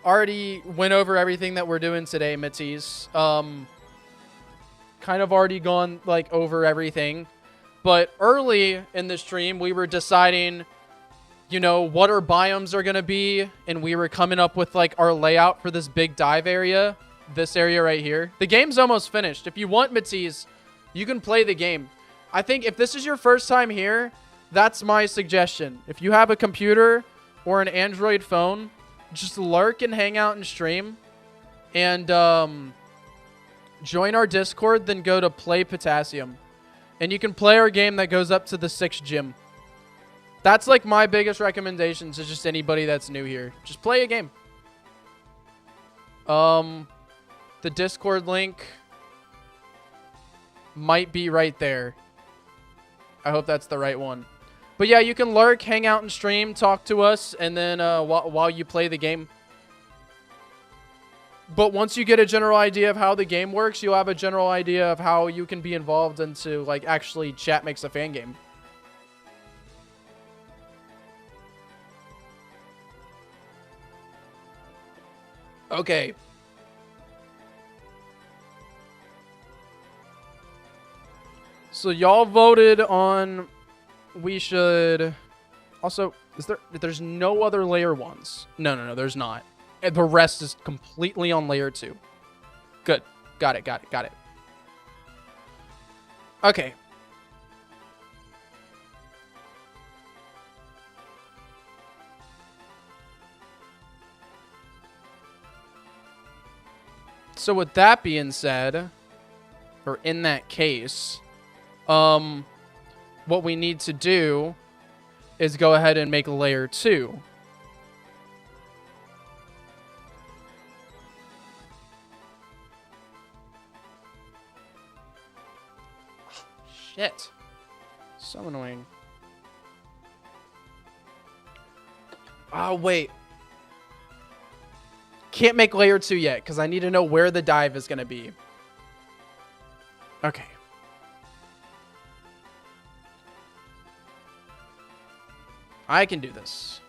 already went over everything that we're doing today, Mitzies. Kind of already gone, like, over everything. But early in the stream, we were deciding, you know, what our biomes are going to be. And we were coming up with, like, our layout for this big dive area. This area right here. The game's almost finished. If you want, Matisse, you can play the game. I think if this is your first time here, that's my suggestion. If you have a computer or an Android phone, just lurk and hang out and stream. And join our Discord, then go to Play Potassium. And you can play our game that goes up to the 6th gym. That's like my biggest recommendation to just anybody that's new here. Just play a game. The Discord link might be right there. I hope that's the right one. But yeah, you can lurk, hang out and stream, talk to us, and then while you play the game. But once you get a general idea of how the game works, you'll have a general idea of how you can be involved into, like, actually Chat Makes a Fan Game. Okay. So y'all voted on we should also there's no other layer ones. No, there's not. And the rest is completely on layer 2. Good. Got it. Okay. So with that being said, or in that case, what we need to do is go ahead and make layer 2. Shit. So annoying. Oh, wait. Can't make layer 2 yet because I need to know where the dive is going to be. Okay. I can do this.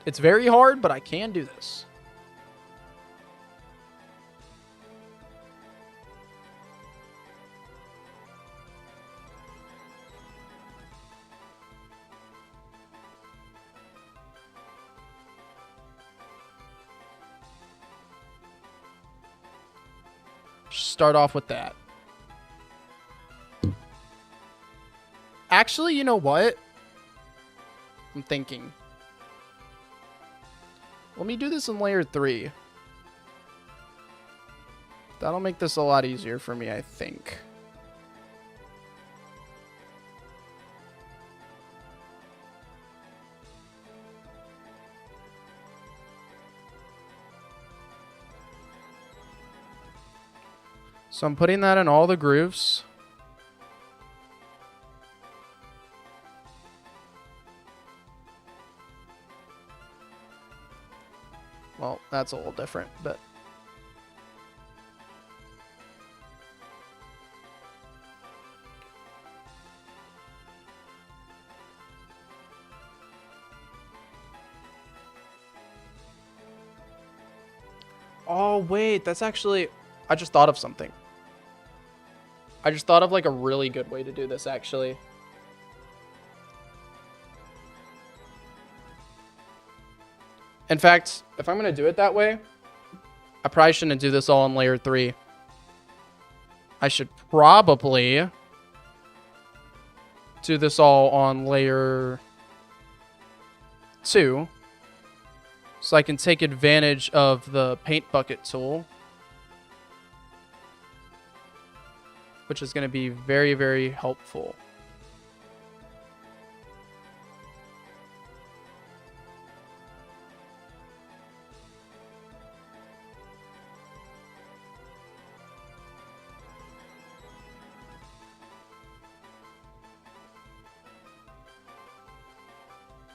It's very hard, but I can do this. Start off with that. Actually, you know what? I'm thinking. Let me do this in layer 3. That'll make this a lot easier for me, I think. So I'm putting that in all the grooves. Well, that's a little different, but... Oh, wait, that's actually... I just thought of something. I just thought of like a really good way to do this, actually. In fact, if I'm going to do it that way, I probably shouldn't do this all in layer 3. I should probably do this all on layer 2. So I can take advantage of the paint bucket tool, which is going to be very, very helpful.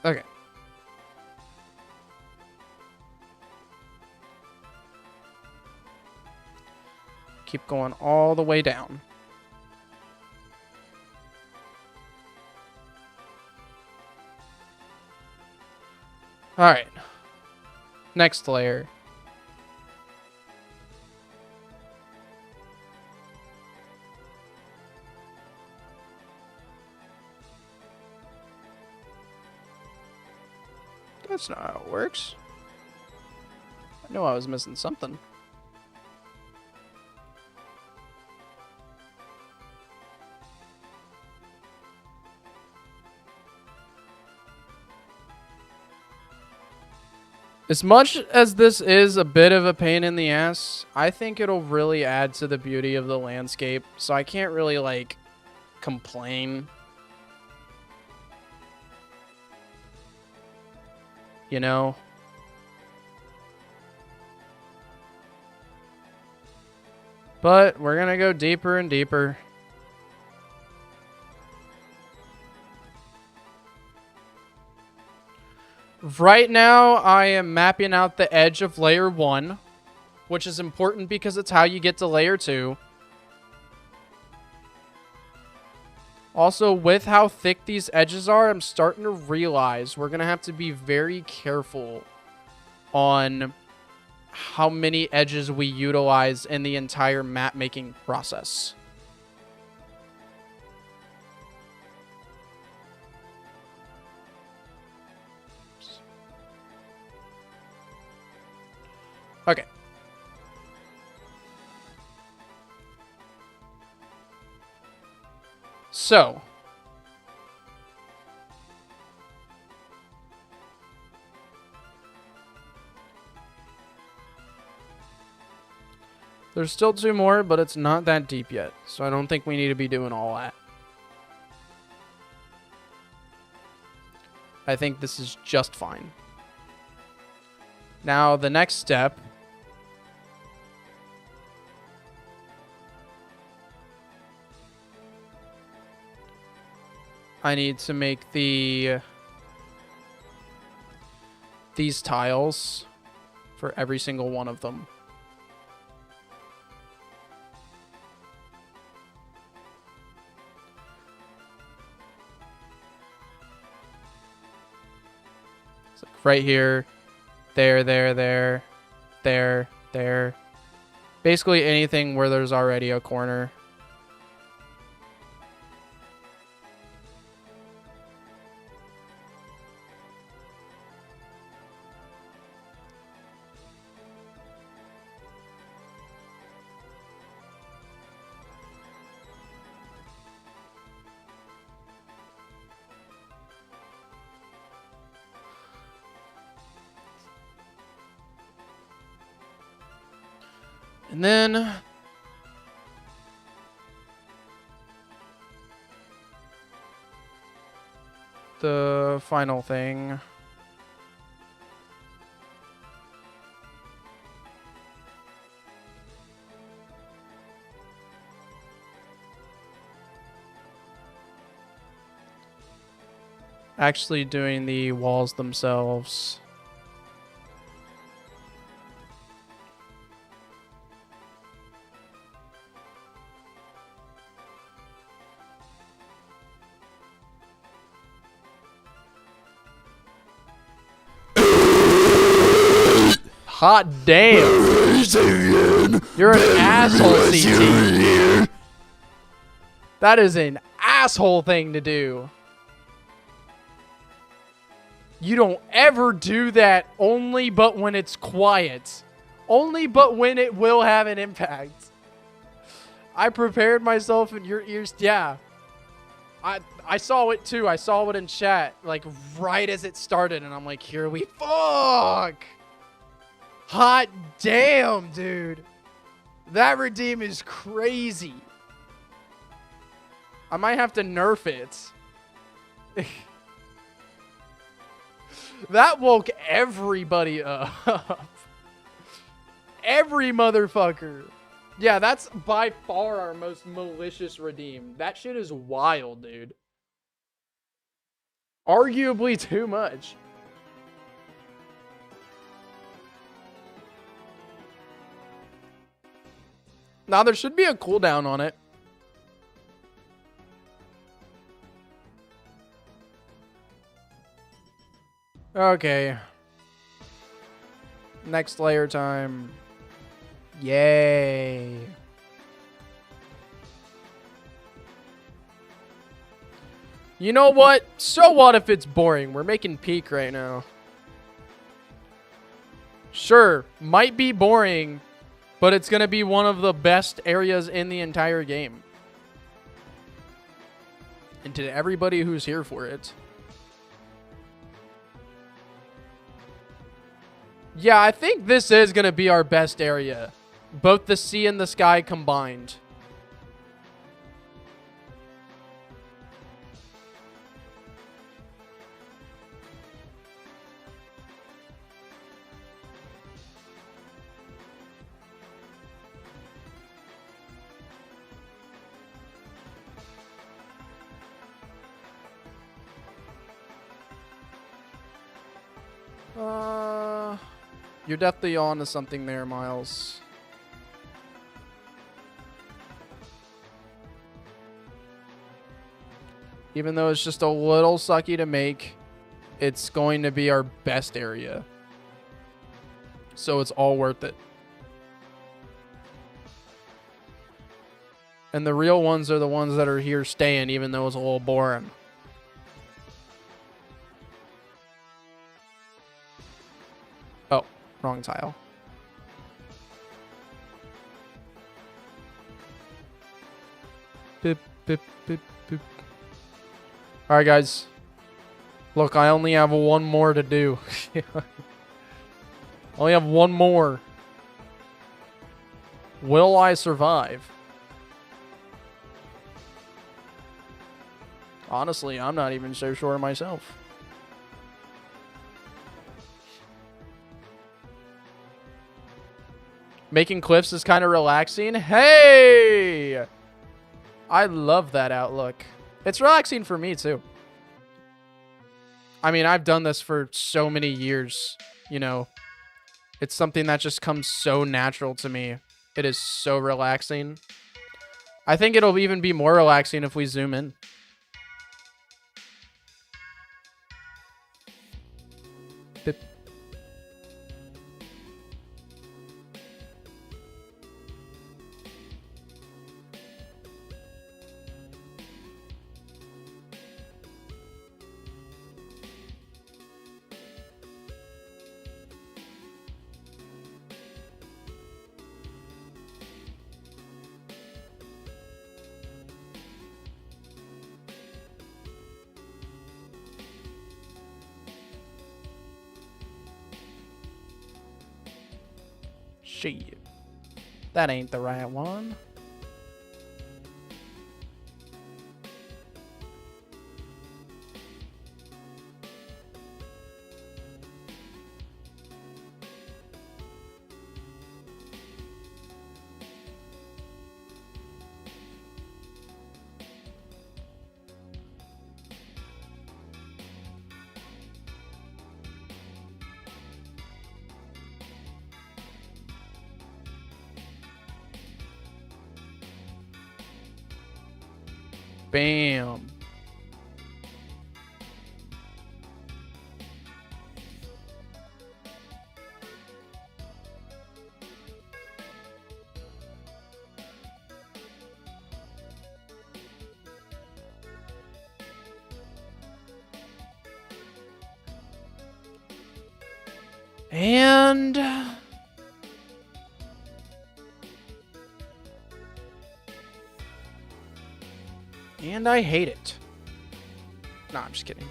Okay. Keep going all the way down. All right. Next layer. That's not how it works. I knew I was missing something. As much as this is a bit of a pain in the ass, I think it'll really add to the beauty of the landscape, so I can't really, like, complain. You know? But we're gonna go deeper and deeper. Right now, I am mapping out the edge of layer 1, which is important because it's how you get to layer 2. Also, with how thick these edges are, I'm starting to realize we're going to have to be very careful on how many edges we utilize in the entire map making process. Okay. So. There's still 2 more, but it's not that deep yet. So I don't think we need to be doing all that. I think this is just fine. Now, the next step I need to make these tiles for every single one of them. It's like right here, there. Basically anything where there's already a corner. And then the final thing. Actually doing the walls themselves. Hot damn. You're an asshole, CT. That is an asshole thing to do. You don't ever do that only but when it's quiet. Only but when it will have an impact. I prepared myself in your ears. Yeah. I saw it too. I saw it in chat. Like right as it started. And I'm like, here we fuck. Hot damn, dude. That redeem is crazy. I might have to nerf it. That woke everybody up. Every motherfucker. Yeah, that's by far our most malicious redeem. That shit is wild, dude. Arguably too much. Now, there should be a cooldown on it. Okay. Next layer time. Yay. You know what? So what if it's boring? We're making peak right now. Sure, might be boring, but it's going to be one of the best areas in the entire game. And to everybody who's here for it. Yeah, I think this is going to be our best area. Both the sea and the sky combined. You're definitely on to something there, Miles. Even though it's just a little sucky to make, it's going to be our best area. So it's all worth it. And the real ones are the ones that are here staying, even though it's a little boring. Oh, wrong tile. Boop, boop, boop, boop. Alright, guys. Look, I only have one more to do. Only have one more. Will I survive? Honestly, I'm not even so sure myself. Making cliffs is kind of relaxing. Hey! I love that outlook. It's relaxing for me, too. I mean, I've done this for so many years, you know. It's something that just comes so natural to me. It is so relaxing. I think it'll even be more relaxing if we zoom in. Bip. Shit. That ain't the right one. Bam. And I hate it. No, I'm just kidding.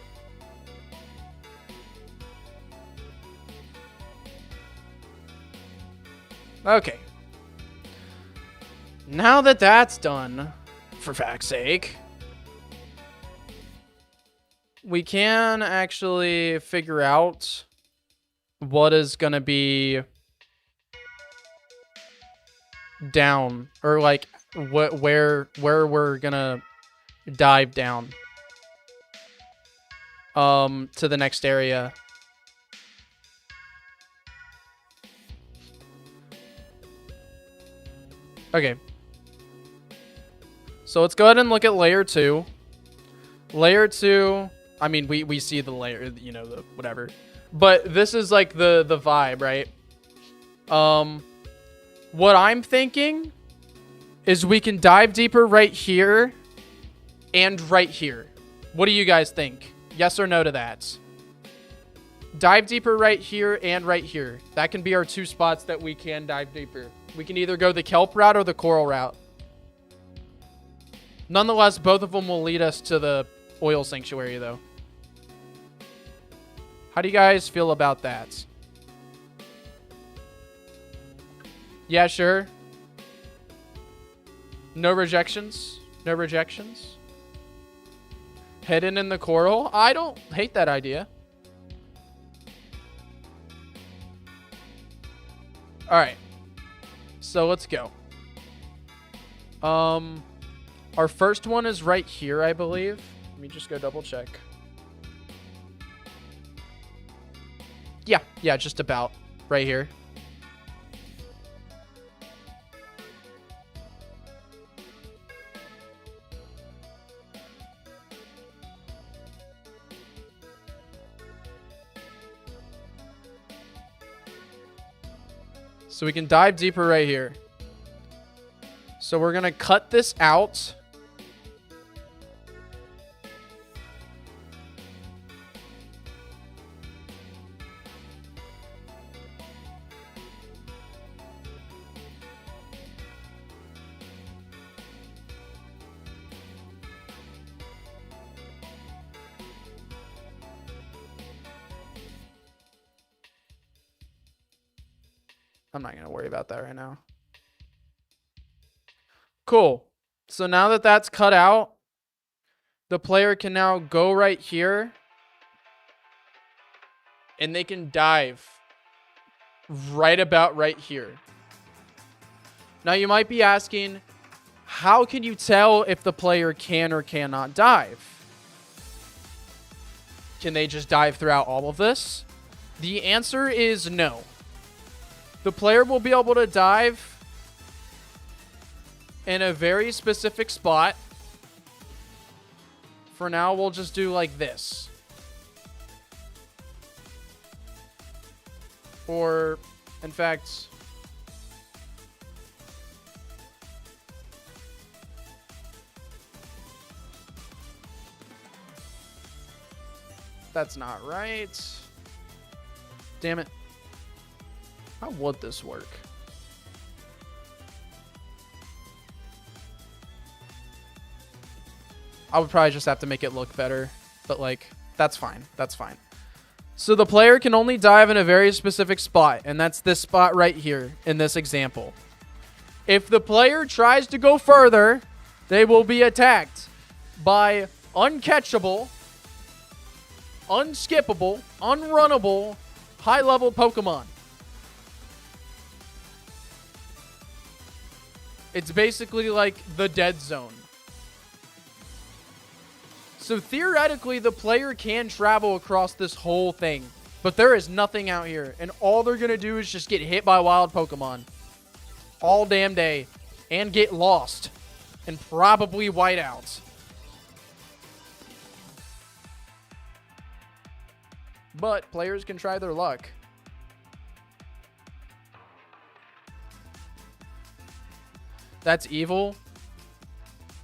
Okay. Now that that's done, for fact's sake, we can actually figure out what is going to be down, or like where we're going to dive down to the next area. Okay. So let's go ahead and look at layer 2. Layer 2, I mean, we see the layer, you know, the whatever. But this is like the vibe, right? What I'm thinking is we can dive deeper right here and right here. What do you guys think? Yes or no to that? Dive deeper right here and right here. That can be our two spots that we can dive deeper. We can either go the kelp route or the coral route. Nonetheless, both of them will lead us to the oil sanctuary, though. How do you guys feel about that? Yeah, sure. No rejections? No rejections? Hidden in the coral? I don't hate that idea. Alright. So let's go. Our first one is right here, I believe. Let me just go double check. Yeah, just about. Right here. So we can dive deeper right here. So we're going to cut this out. I'm not going to worry about that right now. Cool. So now that that's cut out, the player can now go right here and they can dive right about right here. Now you might be asking, how can you tell if the player can or cannot dive? Can they just dive throughout all of this? The answer is no. The player will be able to dive in a very specific spot. For now, we'll just do like this. Or, in fact, that's not right. Damn it. How would this work? I would probably just have to make it look better, but like, that's fine. That's fine. So the player can only dive in a very specific spot, and that's this spot right here in this example. If the player tries to go further, they will be attacked by uncatchable, unskippable, unrunnable, high-level Pokemon. It's basically like the dead zone. So theoretically, the player can travel across this whole thing, but there is nothing out here, and all they're going to do is just get hit by wild Pokemon all damn day and get lost and probably white out. But players can try their luck. That's evil.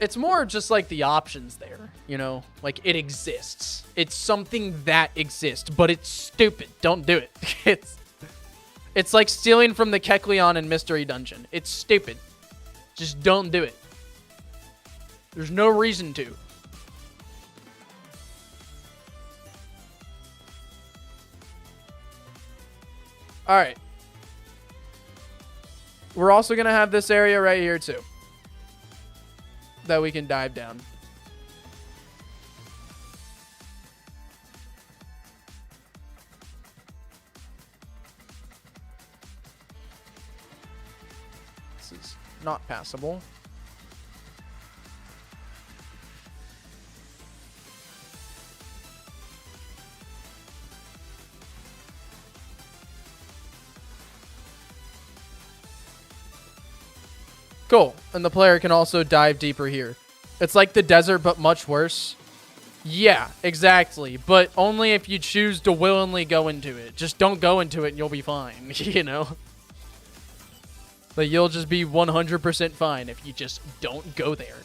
It's more just like the options there, you know? Like, it exists. It's something that exists, but it's stupid. Don't do it. It's like stealing from the Kecleon in Mystery Dungeon. It's stupid. Just don't do it. There's no reason to. All right. We're also going to have this area right here, too, that we can dive down. This is not passable. Cool. And the player can also dive deeper here. It's like the desert, but much worse. Yeah, exactly. But only if you choose to willingly go into it. Just don't go into it and you'll be fine, you know? Like, you'll just be 100% fine if you just don't go there.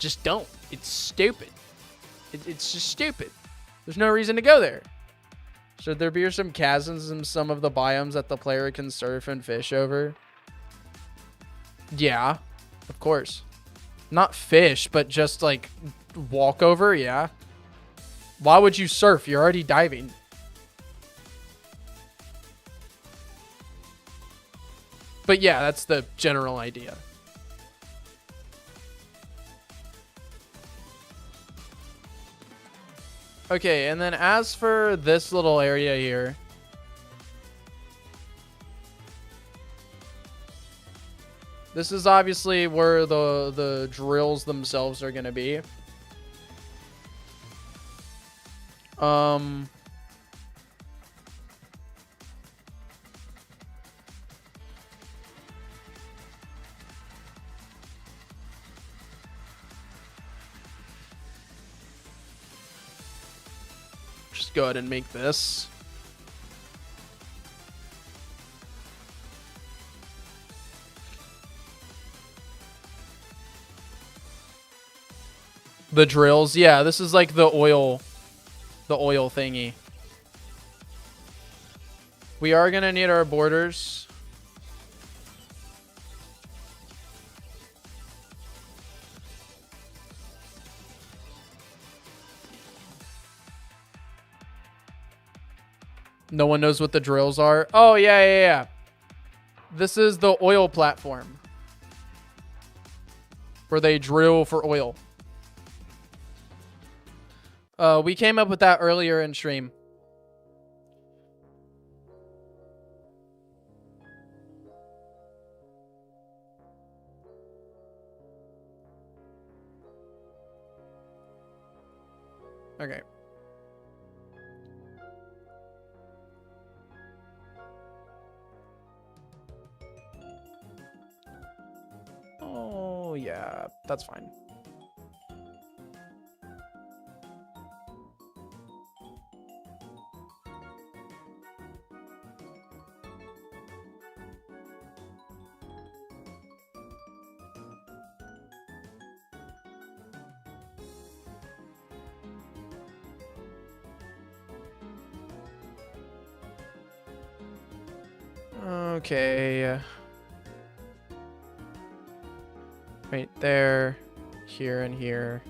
Just don't. It's stupid. It's just stupid. There's no reason to go there. Should there be some chasms in some of the biomes that the player can surf and fish over? Yeah, of course. Not fish, but just like walk over, yeah. Why would you surf? You're already diving. But yeah, that's the general idea. Okay, and then as for this little area here, this is obviously where the drills themselves are going to be. Just go ahead and make this. The drills, yeah, this is like the oil thingy. We are gonna need our borders. No one knows what the drills are. Oh, yeah. This is the oil platform where they drill for oil. We came up with that earlier in stream. Okay. Oh, yeah, that's fine. Okay. Right there, here, and here.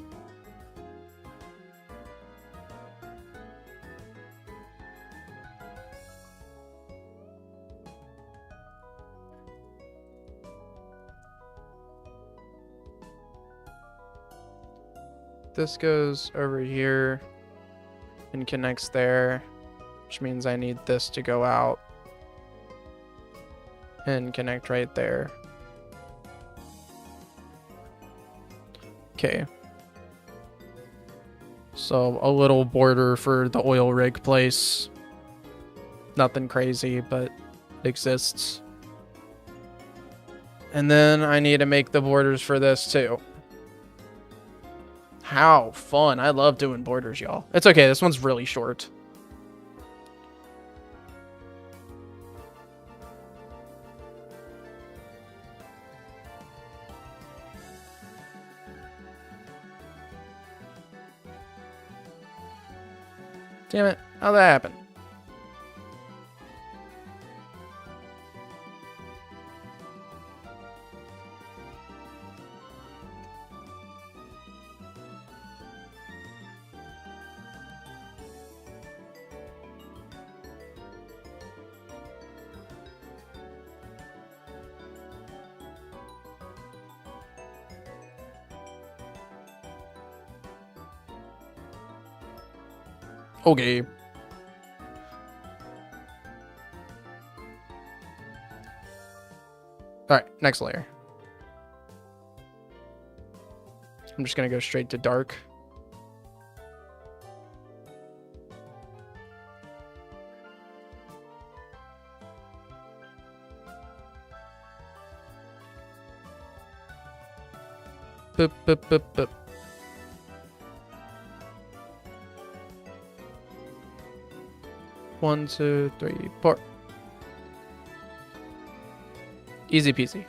this goes over here and connects there, which means I need this to go out and connect right there. Okay. So a little border for the oil rig place. Nothing crazy, but it exists. And then I need to make the borders for this too. How fun. I love doing borders, y'all. It's okay. This one's really short. Damn it. How'd that happen? Okay. Alright, next layer. I'm just gonna go straight to dark. Boop, boop, boop, boop. One, two, three, four. Easy peasy.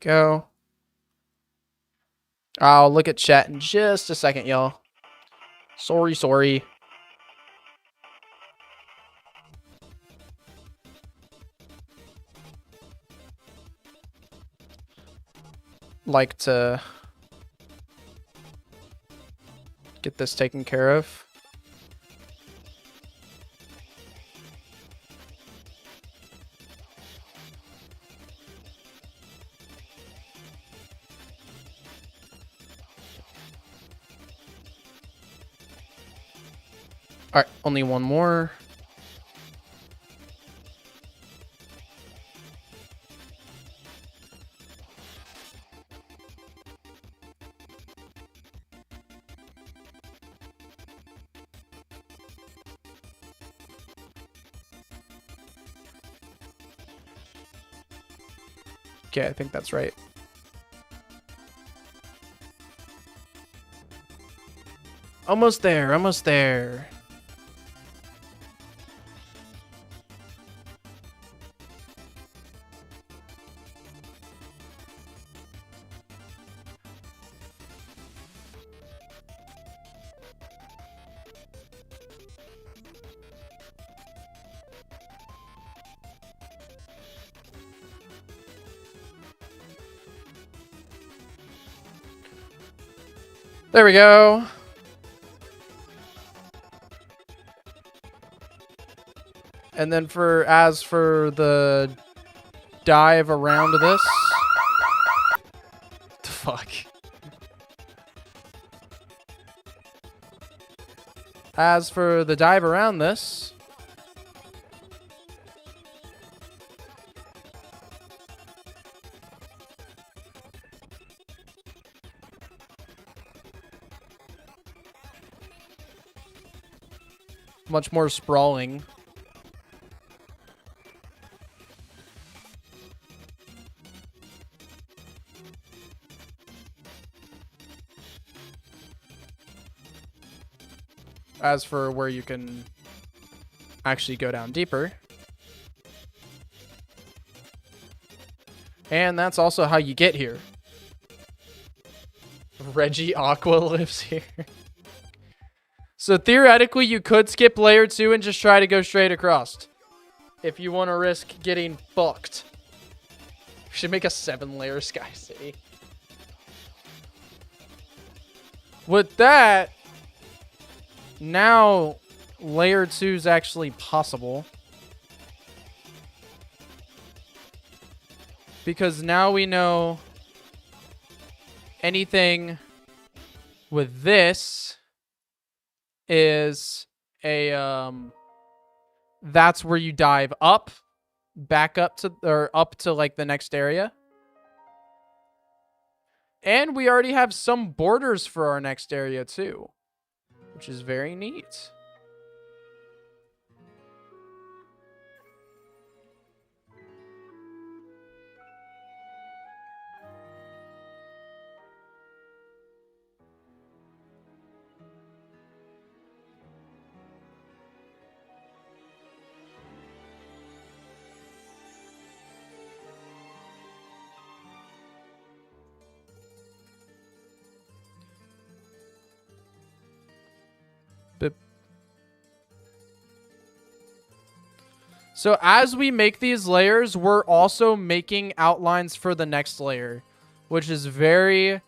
Go. I'll look at chat in just a second, y'all. Sorry. Like to get this taken care of. All right, only one more. Okay, I think that's right. Almost there, almost there. There we go. And then as for the dive around this. What the fuck? As for the dive around this. Much more sprawling. As for where you can actually go down deeper. And that's also how you get here. Reggie Aqua lives here. So theoretically, you could skip layer 2 and just try to go straight across. if you want to risk getting fucked. We should make a 7-layer Sky City. With that, now layer 2 is actually possible. Because now we know anything with this is a that's where you dive up, back up to, or up to like the next area. And we already have some borders for our next area too, which is very neat. So as we make these layers, we're also making outlines for the next layer, which is very,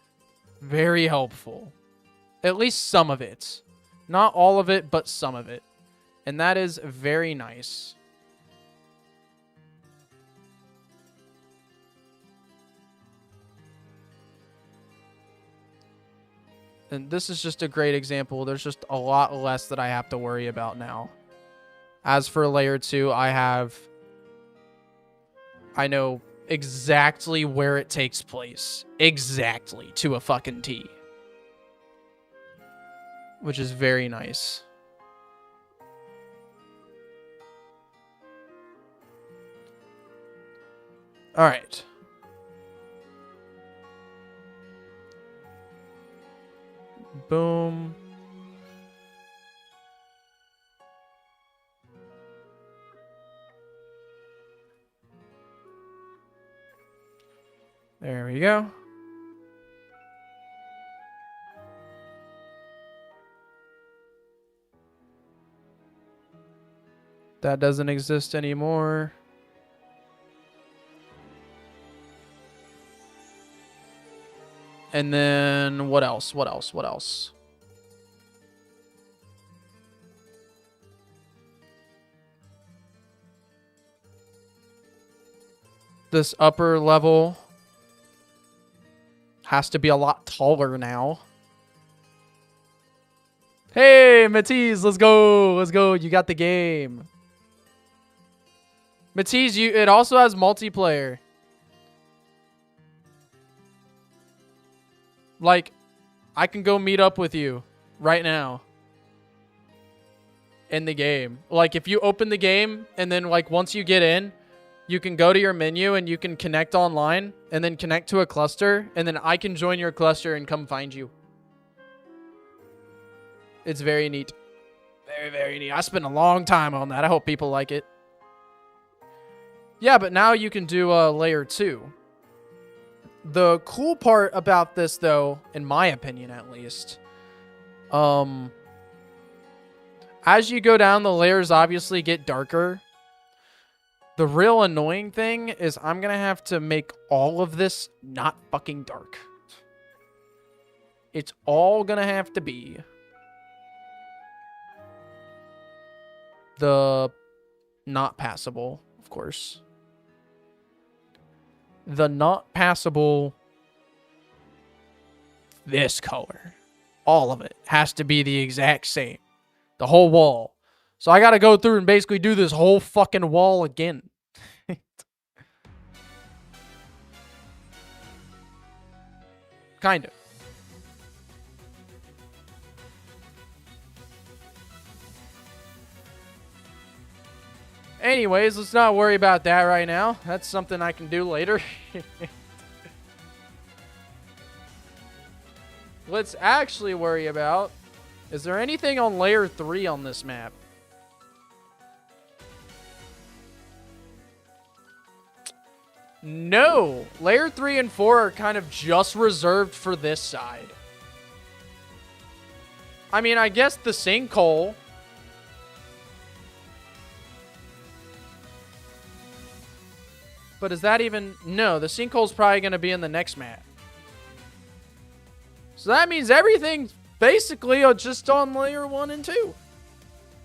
very helpful. At least some of it. Not all of it, but some of it. And that is very nice. And this is just a great example. There's just a lot less that I have to worry about now. As for layer 2, I know exactly where it takes place. Exactly. To a fucking T. Which is very nice. Alright. Boom. There we go. That doesn't exist anymore. And then what else? What else? What else? This upper level has to be a lot taller now. Hey, Matisse, let's go. Let's go. You got the game. Matisse, it also has multiplayer. Like, I can go meet up with you right now. In the game. Like, if you open the game, and then, like, once you get in, you can go to your menu and you can connect online and then connect to a cluster and then I can join your cluster and come find you. It's very neat. Very, very neat. I spent a long time on that. I hope people like it. Yeah, but now you can do layer 2. The cool part about this, though, in my opinion at least, as you go down, the layers obviously get darker. The real annoying thing is I'm going to have to make all of this not fucking dark. It's all going to have to be the not passable, of course. The not passable, this color. All of it has to be the exact same. The whole wall. So I got to go through and basically do this whole fucking wall again. Kind of. Anyways, let's not worry about that right now. That's something I can do later. Let's actually worry about, is there anything on layer 3 on this map? No. Layer 3 and 4 are kind of just reserved for this side. I mean, I guess the sinkhole. But is that even... No, the sinkhole's probably going to be in the next map. So that means everything's basically just on layer 1 and 2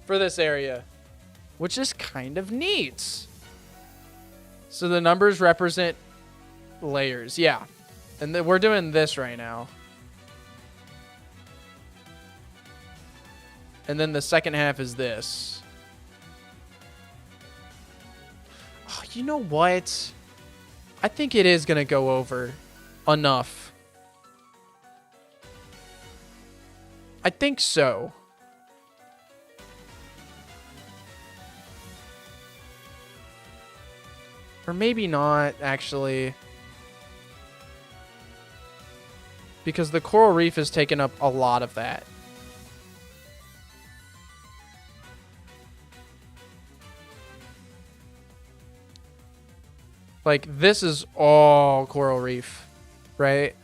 for this area, which is kind of neat. So the numbers represent layers. Yeah. And then we're doing this right now. And then the second half is this. Oh, you know what? I think it is going to go over enough. I think so. Or maybe not, actually. Because the coral reef has taken up a lot of that. Like, this is all coral reef, right?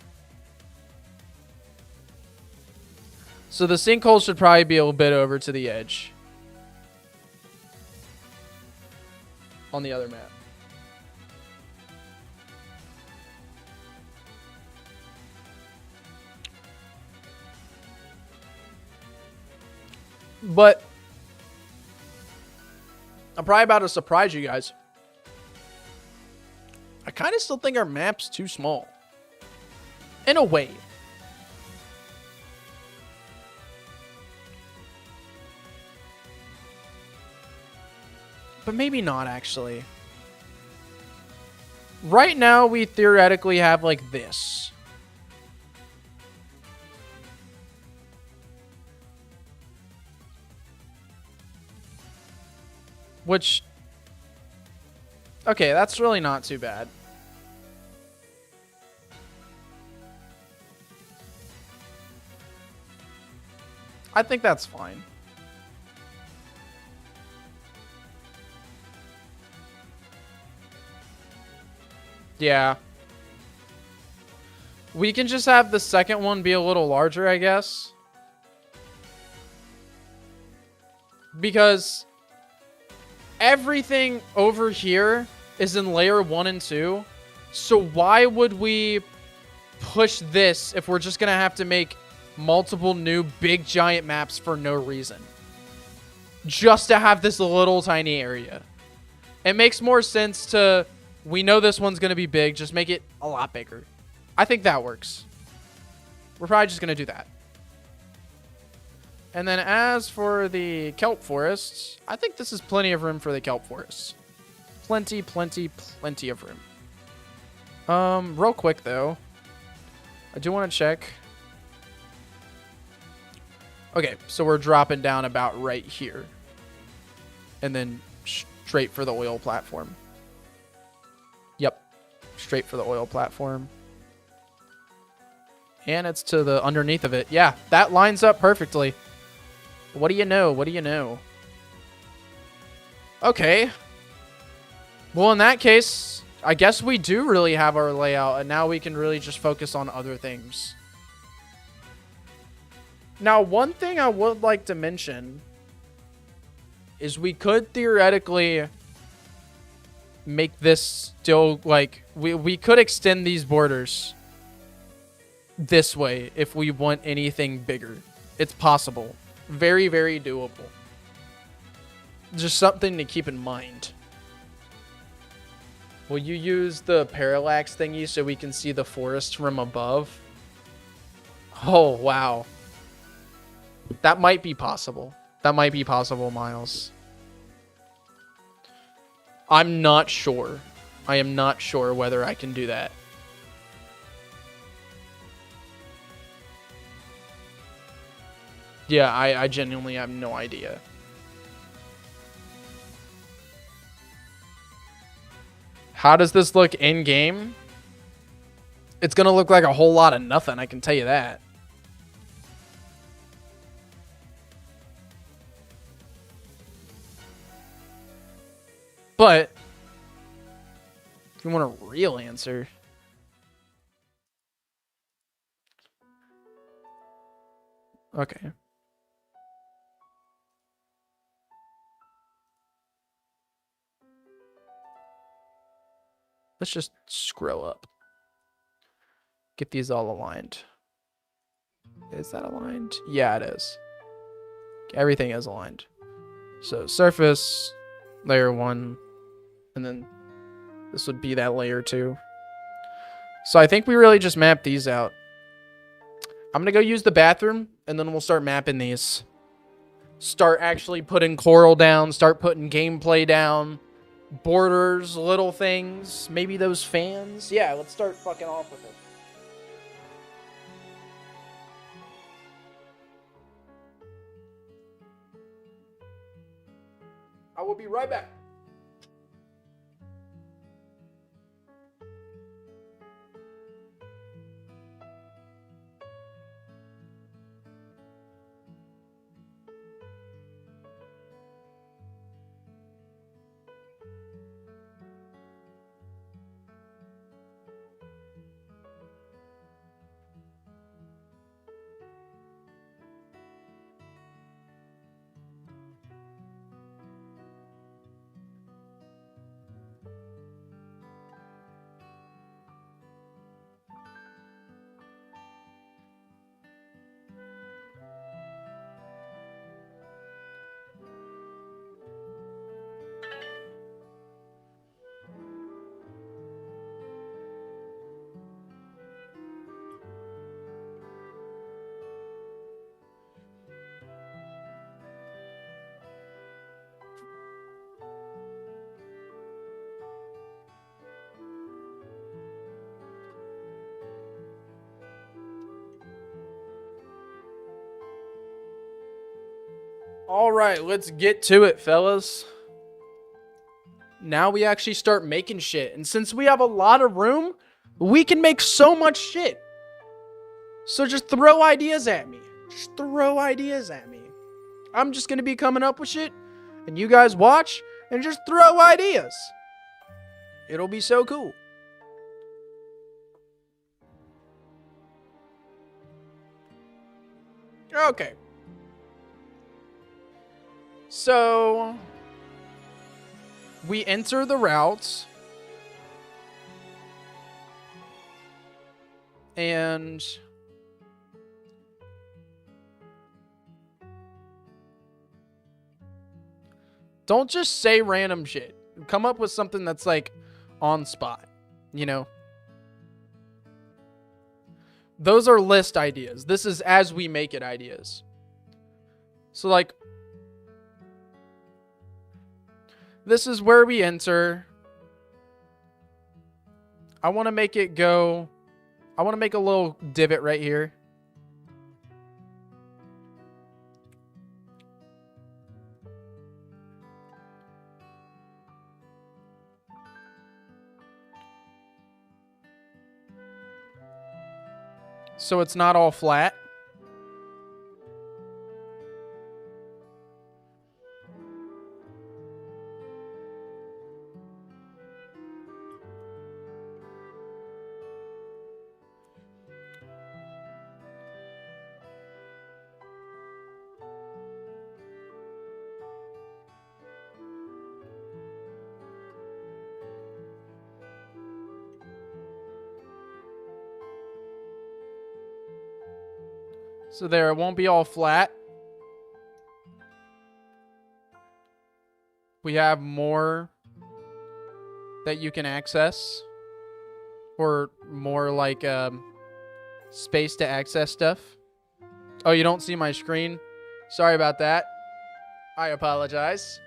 So the sinkhole should probably be a little bit over to the edge. On the other map. But I'm probably about to surprise you guys. I kind of still think our map's too small. In a way. But maybe not, actually. Right now, we theoretically have, like, this. Which... Okay, that's really not too bad. I think that's fine. Yeah. We can just have the second one be a little larger, I guess. Because everything over here is in layer 1 and 2. So why would we push this if we're just going to have to make multiple new big giant maps for no reason? Just to have this little tiny area. It makes more sense to... We know this one's going to be big. Just make it a lot bigger. I think that works. We're probably just going to do that. And then as for the kelp forests, I think this is plenty of room for the kelp forests. Plenty of room. Real quick, though. I do want to check. Okay, so we're dropping down about right here. And then straight for the oil platform. Yep. Straight for the oil platform. And it's to the underneath of it. Yeah, that lines up perfectly. What do you know? What do you know? Okay. Well, in that case, I guess we do really have our layout, and now we can really just focus on other things. Now, one thing I would like to mention is we could theoretically make this still, like, we could extend these borders this way if we want anything bigger. It's possible. Very, very doable. Just something to keep in mind. Will you use the parallax thingy so we can see the forest from above? Oh, wow. That might be possible. That might be possible, Miles. I'm not sure. I am not sure whether I can do that. Yeah, I genuinely have no idea. How does this look in-game? It's going to look like a whole lot of nothing, I can tell you that. But if you want a real answer... Okay. let's just scroll up. Get these all aligned. Is that aligned? Yeah, it is. Everything is aligned. So surface, layer 1, and then this would be that layer 2. So I think we really just map these out. I'm going to go use the bathroom, and then we'll start mapping these. Start actually putting coral down, start putting gameplay down, borders, little things, maybe those fans. Yeah, let's start fucking off with it. I will be right back. All right, let's get to it, fellas. Now we actually start making shit. And since we have a lot of room, we can make so much shit. So just throw ideas at me. Just throw ideas at me. I'm just going to be coming up with shit. And you guys watch and just throw ideas. It'll be so cool. Okay. So we enter the routes and don't just say random shit. Come up with something that's like on spot, you know? Those are list ideas. This is as we make it ideas. So like, this is where we enter. I want to make it go. I want to make a little divot right here. So it's not all flat. So there, it won't be all flat. We have more that you can access. Or more like space to access stuff. Oh, you don't see my screen? Sorry about that. I apologize.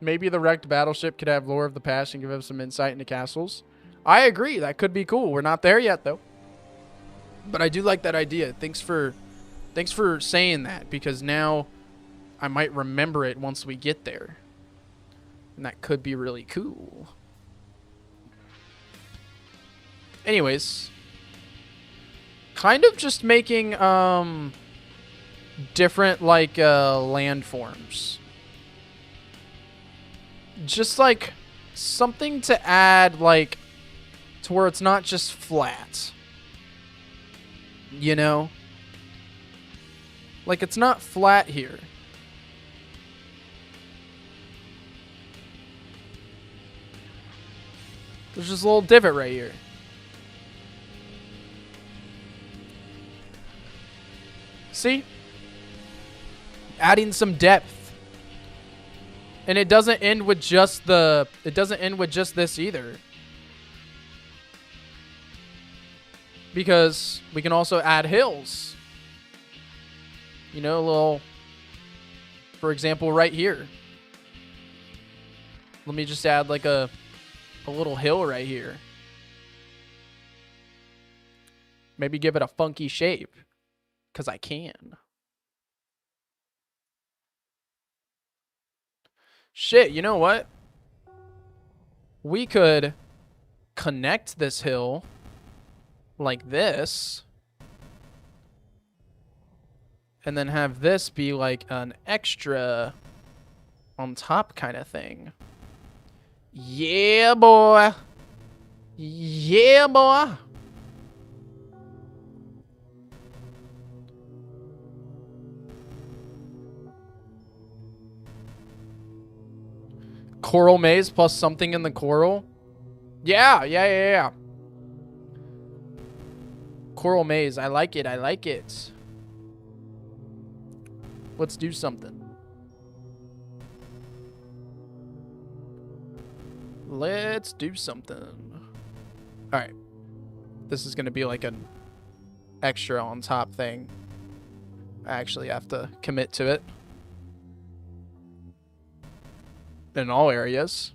Maybe the wrecked battleship could have lore of the past and give us some insight into castles. I agree. That could be cool. We're not there yet, though. But I do like that idea. Thanks for saying that, because now I might remember it once we get there. And that could be really cool. Anyways, kind of just making different like landforms. Just like something to add like to where it's not just flat. You know? Like it's not flat here. There's just a little divot right here. See? Adding some depth. And it doesn't end with just this either. Because we can also add hills. You know, a little, for example, right here. Let me just add like a little hill right here. Maybe give it a funky shape. Because I can. Shit, you know what? We could connect this hill like this. And then have this be like an extra on top kind of thing. Yeah, boy. Yeah, boy. Coral maze plus something in the coral. Yeah. Coral maze. I like it. I like it. Let's do something. Let's do something. All right. This is going to be like an extra on top thing. I actually have to commit to it. In all areas.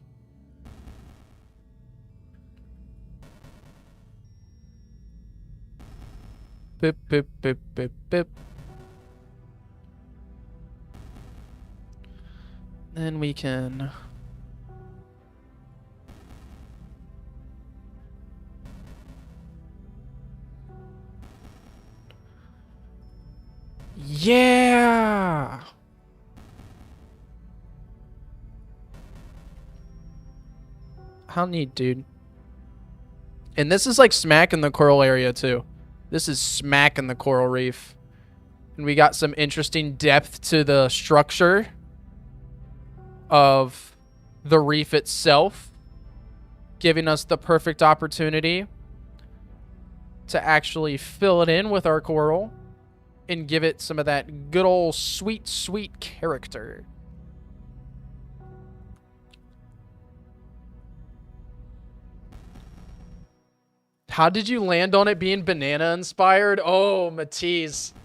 Bip, bip, bip, bip, bip. Then we can... Yeah! How neat, dude. And this is like smack in the coral area too. This is smack in the coral reef. And we got some interesting depth to the structure of the reef itself, giving us the perfect opportunity to actually fill it in with our coral and give it some of that good old sweet, sweet character. How did you land on it being banana inspired? Oh, Matisse.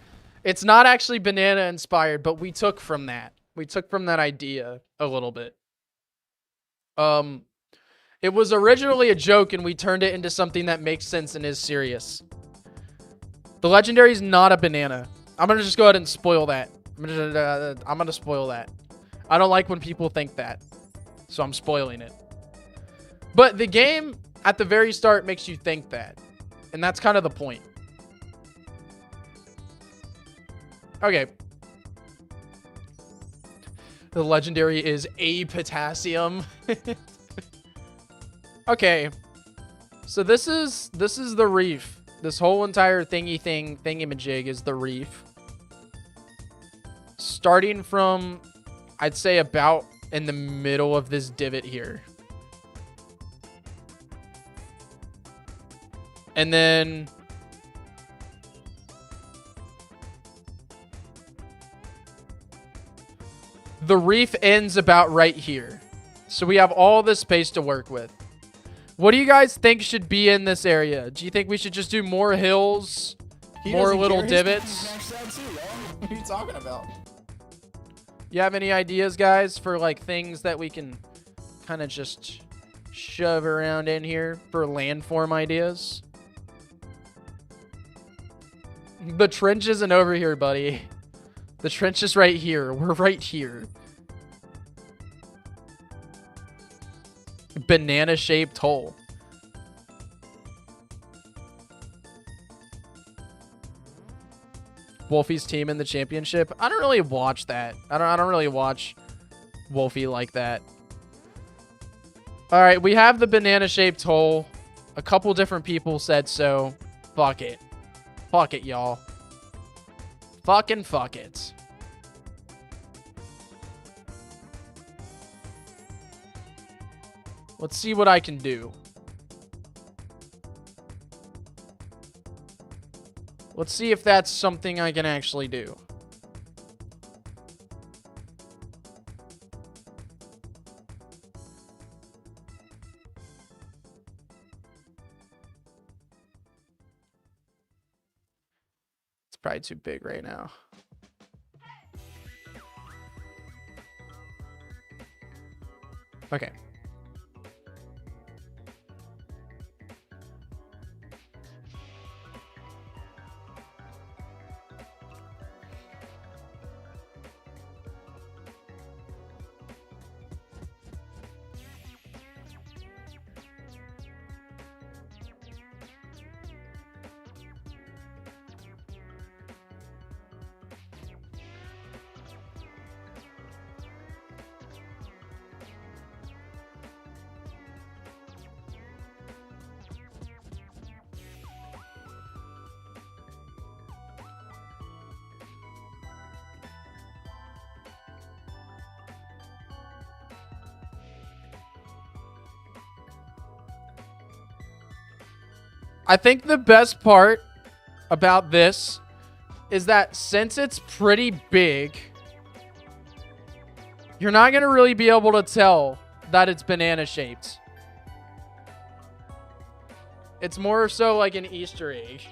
It's not actually banana inspired, but we took from that. We took from that idea a little bit. It was originally a joke and we turned it into something that makes sense and is serious. The legendary is not a banana. I'm going to just go ahead and spoil that. I'm going to spoil that. I don't like when people think that. So I'm spoiling it. But the game at the very start makes you think that. And that's kind of the point. Okay. The legendary is a Potassium. Okay. So this is the reef. This whole entire thingamajig is the reef. Starting from, I'd say about in the middle of this divot here. And then the reef ends about right here. So we have all this space to work with. What do you guys think should be in this area? Do you think we should just do more hills? More little divots? What are you talking about? You have any ideas, guys, for like things that we can kind of just shove around in here for landform ideas? The trench isn't over here, buddy. The trench is right here. We're right here. Banana-shaped hole. Wolfie's team in the championship. I don't really watch that. I don't really watch Wolfie like that. All right, we have the banana-shaped hole. A couple different people said so. Fuck it. Fuck it, y'all. Fucking fuck it. Let's see what I can do. Let's see if that's something I can actually do. It's probably too big right now. Okay. I think the best part about this is that since it's pretty big, you're not going to really be able to tell that it's banana shaped. It's more so like an Easter egg.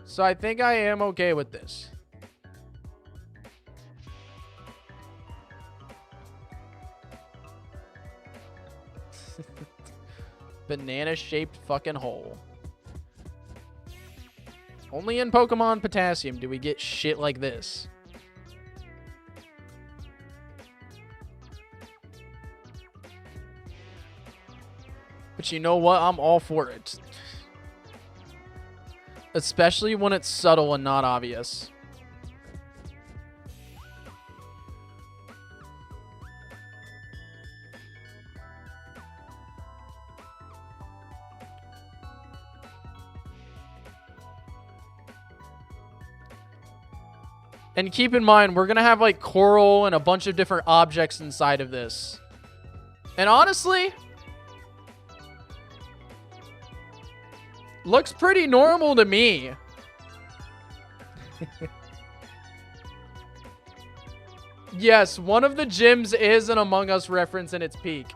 So I think I am okay with this. Banana-shaped fucking hole. Only in Pokemon Potassium do we get shit like this. But you know what? I'm all for it. Especially when it's subtle and not obvious. And keep in mind, we're going to have like coral and a bunch of different objects inside of this. And honestly, looks pretty normal to me. Yes, one of the gyms is an Among Us reference in its peak.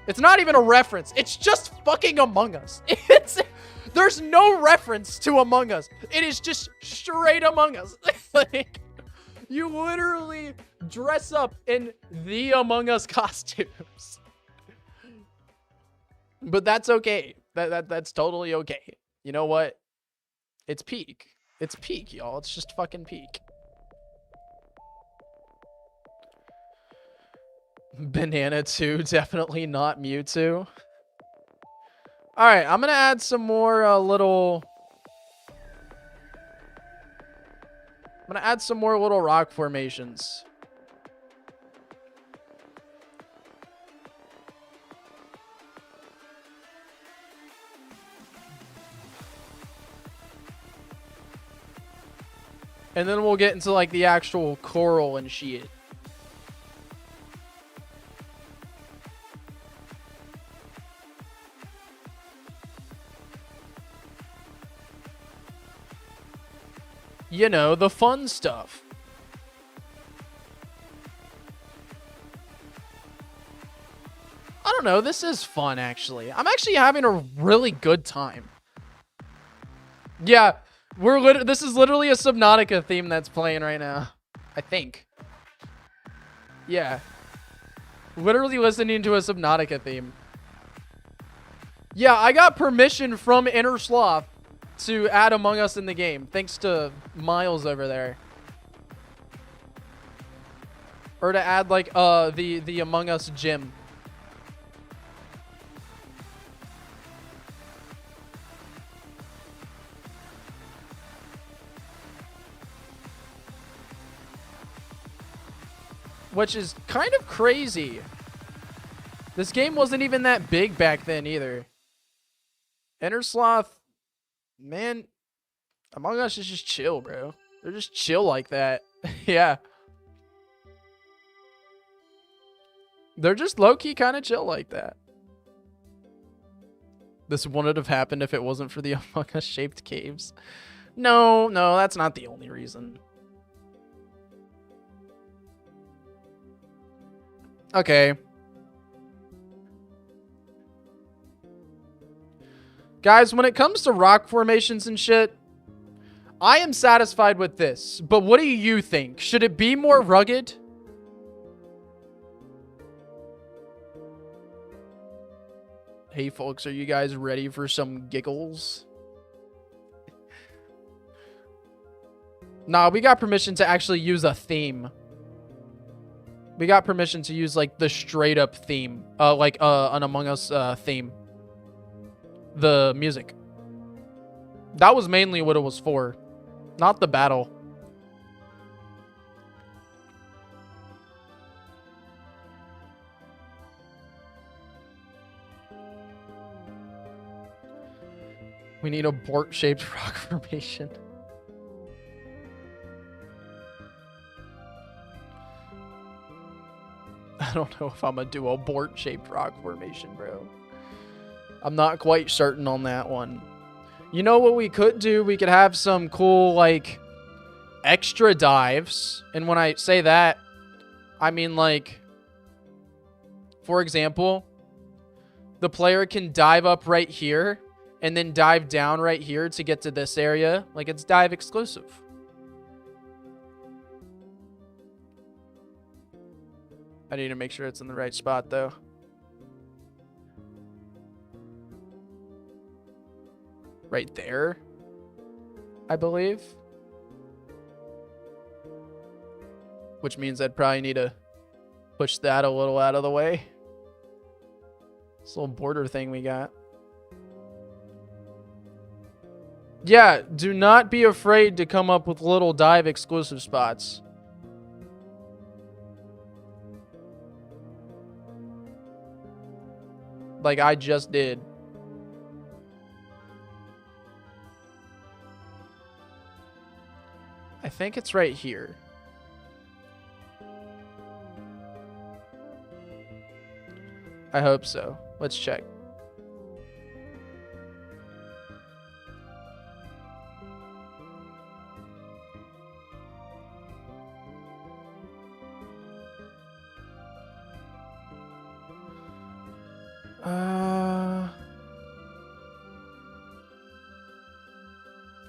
It's not even a reference. It's just fucking Among Us. There's no reference to Among Us. It is just straight Among Us. Like, you literally dress up in the Among Us costumes. But that's okay. That's totally okay. You know what? It's peak. It's peak, y'all. It's just fucking peak. Banana 2, definitely not Mewtwo. Alright, I'm gonna add some more little rock formations. And then we'll get into like the actual coral and shit. You know, the fun stuff. I don't know. This is fun, actually. I'm actually having a really good time. Yeah, this is literally a Subnautica theme that's playing right now. I think. Yeah. Literally listening to a Subnautica theme. Yeah, I got permission from Inner Sloth to add Among Us in the game, thanks to Miles over there. Or to add like the Among Us gym. Which is kind of crazy. This game wasn't even that big back then either. Inner Sloth, man, Among Us is just chill, bro. They're just chill like that. Yeah. They're just low-key kind of chill like that. This wouldn't have happened if it wasn't for the Among Us shaped caves. No, that's not the only reason. Okay. Guys, when it comes to rock formations and shit, I am satisfied with this. But what do you think? Should it be more rugged? Hey, folks, are you guys ready for some giggles? Nah, we got permission to actually use a theme. We got permission to use, like, the straight-up theme. Like, an Among Us theme. The music. That was mainly what it was for. Not the battle. We need a bort-shaped rock formation. I don't know if I'm gonna do a bort-shaped rock formation, bro. I'm not quite certain on that one. You know what we could do? We could have some cool, like, extra dives. And when I say that, I mean, like, for example, the player can dive up right here and then dive down right here to get to this area. Like, it's dive exclusive. I need to make sure it's in the right spot, though. Right there, I believe. Which means I'd probably need to push that a little out of the way. This little border thing we got. Yeah, do not be afraid to come up with little dive exclusive spots. Like I just did. I think it's right here. I hope so. Let's check.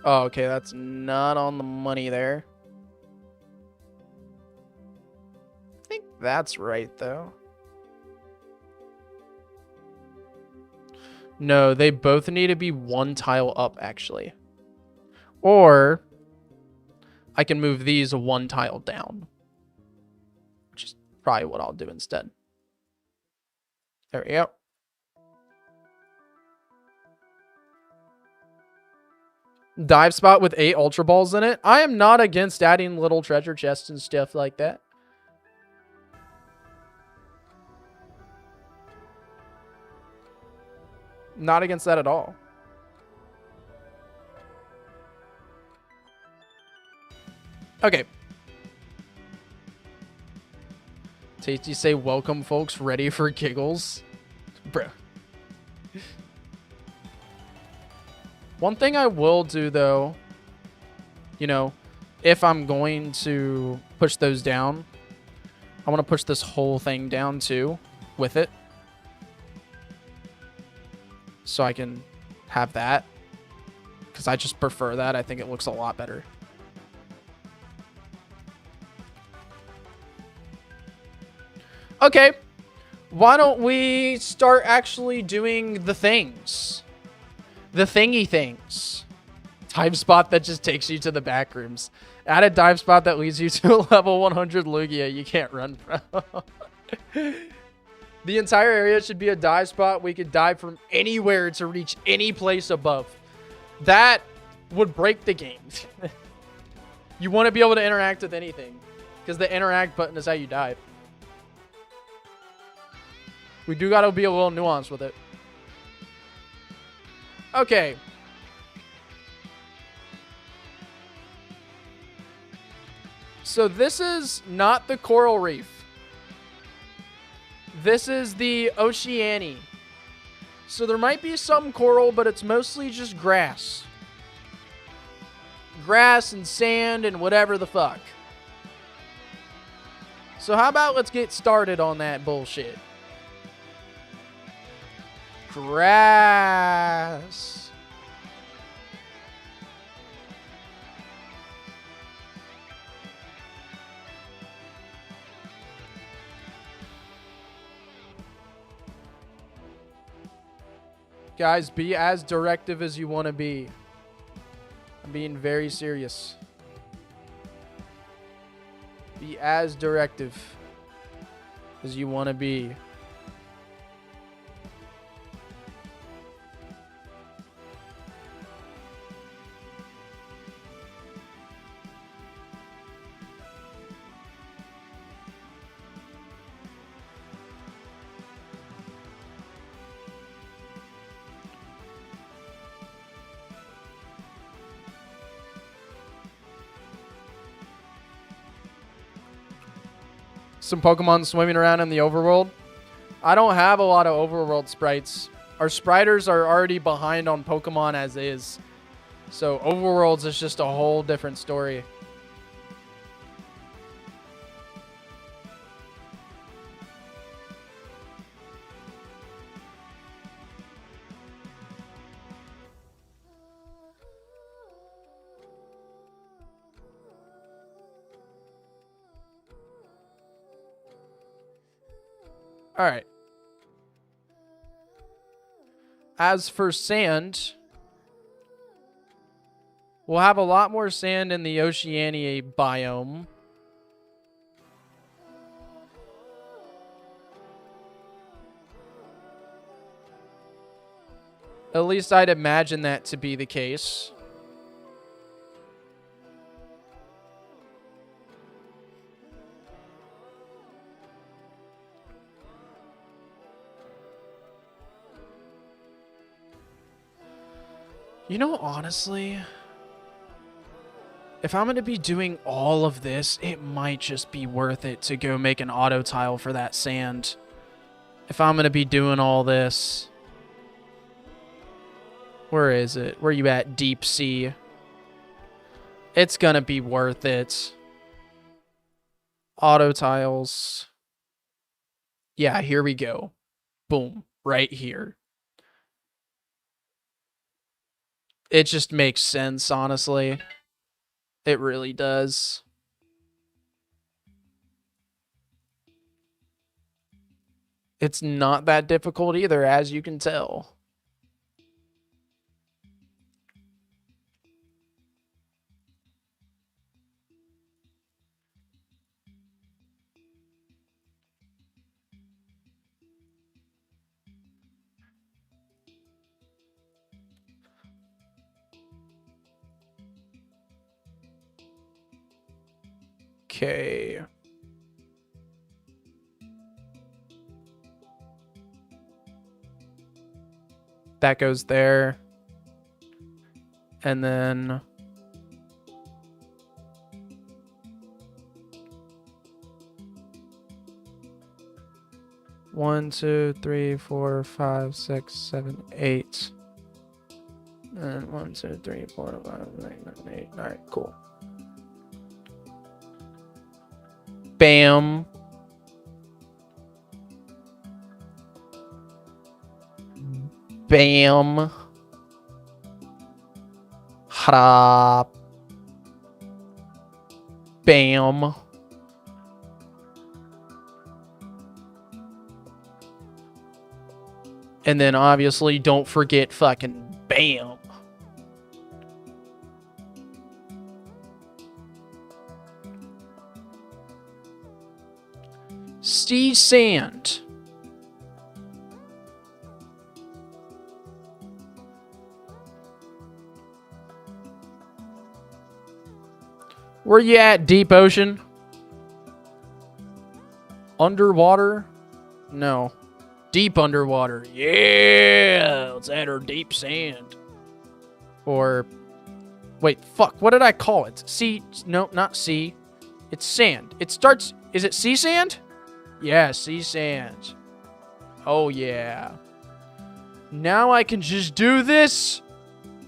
Oh, okay, that's not on the money there. I think that's right, though. No, they both need to be one tile up, actually. Or I can move these one tile down, which is probably what I'll do instead. There we go. Dive spot with 8 Ultra Balls in it. I am not against adding little treasure chests and stuff like that. Not against that at all. Okay. Tasty say welcome, folks. Ready for giggles? Bro. One thing I will do, though, you know, if I'm going to push those down, I want to push this whole thing down, too, with it. So I can have that. Because I just prefer that. I think it looks a lot better. Okay. Why don't we start actually doing the things? The thingy things. Dive spot that just takes you to the back rooms. Add a dive spot that leads you to a level 100 Lugia. You can't run, bro. The entire area should be a dive spot. We could dive from anywhere to reach any place above. That would break the game. You want to be able to interact with anything. Because the interact button is how you dive. We do got to be a little nuanced with it. Okay. So this is not the coral reef. This is the Oceania. So there might be some coral, but it's mostly just grass. Grass and sand and whatever the fuck. So how about let's get started on that bullshit. Grass. Guys, be as directive as you want to be. I'm being very serious. Be as directive as you want to be. Some Pokemon swimming around in the overworld. I don't have a lot of overworld sprites. Our spriters are already behind on Pokemon as is. So overworlds is just a whole different story. All right. As for sand, we'll have a lot more sand in the Oceania biome. At least I'd imagine that to be the case. You know, honestly, if I'm going to be doing all of this, it might just be worth it to go make an auto tile for that sand. If I'm going to be doing all this. Where is it? Where you at, deep sea? It's going to be worth it. Auto tiles. Yeah, here we go. Boom. Right here. It just makes sense, honestly. It really does. It's not that difficult either, as you can tell. Okay. That goes there. And then one, two, three, four, five, six, seven, eight. And 1, 2, 3, 4, 5, 6, 7, 8. All right, cool. Bam. Bam. Hop. Bam. And then obviously don't forget fucking bam. Sea sand. Where you at, deep ocean? Underwater? No. Deep underwater. Yeah! Let's add our deep sand. Or... Wait, fuck. What did I call it? Sea... No, not sea. It's sand. It starts... Is it sea sand? Yeah, sea sand. Oh, yeah. Now I can just do this.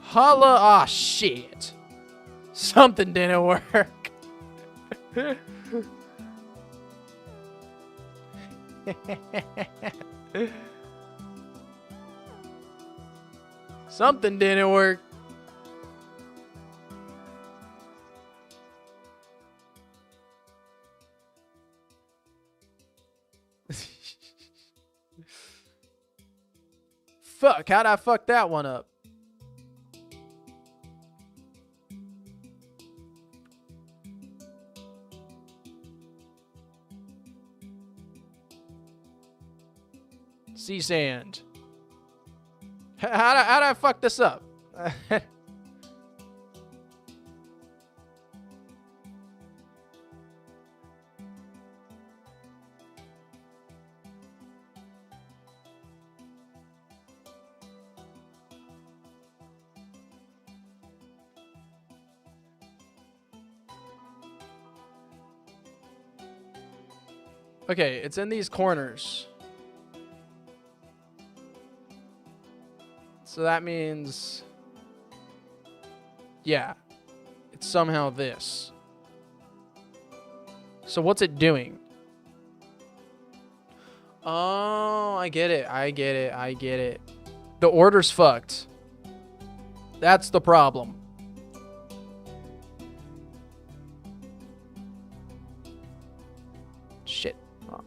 Holla. Ah, shit. Something didn't work. Something didn't work. Fuck, how'd I fuck that one up? Sea sand. How'd I fuck this up? Okay, it's in these corners. So that means... Yeah. It's somehow this. So what's it doing? Oh, I get it. I get it. I get it. The order's fucked. That's the problem. Shit. Oh.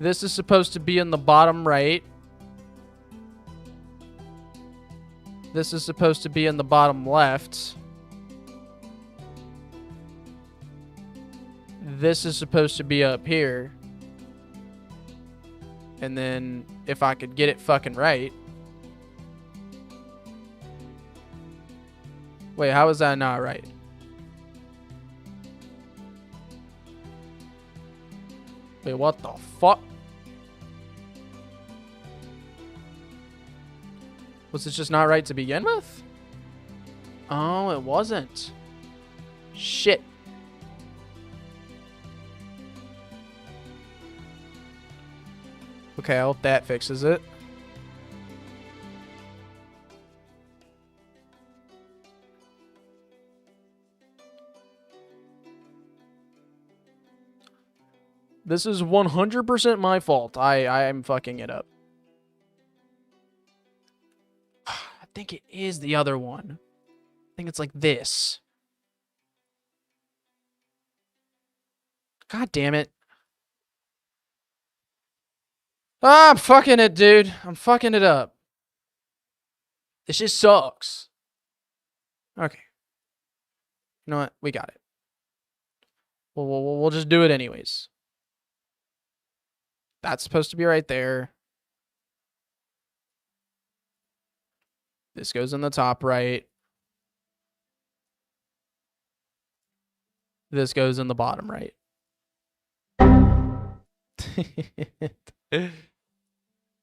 This is supposed to be in the bottom right. This is supposed to be in the bottom left. This is supposed to be up here. And then if I could get it fucking right. Wait, how is that not right? Wait, what the fuck? Was it just not right to begin with? Oh, it wasn't. Shit. Okay, I hope that fixes it. This is 100% my fault. I am fucking it up. I think it is the other one. I think it's like this. God damn it. Ah, I'm fucking it, dude. I'm fucking it up. This just sucks. Okay. You know what? We got it. We'll just do it anyways. That's supposed to be right there. This goes in the top right. This goes in the bottom right.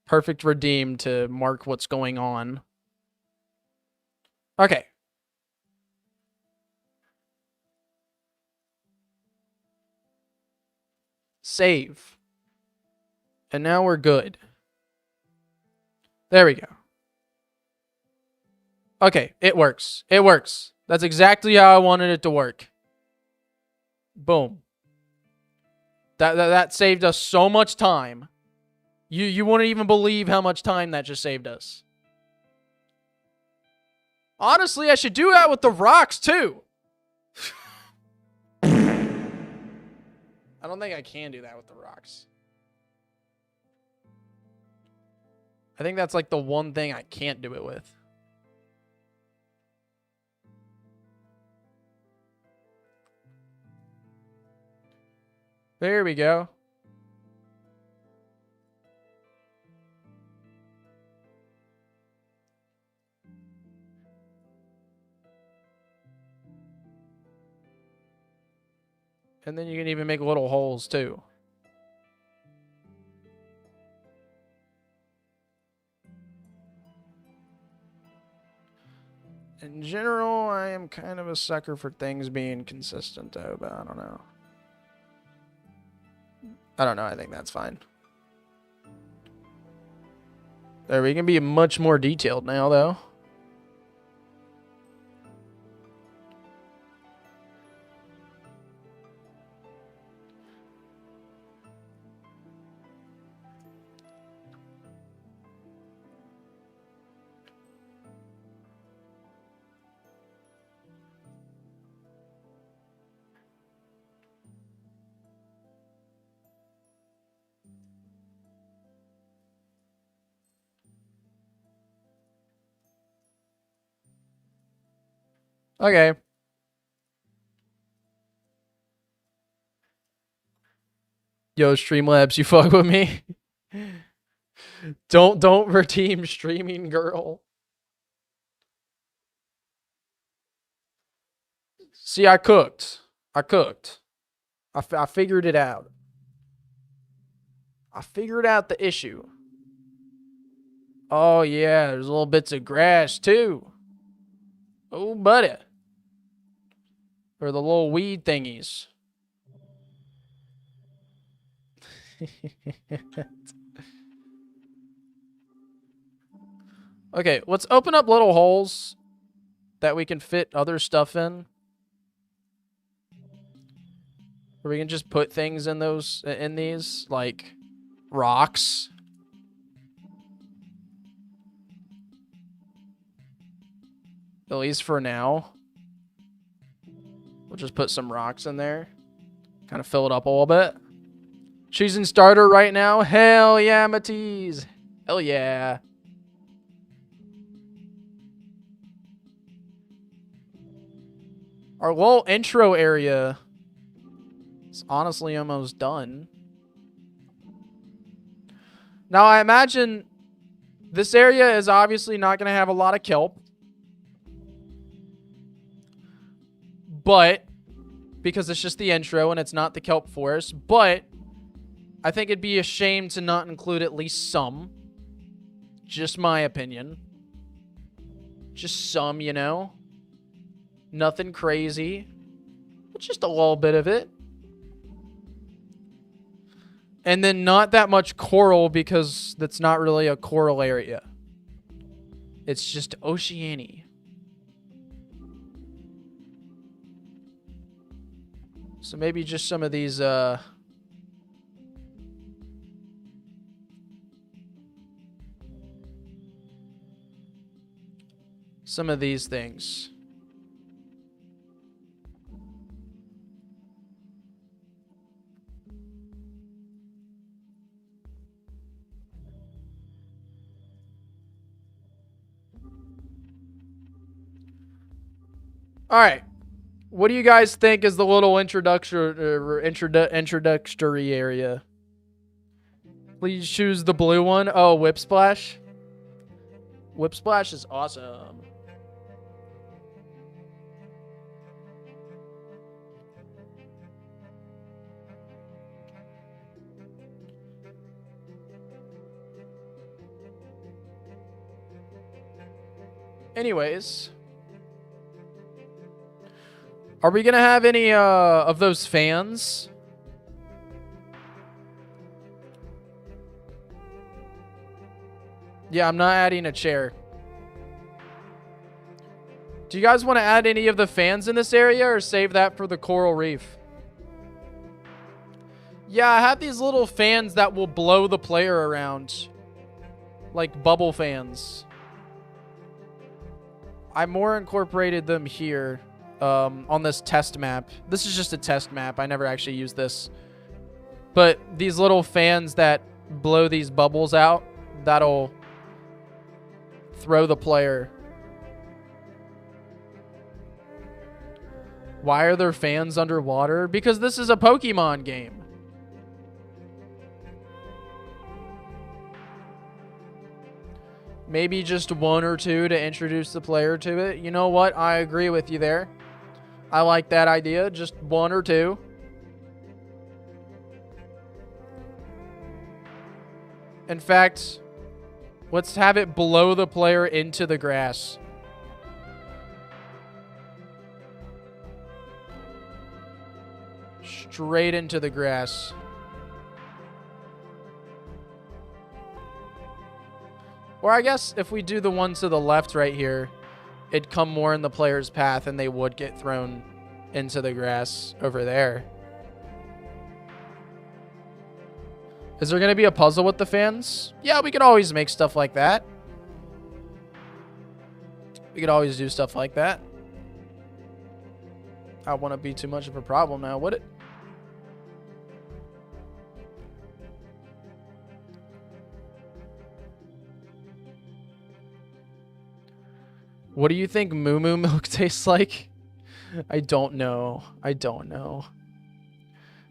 Perfect redeem to mark what's going on. Okay. Save. And now we're good. There we go. Okay, it works. It works. That's exactly how I wanted it to work. Boom. That saved us so much time. You wouldn't even believe how much time that just saved us. Honestly, I should do that with the rocks too. I don't think I can do that with the rocks. I think that's like the one thing I can't do it with. There we go. And then you can even make little holes too. In general, I am kind of a sucker for things being consistent, though, but I don't know. I think that's fine. There, we can be much more detailed now, though. Okay. Yo, Streamlabs, you fuck with me? Don't redeem streaming girl. See, I cooked. I figured it out. I figured out the issue. Oh, yeah, there's little bits of grass, too. Oh, buddy. Or the little weed thingies. Okay, let's open up little holes that we can fit other stuff in. Or we can just put things in these, like rocks. At least for now. We'll just put some rocks in there. Kind of fill it up a little bit. Choosing starter right now. Hell yeah, Matisse. Hell yeah. Our little intro area is honestly almost done. Now, I imagine this area is obviously not going to have a lot of kelp. But, because it's just the intro and it's not the kelp forest. But, I think it'd be a shame to not include at least some. Just my opinion. Just some, you know? Nothing crazy. But just a little bit of it. And then not that much coral because that's not really a coral area. It's just oceany. So maybe just some of these, some of these things. All right. What do you guys think is the little introductory area? Please choose the blue one. Oh, Whip Splash. Whip Splash is awesome. Anyways. Are we going to have any of those fans? Yeah, I'm not adding a chair. Do you guys want to add any of the fans in this area or save that for the coral reef? Yeah, I have these little fans that will blow the player around. Like bubble fans. I more incorporated them here. On this test map. This is just a test map. I never actually used this. But these little fans that blow these bubbles out, that'll throw the player. Why are there fans underwater? Because this is a Pokemon game. Maybe just one or two to introduce the player to it. You know what? I agree with you there. I like that idea. Just one or two. In fact, let's have it blow the player into the grass. straight into the grass. Or I guess if we do the one to the left right here, it'd come more in the player's path and they would get thrown into the grass over there. Is there going to be a puzzle with the fans? Yeah, we could always make stuff like that. We could always do stuff like that. I wouldn't be too much of a problem now, would it? What do you think Moo Moo milk tastes like? I don't know. I don't know.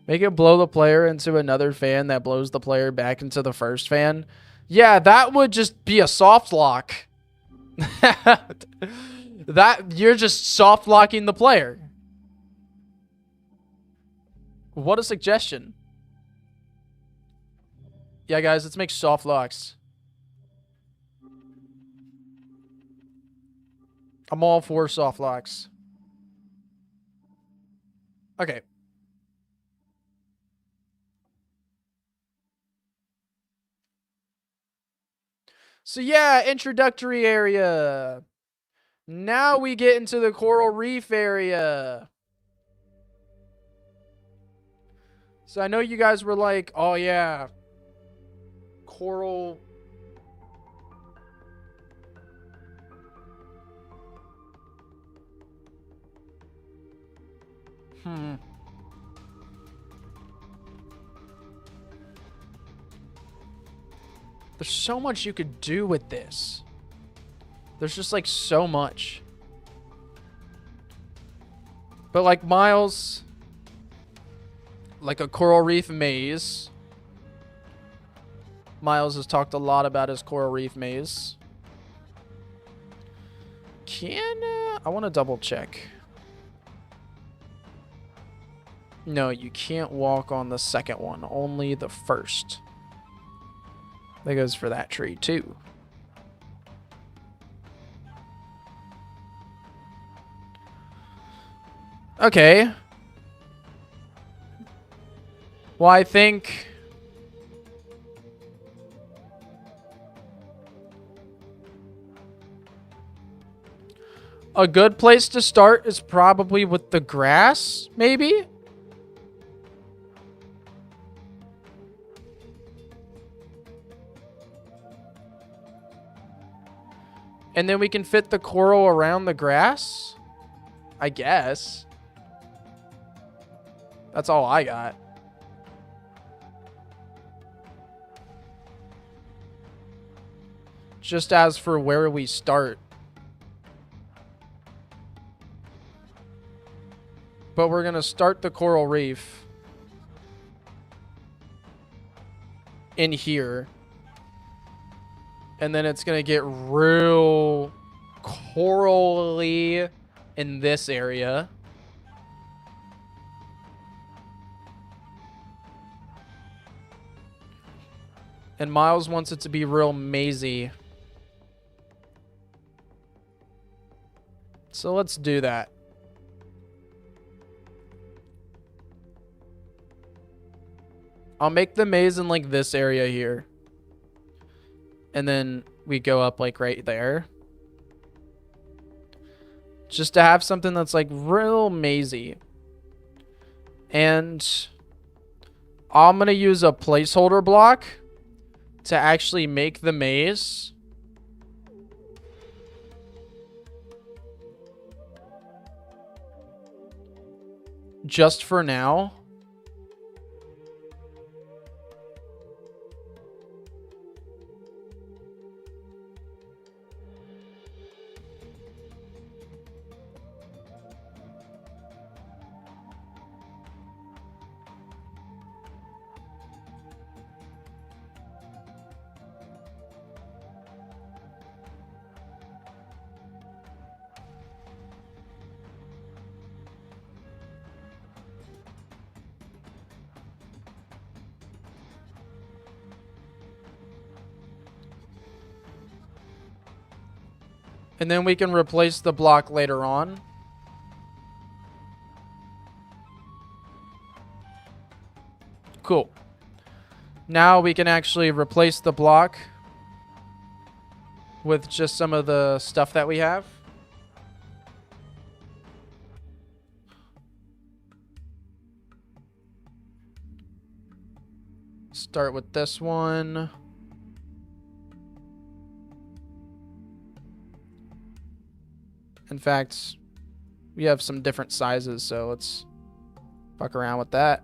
Make it blow the player into another fan that blows the player back into the first fan. Yeah, that would just be a soft lock. That you're just soft locking the player. What a suggestion. Yeah, guys, let's make soft locks. I'm all for soft locks. Okay. So yeah, introductory area. Now we get into the coral reef area. So I know you guys were like, oh yeah, coral. There's so much you could do with this. There's just like so much. But like Miles, like a coral reef maze. Miles has talked a lot about his coral reef maze. I want to double check. No, you can't walk on the second one, only the first. That goes for that tree too. Okay. Well, I think a good place to start is probably with the grass, maybe? And then we can fit the coral around the grass? I guess. That's all I got. Just as for where we start. But we're going to start the coral reef in here. And then it's going to get real corally in this area. And Miles wants it to be real mazy. So let's do that. I'll make the maze in like this area here. And then we go up like right there. Just to have something that's like real mazy. And I'm going to use a placeholder block to actually make the maze. Just for now. And then we can replace the block later on. Cool. Now we can actually replace the block with just some of the stuff that we have. Start with this one. In fact, we have some different sizes, so let's fuck around with that.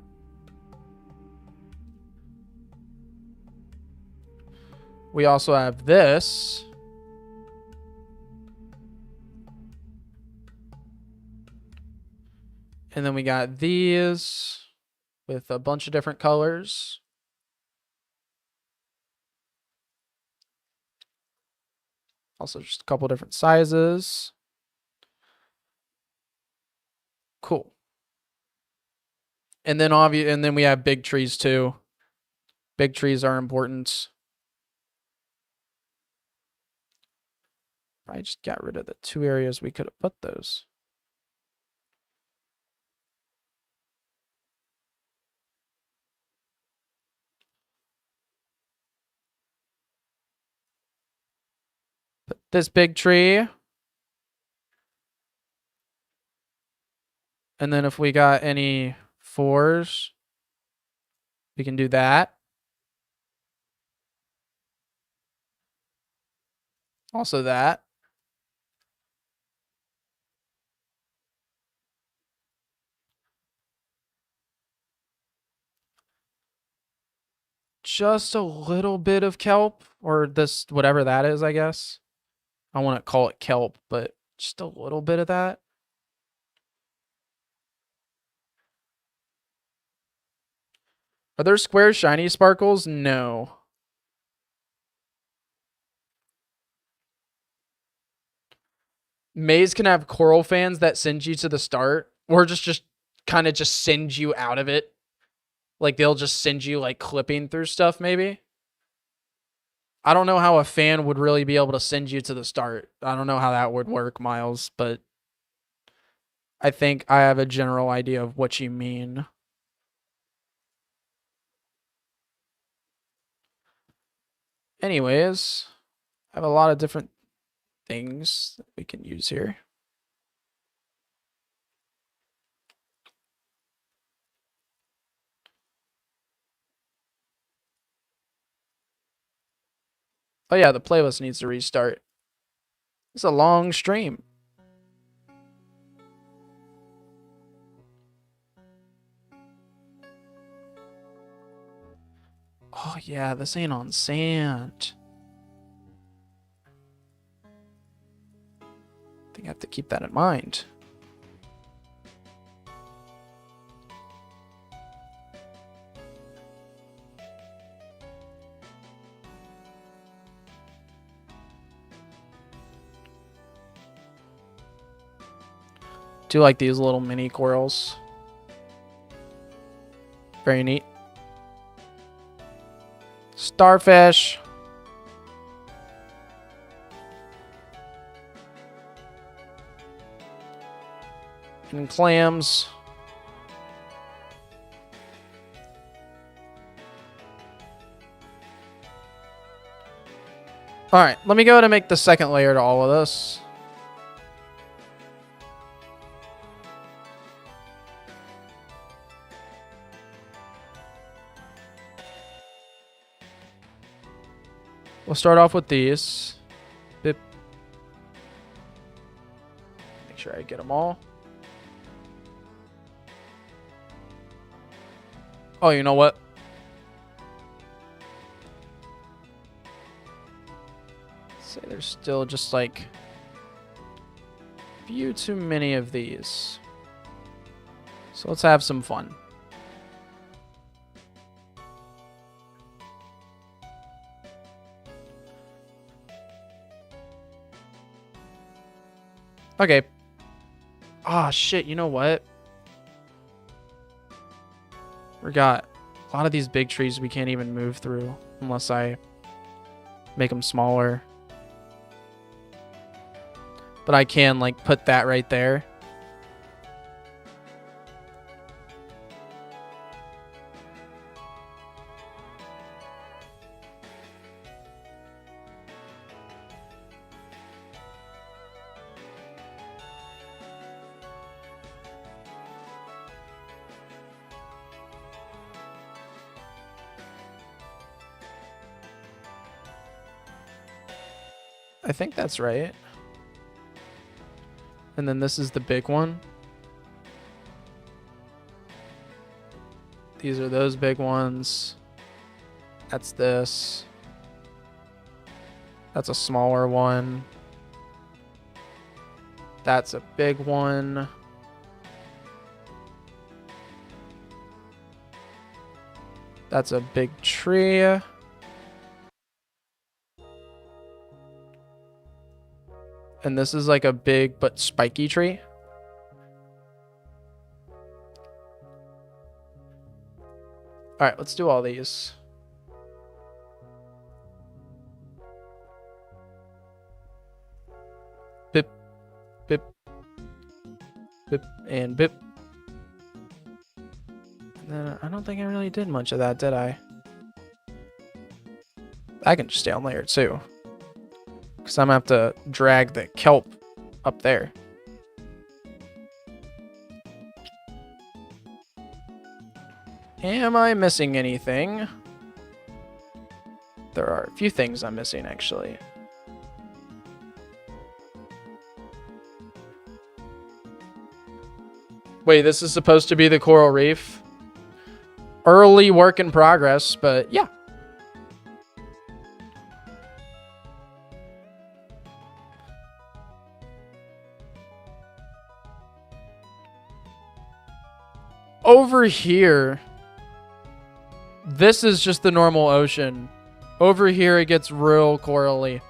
We also have this. And then we got these with a bunch of different colors. Also just a couple different sizes. Cool. And then we have big trees too. Big trees are important. I just got rid of the 2 areas we could have put those. Put this big tree. And then if we got any 4s, we can do that. Also that. Just a little bit of kelp, or this, whatever that is, I guess. I want to call it kelp, but just a little bit of that. Are there square shiny sparkles? No. Maze can have coral fans that send you to the start, or just kind of just send you out of it. Like they'll just send you like clipping through stuff, maybe. I don't know how a fan would really be able to send you to the start. I don't know how that would work, Miles, but I think I have a general idea of what you mean. Anyways, I have a lot of different things that we can use here. Oh yeah, the playlist needs to restart. It's a long stream. Oh yeah, this ain't on sand. I think I have to keep that in mind. Do like these little mini corals. Very neat. Starfish. And clams. All right, let me go ahead and make the second layer to all of this. We'll start off with these. Bip. Make sure I get them all. Oh, you know what? Say there's still just like a few too many of these. So let's have some fun. Okay. Ah, shit, you know what? We got a lot of these big trees we can't even move through unless I make them smaller. But I can, like, put that right there. I think that's right. And then this is the big one. These are those big ones. That's this. That's a smaller one. That's a big one. That's a big tree. And this is like a big but spiky tree. All right, let's do all these. Bip, bip, bip, and bip. And then I don't think I really did much of that, did I? I can just stay on layer 2. Because I'm going to have to drag the kelp up there. Am I missing anything? There are a few things I'm missing, actually. Wait, this is supposed to be the coral reef? Early work in progress, but yeah. Over here, this is just the normal ocean. Over here, it gets real corally.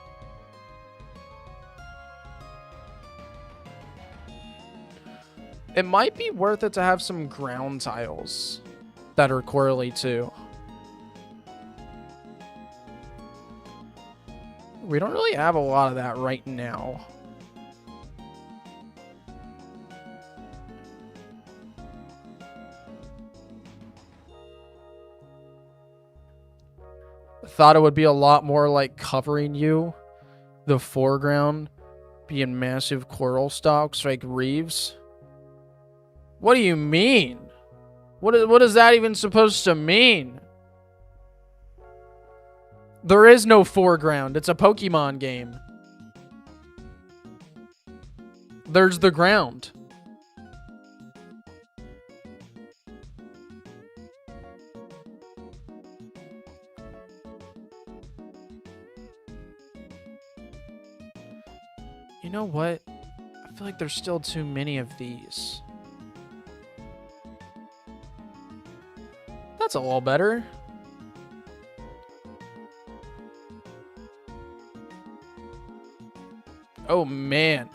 It might be worth it to have some ground tiles that are corally too. We don't really have a lot of that right now. Thought it would be a lot more like covering you, the foreground being massive coral stalks like reefs. What do you mean? What is that even supposed to mean? There is no foreground. It's a Pokemon game. There's the ground. You know what? I feel like there's still too many of these. That's a little better. Oh man.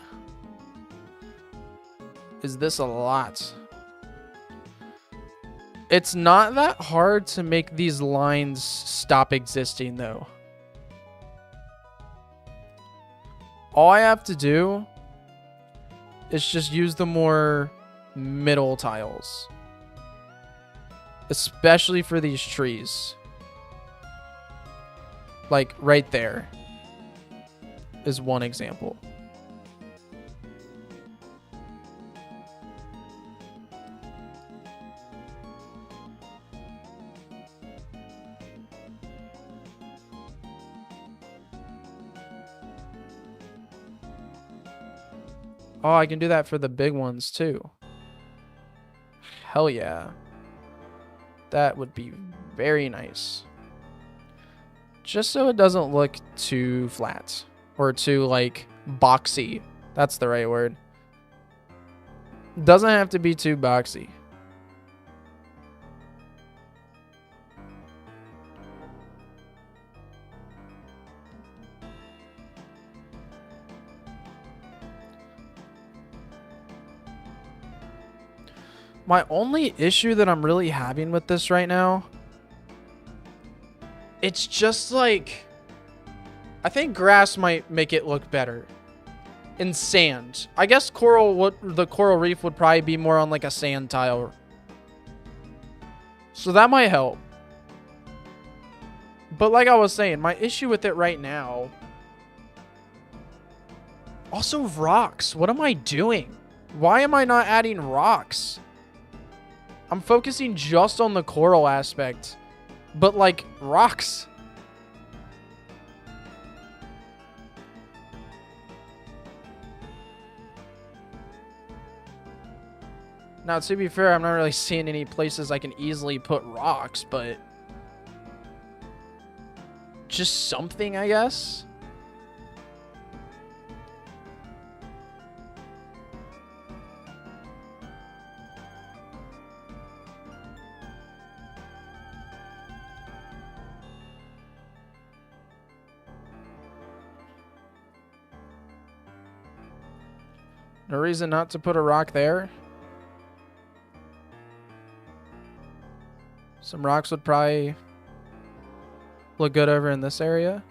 Is this a lot? It's not that hard to make these lines stop existing though. All I have to do is just use the more middle tiles. Especially for these trees. Like right there is one example. Oh, I can do that for the big ones too. Hell yeah. That would be very nice. Just so it doesn't look too flat. Or too, like, boxy. That's the right word. Doesn't have to be too boxy. My only issue that I'm really having with this right now, it's just like, I think grass might make it look better. And sand. I guess the coral reef would probably be more on like a sand tile. So that might help. But like I was saying, my issue with it right now. Also rocks. What am I doing? Why am I not adding rocks? I'm focusing just on the coral aspect. But like rocks. Now, to be fair, I'm not really seeing any places I can easily put rocks, but just something, I guess. No reason not to put a rock there. Some rocks would probably look good over in this area.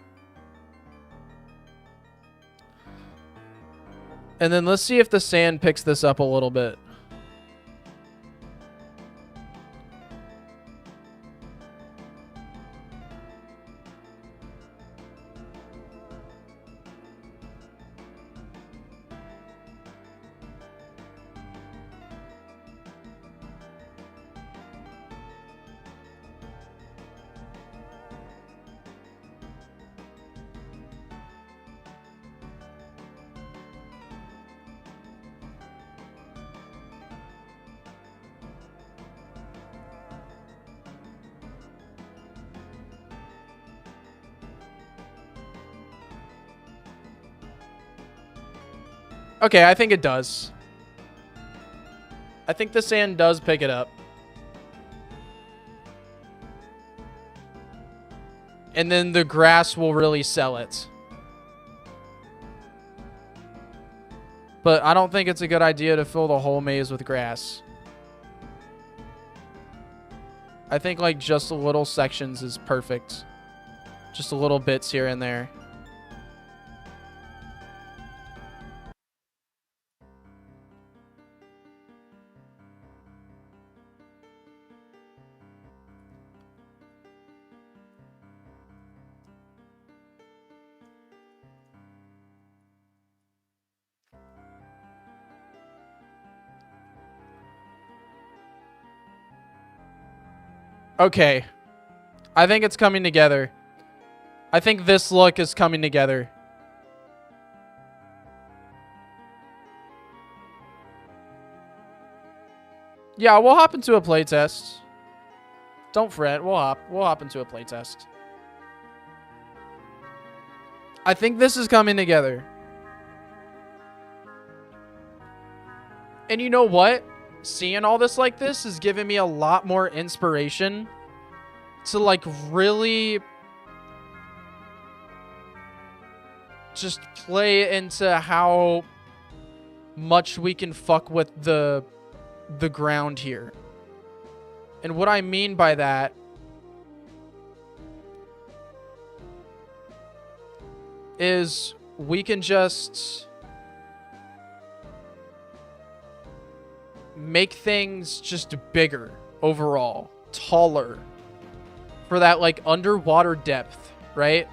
And then let's see if the sand picks this up a little bit. Okay, I think it does. I think the sand does pick it up. And then the grass will really sell it. But I don't think it's a good idea to fill the whole maze with grass. I think like just a little sections is perfect. Just a little bits here and there. Okay. I think it's coming together. I think this look is coming together. Yeah, we'll hop into a playtest. Don't fret. We'll hop into a playtest. I think this is coming together. And you know what? Seeing all this like this is giving me a lot more inspiration to like really just play into how much we can fuck with the ground here. And what I mean by that is we can just make things just bigger overall, taller for that like underwater depth, right?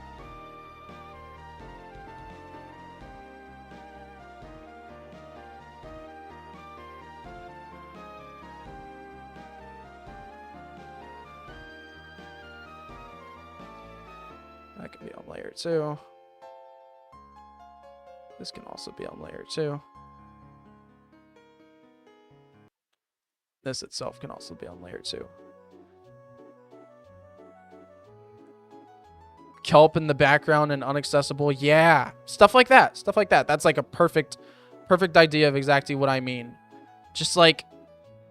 That can be on layer 2. This can also be on layer 2. This itself can also be on layer 2. Kelp in the background and unaccessible. Yeah. Stuff like that. Stuff like that. That's like a perfect idea of exactly what I mean. Just like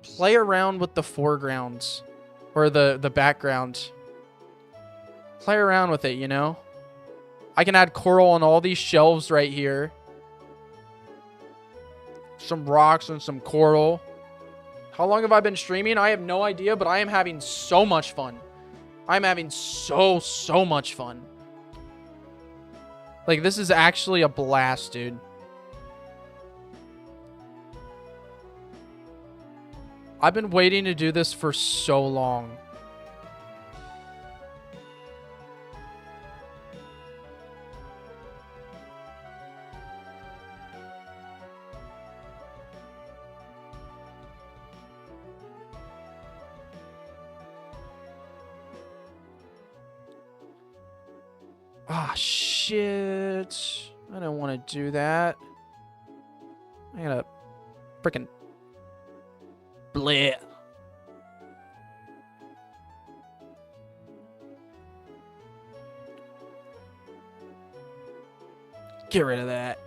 play around with the foregrounds or the background. Play around with it, you know? I can add coral on all these shelves right here. Some rocks and some coral. How long have I been streaming? I have no idea, but I am having so much fun. I'm having so much fun. Like, this is actually a blast, dude. I've been waiting to do this for so long. Ah, shit. I don't want to do that. I gotta frickin'... Bleh. Get rid of that.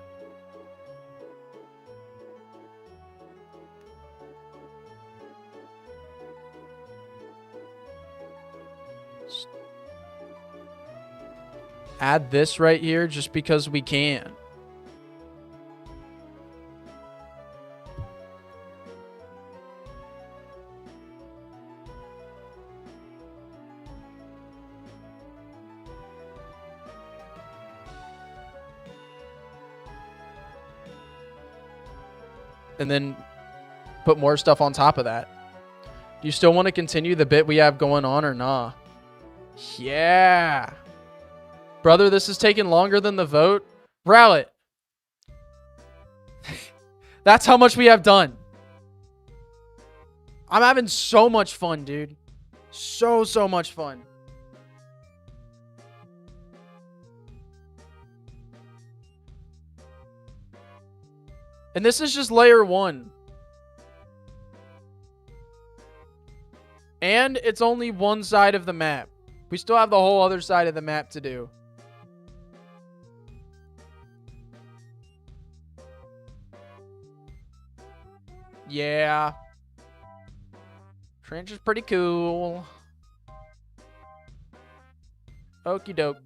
Add this right here just because we can. And then put more stuff on top of that. Do you still want to continue the bit we have going on or nah? Yeah. Brother, this is taking longer than the vote. Rowlet. That's how much we have done. I'm having so much fun, dude. So much fun. And this is just layer 1. And it's only one side of the map. We still have the whole other side of the map to do. Yeah. Trench is pretty cool. Okie doke.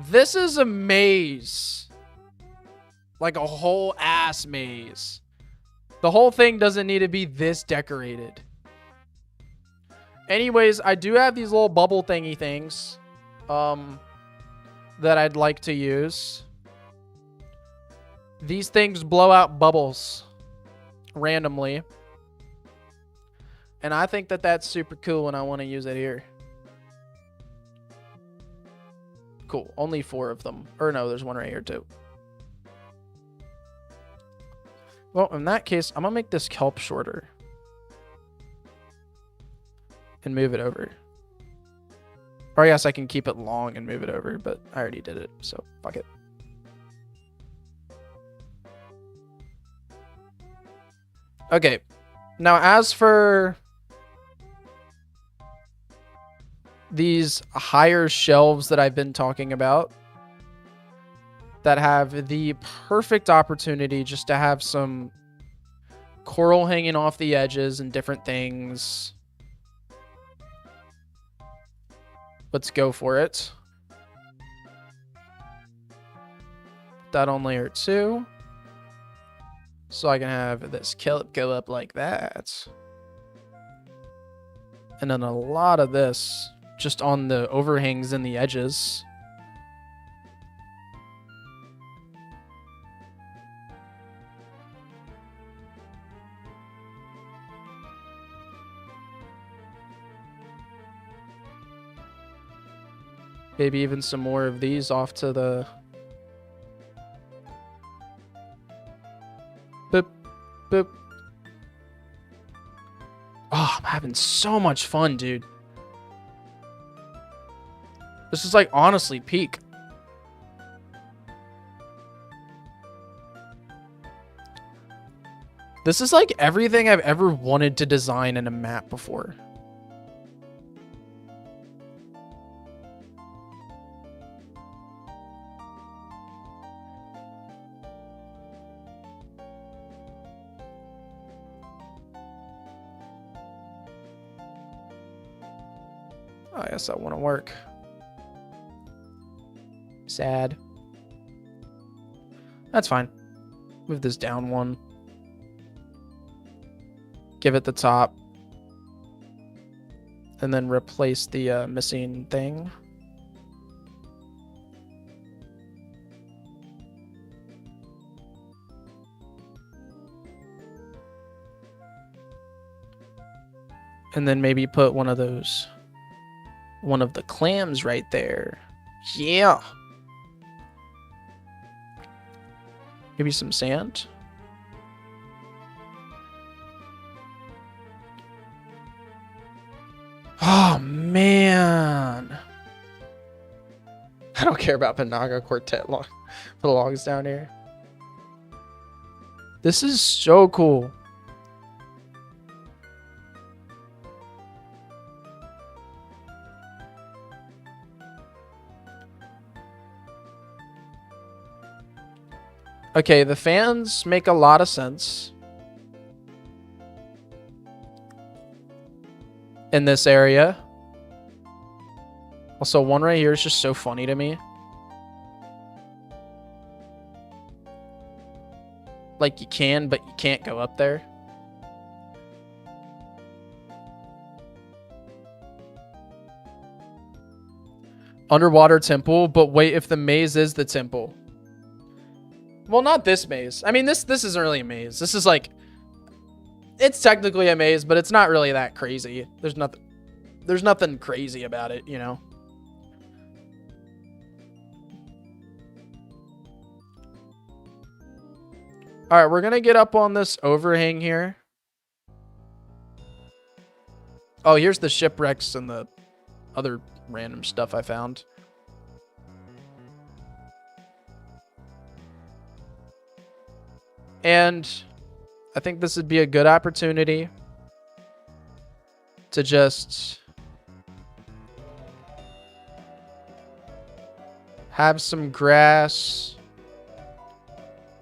This is a maze. Like a whole ass maze. The whole thing doesn't need to be this decorated. Anyways, I do have these little bubble thingy things. That I'd like to use. These things blow out bubbles randomly. And I think that that's super cool and I want to use it here. Cool. Only 4 of them. Or no, there's one right here too. Well, in that case, I'm going to make this kelp shorter. And move it over. Or I guess I can keep it long and move it over, but I already did it, so fuck it. Okay. Now, as for these higher shelves that I've been talking about that have the perfect opportunity just to have some coral hanging off the edges and different things. Let's go for it. That on layer 2. So I can have this kelp go up like that. And then a lot of this just on the overhangs and the edges. Maybe even some more of these off to the... Boop, boop. Oh, I'm having so much fun, dude. This is like honestly peak. This is like everything I've ever wanted to design in a map before. I guess that wouldn't work. Sad. That's fine. Move this down one. Give it the top. And then replace the missing thing. And then maybe put one of those... one of the clams right there. Yeah. Maybe some sand. Oh, man. I don't care about Panaga Quartet long. Put the logs down here. This is so cool. Okay, the fans make a lot of sense in this area. Also, one right here is just so funny to me. Like, you can, but you can't go up there. Underwater temple, but wait, if the maze is the temple. Well, not this maze. I mean, this isn't really a maze. This is like, it's technically a maze, but it's not really that crazy. There's nothing crazy about it, you know? All right, we're going to get up on this overhang here. Oh, here's the shipwrecks and the other random stuff I found. And I think this would be a good opportunity to just have some grass,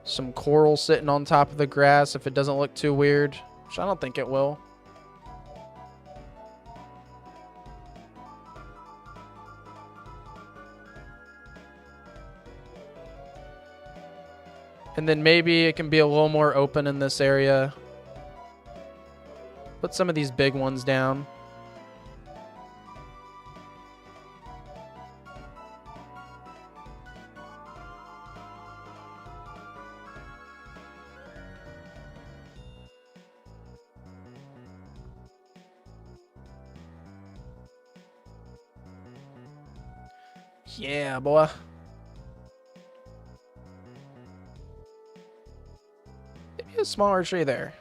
some coral sitting on top of the grass if it doesn't look too weird, which I don't think it will. And then maybe it can be a little more open in this area. Put some of these big ones down. Yeah, boy. Maybe a smaller tree there.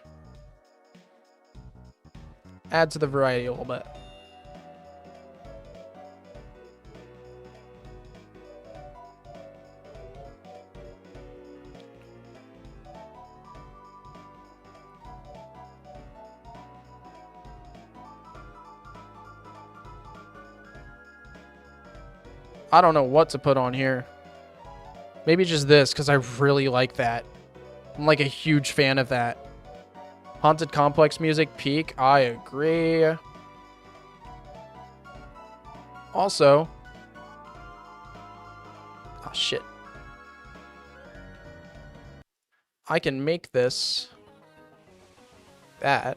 Add to the variety a little bit. I don't know what to put on here. Maybe just this, because I really like that. I'm like a huge fan of that. Haunted Complex music, peak. I agree. Also. Oh, shit. I can make this that.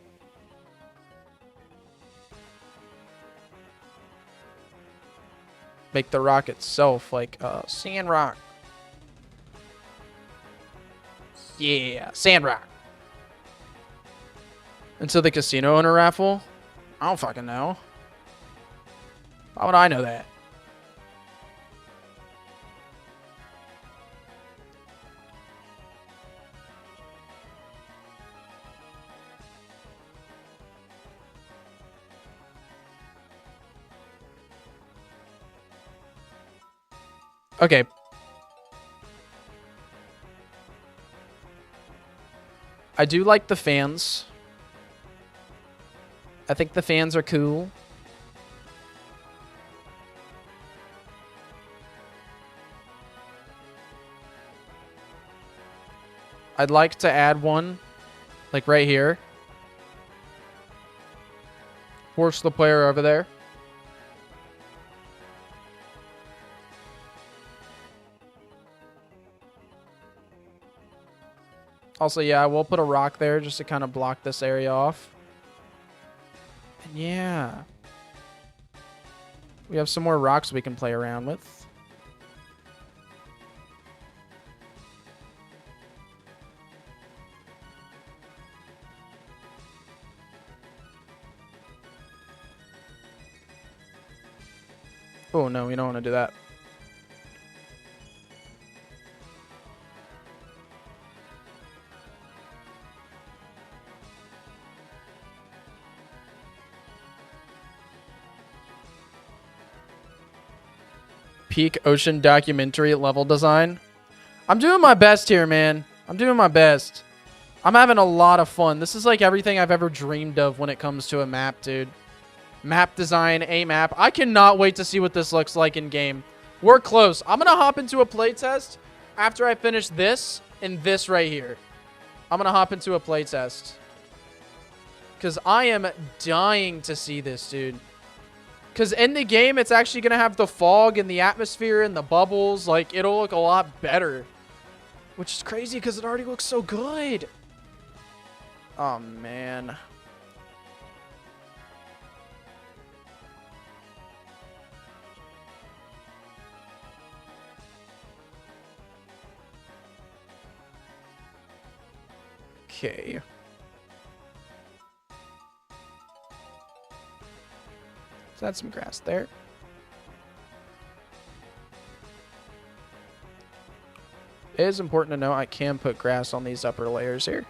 Make the rock itself like sand rock. Yeah, sand rock. Into the casino owner raffle? I don't fucking know. How would I know that? Okay. I do like the fans. I think the fans are cool. I'd like to add one, like right here. Force the player over there. Also, yeah, we'll put a rock there just to kind of block this area off. And yeah. We have some more rocks we can play around with. Oh, no, we don't want to do that. Peak ocean documentary level design. I'm doing my best here, man. I'm doing my best. I'm having a lot of fun. This is like everything I've ever dreamed of when it comes to a map, dude. Map design, a map. I cannot wait to see what this looks like in game. We're close. I'm going to hop into a playtest after I finish this and this right here. I'm going to hop into a playtest. Because I am dying to see this, dude. Because in the game, it's actually going to have the fog and the atmosphere and the bubbles. Like, it'll look a lot better. Which is crazy because it already looks so good. Oh, man. Okay. Let's add some grass there. It is important to know I can put grass on these upper layers here.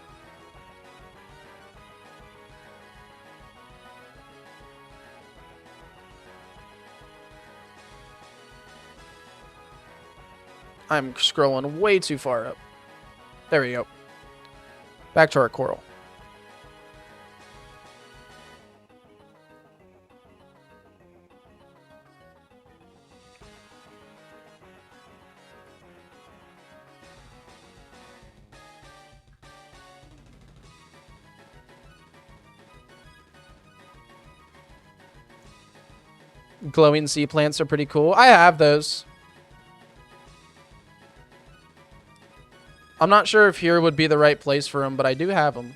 I'm scrolling way too far up. There we go. Back to our coral. Glowing sea plants are pretty cool. I have those. I'm not sure if here would be the right place for them, but I do have them.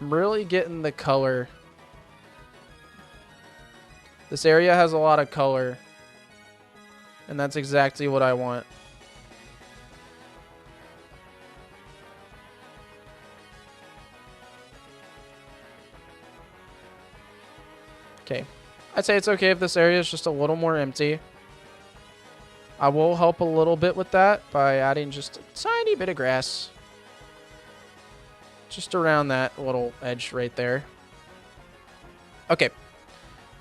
I'm really getting the color. This area has a lot of color. And that's exactly what I want. Okay. I'd say it's okay if this area is just a little more empty. I will help a little bit with that by adding just a tiny bit of grass. Just around that little edge right there. Okay.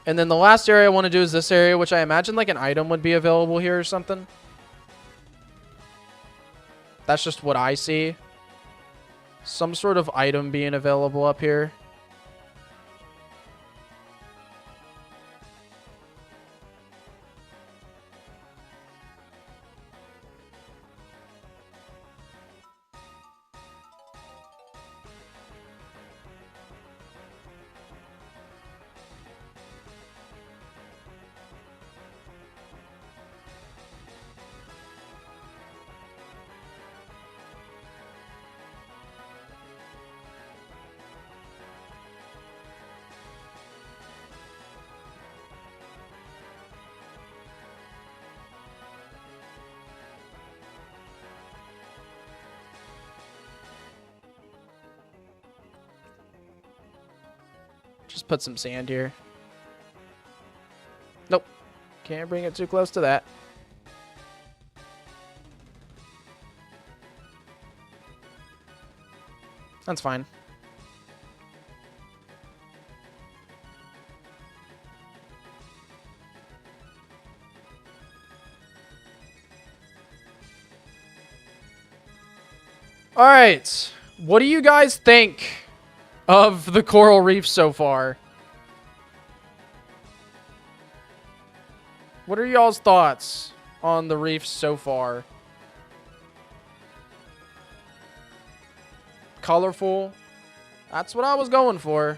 And then the last area I want to do is this area, which I imagine like an item would be available here or something. That's just what I see. Some sort of item being available up here. Just put some sand here. Nope. Can't bring it too close to that. That's fine. All right. What do you guys think of the coral reef so far? What are y'all's thoughts on the reef so far? Colorful. That's what I was going for.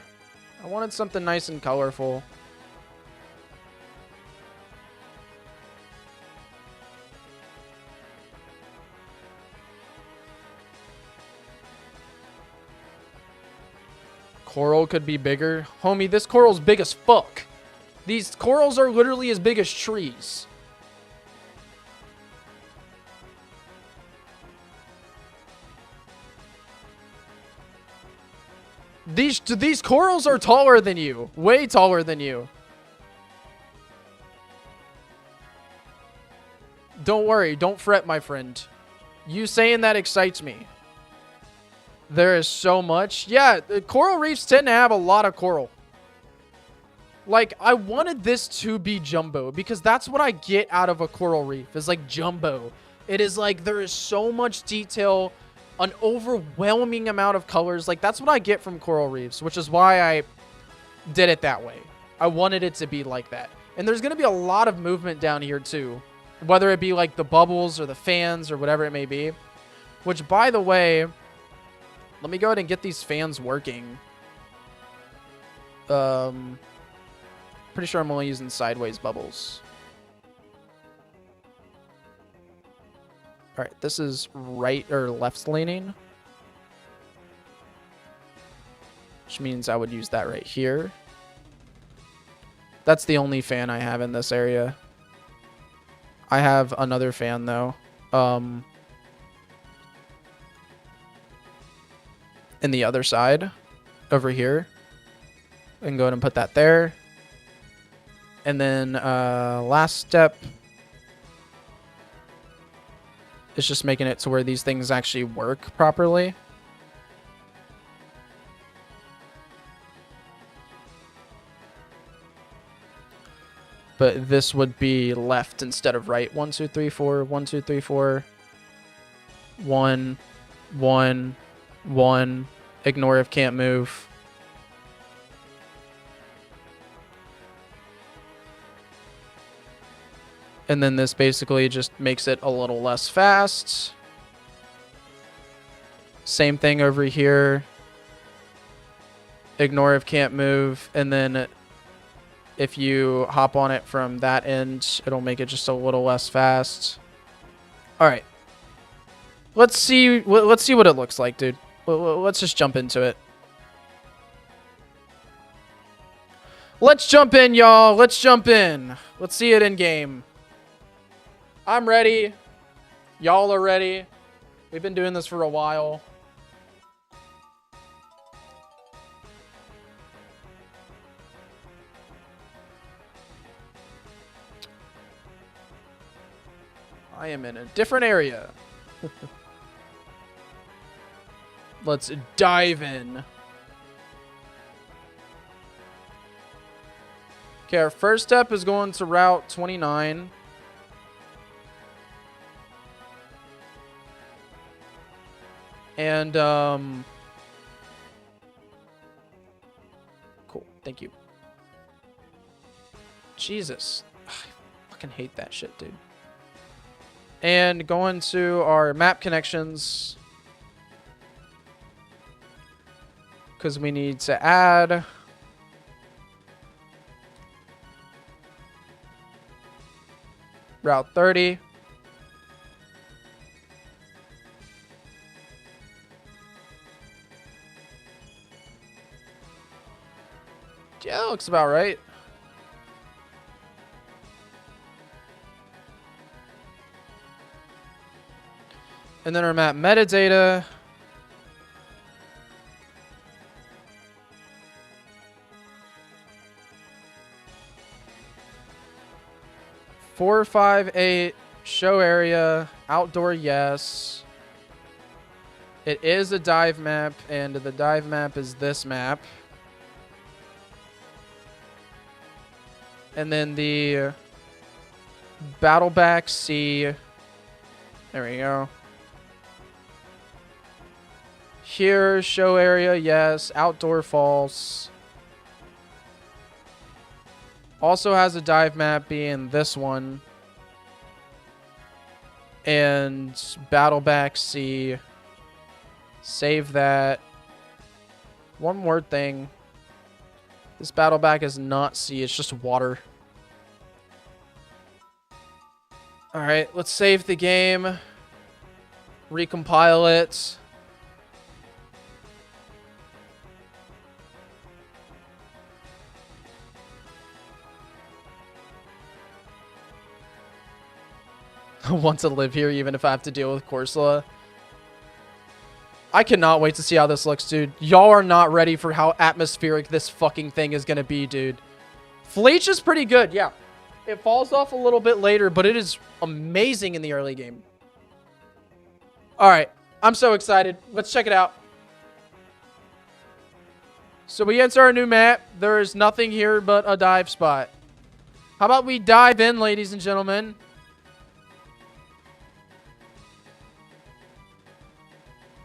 I wanted something nice and colorful. Coral could be bigger. Homie, this coral's big as fuck. These corals are literally as big as trees. These corals are taller than you. Way taller than you. Don't worry. Don't fret, my friend. You saying that excites me. There is so much. Yeah, the coral reefs tend to have a lot of coral. Like, I wanted this to be jumbo because that's what I get out of a coral reef is like jumbo. It is like there is so much detail, an overwhelming amount of colors. Like, that's what I get from coral reefs, which is why I did it that way. I wanted it to be like that. And there's going to be a lot of movement down here too, whether it be like the bubbles or the fans or whatever it may be. Which, by the way, let me go ahead and get these fans working. Pretty sure I'm only using sideways bubbles. All right, this is right or left leaning, which means I would use that right here. That's the only fan I have in this area. I have another fan though. In the other side over here. I can go ahead and put that there. And then last step is just making it to where these things actually work properly. But this would be left instead of right. 1, 2, 3, 4. 1, 2, 3, 4. 1, 1, 1. Ignore if can't move. And then this basically just makes it a little less fast. Same thing over here. Ignore if can't move. And then if you hop on it from that end, it'll make it just a little less fast. All right. Let's see what it looks like, dude. Let's just jump into it. Let's jump in, y'all. Let's jump in. Let's see it in game. I'm ready. Y'all are ready. We've been doing this for a while. I am in a different area. Let's dive in. Okay, our first step is going to Route 29. And, cool. Thank you. Jesus. Ugh, I fucking hate that shit, dude. And going to our map connections. Because we need to add Route 30. Yeah, that looks about right. And then our map metadata. Four, 5, 8, show area, outdoor, yes. It is a dive map, and the dive map is this map. And then the Battleback C. There we go. Here, show area, yes. Outdoor, false. Also has a dive map being this one. And Battleback C. Save that. One more thing. This Battleback is not C, it's just water. Alright, let's save the game. Recompile it. I want to live here even if I have to deal with Corsola. I cannot wait to see how this looks, dude. Y'all are not ready for how atmospheric this fucking thing is going to be, dude. Fleech is pretty good, yeah. It falls off a little bit later, but it is amazing in the early game. All right, I'm so excited. Let's check it out. So we enter our new map. There is nothing here but a dive spot. How about we dive in, ladies and gentlemen?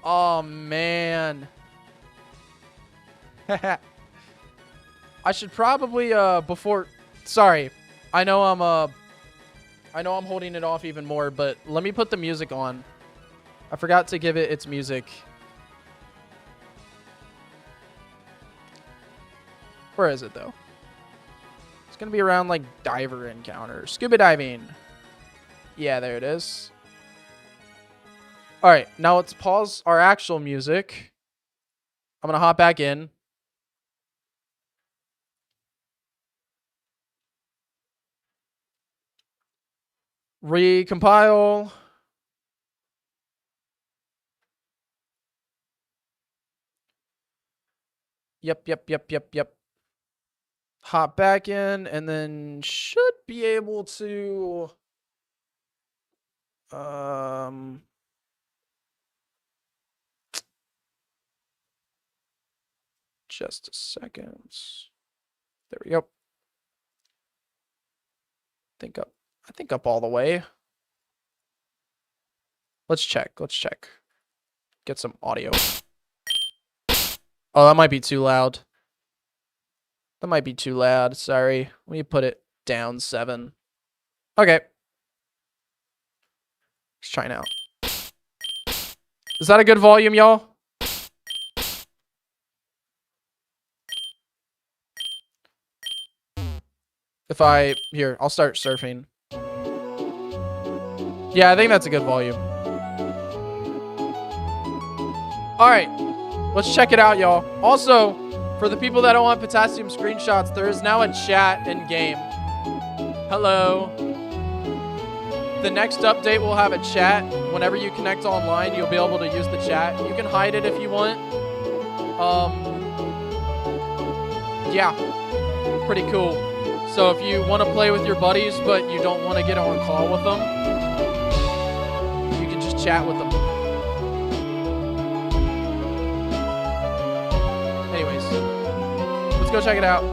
Oh, man. I should probably, before... Sorry. I know I'm holding it off even more, but let me put the music on. I forgot to give it its music. Where is it, though? It's going to be around, like, diver encounters. Scuba diving. Yeah, there it is. All right, now let's pause our actual music. I'm going to hop back in. Recompile. Yep. Hop back in, and then should be able to... Just a second. There we go. I think up all the way. Let's check. Get some audio. Oh, that might be too loud. Sorry. Let me put it down 7. Okay. Let's try now. Is that a good volume, y'all? Here, I'll start surfing. Yeah, I think that's a good volume. All right, let's check it out, y'all. Also, for the people that don't want Potassium screenshots, there is now a chat in game. Hello. The next update will have a chat. Whenever you connect online, you'll be able to use the chat. You can hide it if you want. Yeah, pretty cool. So if you want to play with your buddies, but you don't want to get on call with them, you can just chat with them. Anyways, let's go check it out.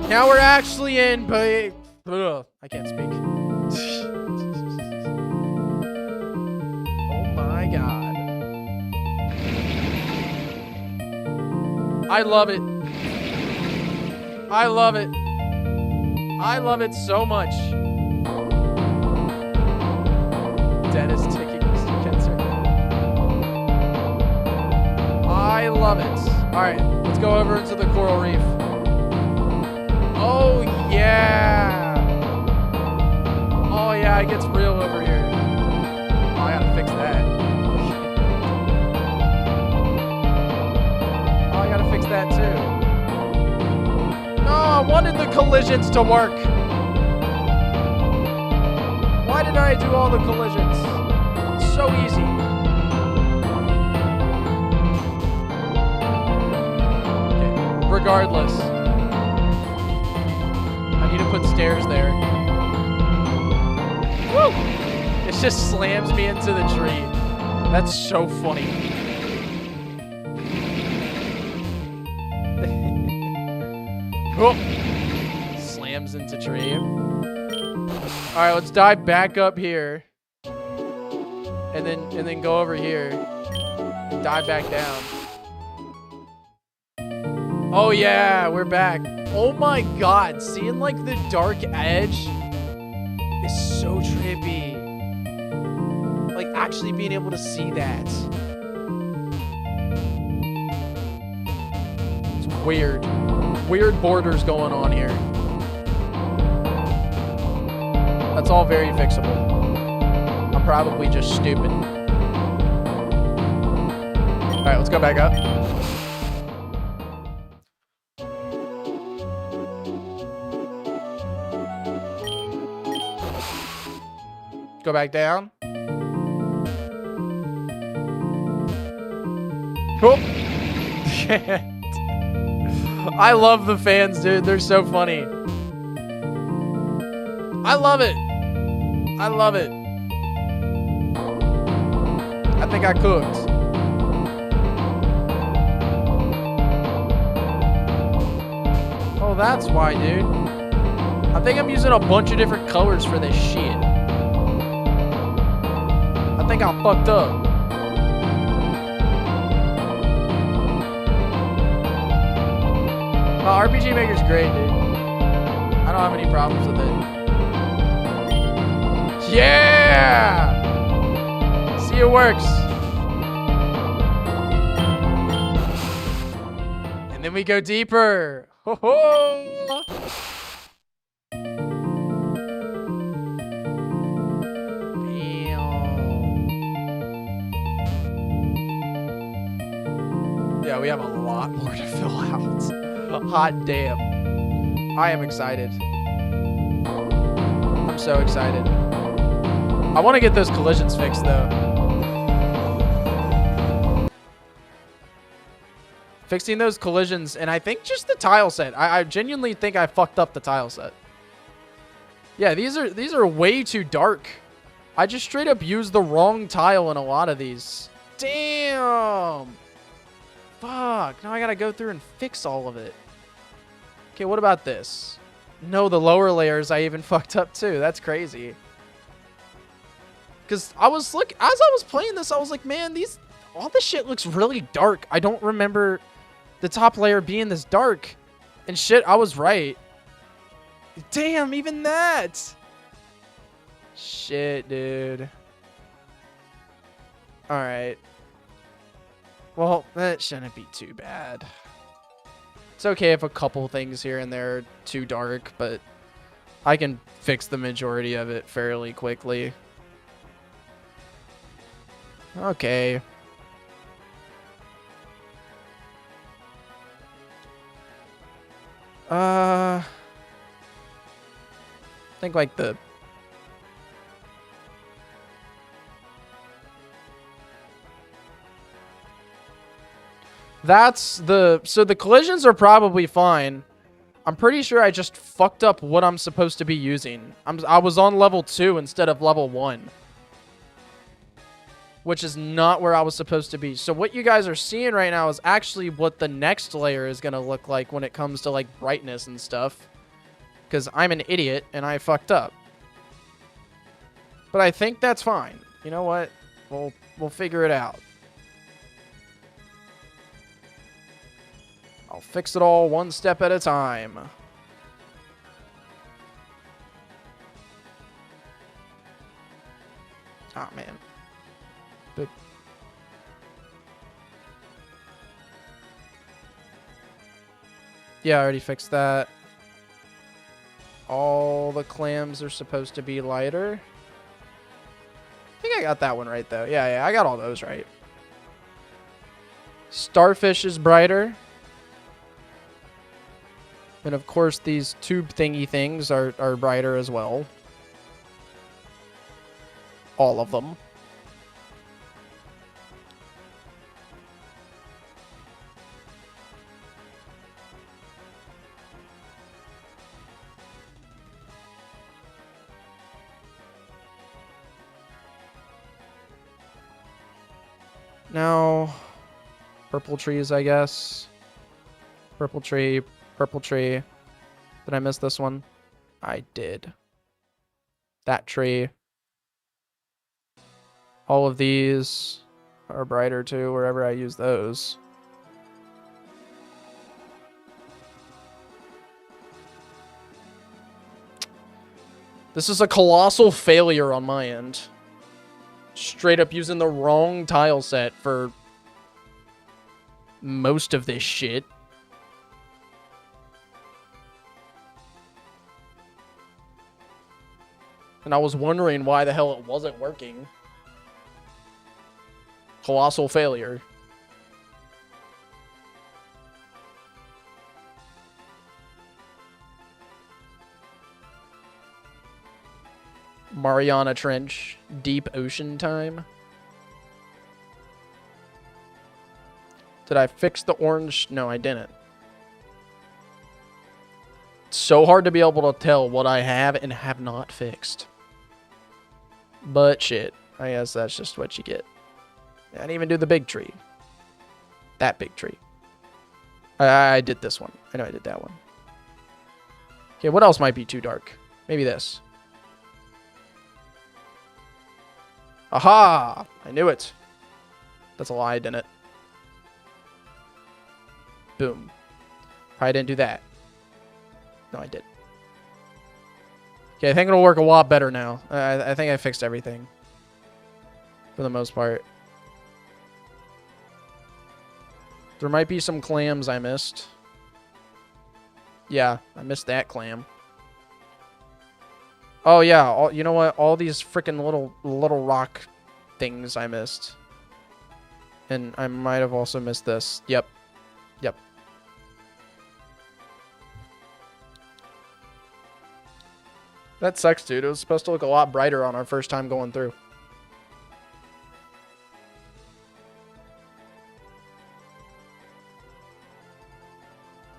Now we're actually in, but I can't speak. Oh my god. I love it. I love it. I love it so much. Dead is ticking, Mr. Kenser. I love it. All right, let's go over into the coral reef. Oh, yeah. Oh, yeah, it gets real over here. Oh, I gotta fix that. Oh, I gotta fix that, too. No, I wanted the collisions to work. Why did I do all the collisions? It's so easy. Okay, regardless. I need to put stairs there. Woo! It just slams me into the tree. That's so funny. Oh. Slams into tree. All right, let's dive back up here, and then go over here, and dive back down. Oh yeah, we're back. Oh my god, seeing like the dark edge is so trippy. Like actually being able to see that. It's weird. Weird borders going on here. That's all very fixable. I'm probably just stupid. All right, let's go back up. Go back down. Oh. I love the fans, dude. They're so funny. I love it. I love it. I think I cooked. Oh, that's why, dude. I think I'm using a bunch of different colors for this shit. I think I fucked up. Oh, RPG Maker's great, dude. I don't have any problems with it. Yeah! See, it works. And then we go deeper. Ho ho! Yeah, we have a lot more to fill out. Hot damn. I am excited. I'm so excited. I want to get those collisions fixed, though. Fixing those collisions, and I think just the tile set. I genuinely think I fucked up the tile set. Yeah, these are way too dark. I just straight up used the wrong tile in a lot of these. Damn. Fuck. Now I gotta go through and fix all of it. Okay, what about this? No, the lower layers I even fucked up too. That's crazy. Because I was as I was playing this, I was like, man, all this shit looks really dark. I don't remember the top layer being this dark. And shit, I was right. Damn, even that. Shit, dude. Alright. Well, that shouldn't be too bad. It's okay if a couple things here and there are too dark, but I can fix the majority of it fairly quickly. Okay. I think like the... So the collisions are probably fine. I'm pretty sure I just fucked up what I'm supposed to be using. I was on level 2 instead of level 1. Which is not where I was supposed to be. So what you guys are seeing right now is actually what the next layer is going to look like when it comes to like brightness and stuff. Because I'm an idiot and I fucked up. But I think that's fine. You know what? We'll figure it out. I'll fix it all one step at a time. Ah, man. But yeah, I already fixed that. All the clams are supposed to be lighter. I think I got that one right, though. Yeah, I got all those right. Starfish is brighter. And of course, these tube thingy things are brighter as well. All of them. Now, purple trees, I guess. Purple tree. Purple tree. Did I miss this one? I did. That tree. All of these are brighter too, wherever I use those. This is a colossal failure on my end. Straight up using the wrong tile set for most of this shit. And I was wondering why the hell it wasn't working. Colossal failure. Mariana Trench. Deep ocean time. Did I fix the orange? No, I didn't. It's so hard to be able to tell what I have and have not fixed. But shit, I guess that's just what you get. I didn't even do the big tree. That big tree. I did this one. I know I did that one. Okay, what else might be too dark? Maybe this. Aha! I knew it. That's a lie, didn't it? Boom. Probably didn't do that. No, I did. Okay, I think it'll work a lot better now. I think I fixed everything. For the most part. There might be some clams I missed. Yeah, I missed that clam. Oh yeah, you know what? All these freaking little rock things I missed. And I might have also missed this. Yep. Yep. That sucks, dude. It was supposed to look a lot brighter on our first time going through.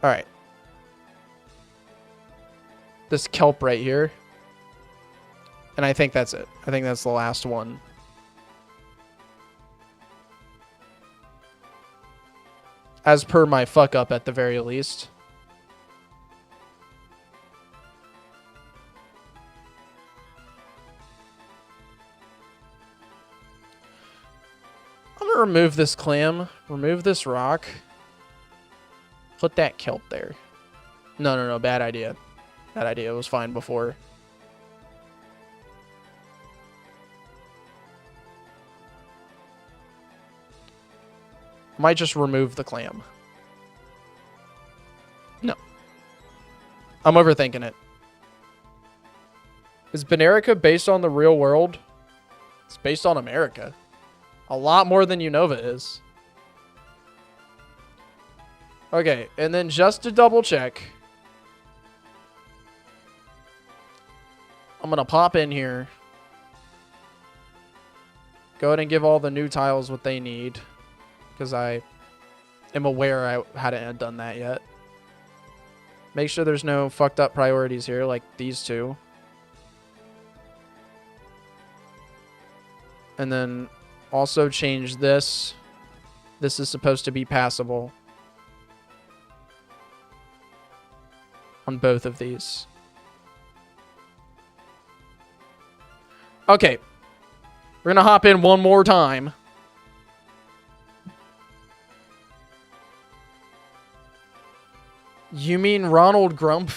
Alright. This kelp right here. And I think that's it. I think that's the last one. As per my fuck up at the very least. I'm gonna remove this clam. Remove this rock. Put that kelp there. No. Bad idea. Bad idea. It was fine before. Might just remove the clam. No. I'm overthinking it. Is Benerica based on the real world? It's based on America. A lot more than Unova is. Okay, and then just to double check, I'm going to pop in here. Go ahead and give all the new tiles what they need. Because I am aware I hadn't done that yet. Make sure there's no fucked up priorities here like these two. And then also change this. This is supposed to be passable. On both of these. Okay. We're going to hop in one more time. You mean Ronald Grump?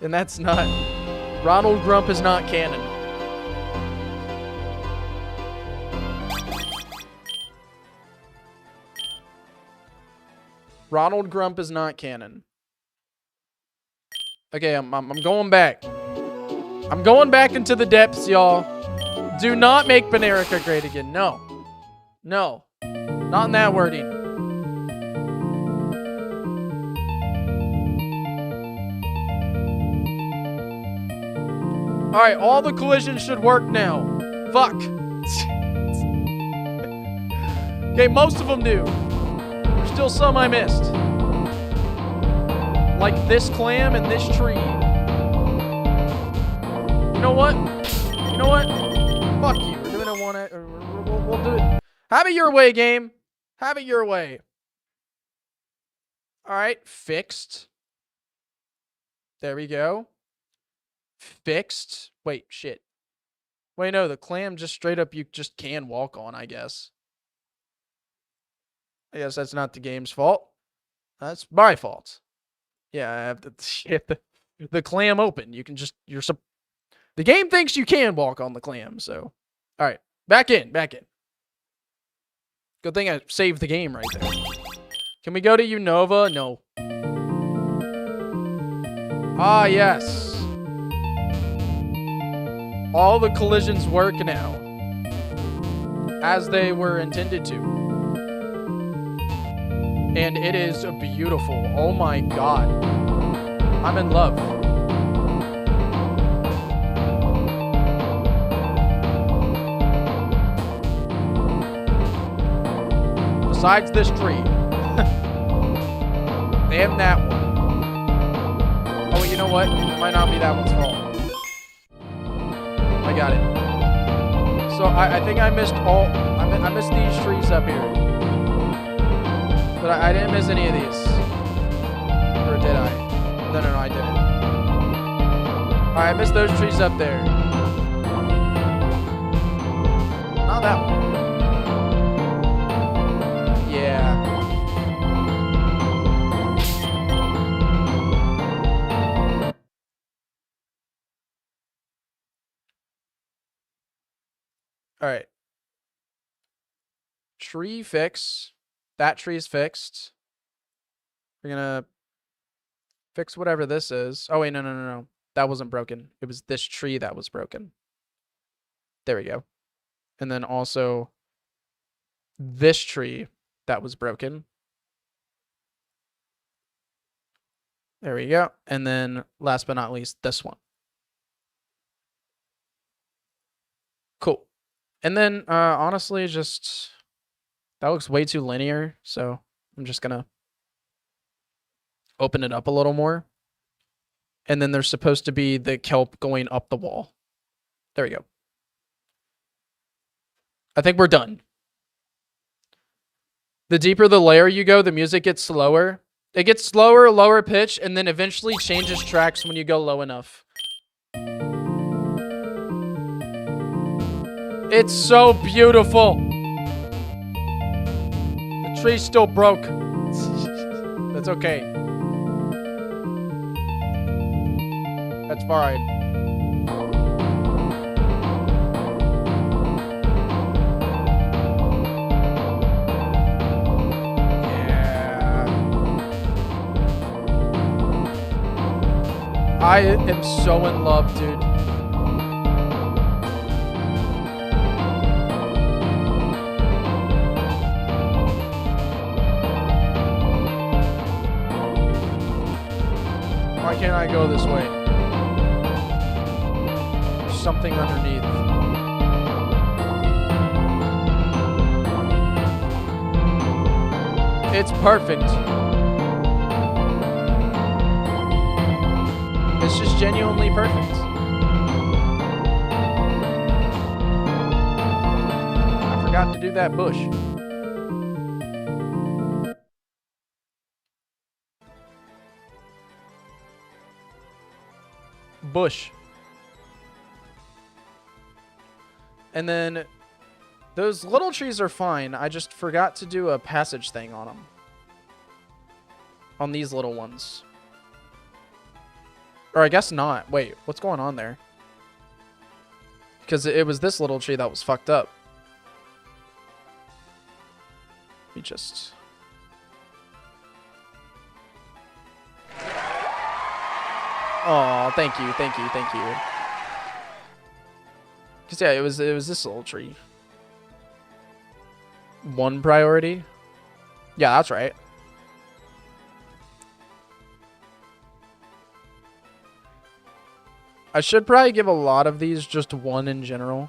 And that's not... Ronald Grump is not canon. Ronald Grump is not canon. Okay, I'm going back. I'm going back into the depths, y'all. Do not make Benerica great again. No. No. Not in that wording. Alright, all the collisions should work now. Fuck. Okay, most of them do. There's still some I missed. Like this clam and this tree. You know what? You know what? Fuck you. We're doing it one. We'll do it. Have it your way, game. Have it your way. All right, fixed. There we go. Fixed. Wait, shit. Wait, no, the clam just straight up you just can walk on, I guess. I guess that's not the game's fault. That's my fault. Yeah, I have to hit the clam open. You can just, the game thinks you can walk on the clam, so. All right, back in. Good thing I saved the game right there. Can we go to Unova? No. Ah, yes. All the collisions work now. As they were intended to. And it is beautiful. Oh my god. I'm in love. Besides this tree. Damn that one. Oh, you know what? It might not be that one's fault. I got it. So I think I missed all... I missed these trees up here. But I didn't miss any of these. Or did I? No, I didn't. I missed those trees up there. Not that one. Yeah. All right. Tree fix. That tree's fixed. We're gonna fix whatever this is. Oh, wait, no. That wasn't broken. It was this tree that was broken. There we go. And then also this tree that was broken. There we go. And then last but not least, this one. Cool. And then honestly, just that looks way too linear. So I'm just gonna open it up a little more. And then there's supposed to be the kelp going up the wall. There we go. I think we're done. The deeper the layer you go, the music gets slower. It gets slower, lower pitch, and then eventually changes tracks when you go low enough. It's so beautiful. The tree still broke. That's okay. That's fine. I am so in love, dude. Why can't I go this way? There's something underneath. It's perfect. It's just genuinely perfect. I forgot to do that bush. Bush. And then those little trees are fine. I just forgot to do a passage thing on them. On these little ones. Or I guess not. Wait, what's going on there? Because it was this little tree that was fucked up. Let me just... Oh, thank you. Because yeah, it was this little tree. One priority? Yeah, that's right. I should probably give a lot of these just one in general.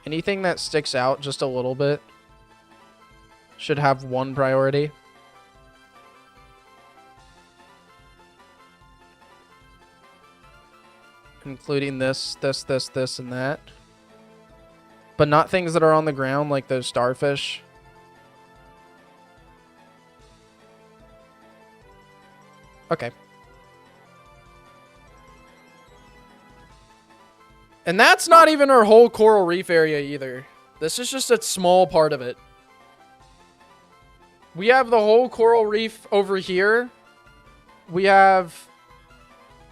Anything that sticks out just a little bit should have one priority. Including this, and that. But not things that are on the ground like those starfish. Okay. And that's not even our whole coral reef area either. This is just a small part of it. We have the whole coral reef over here. We have...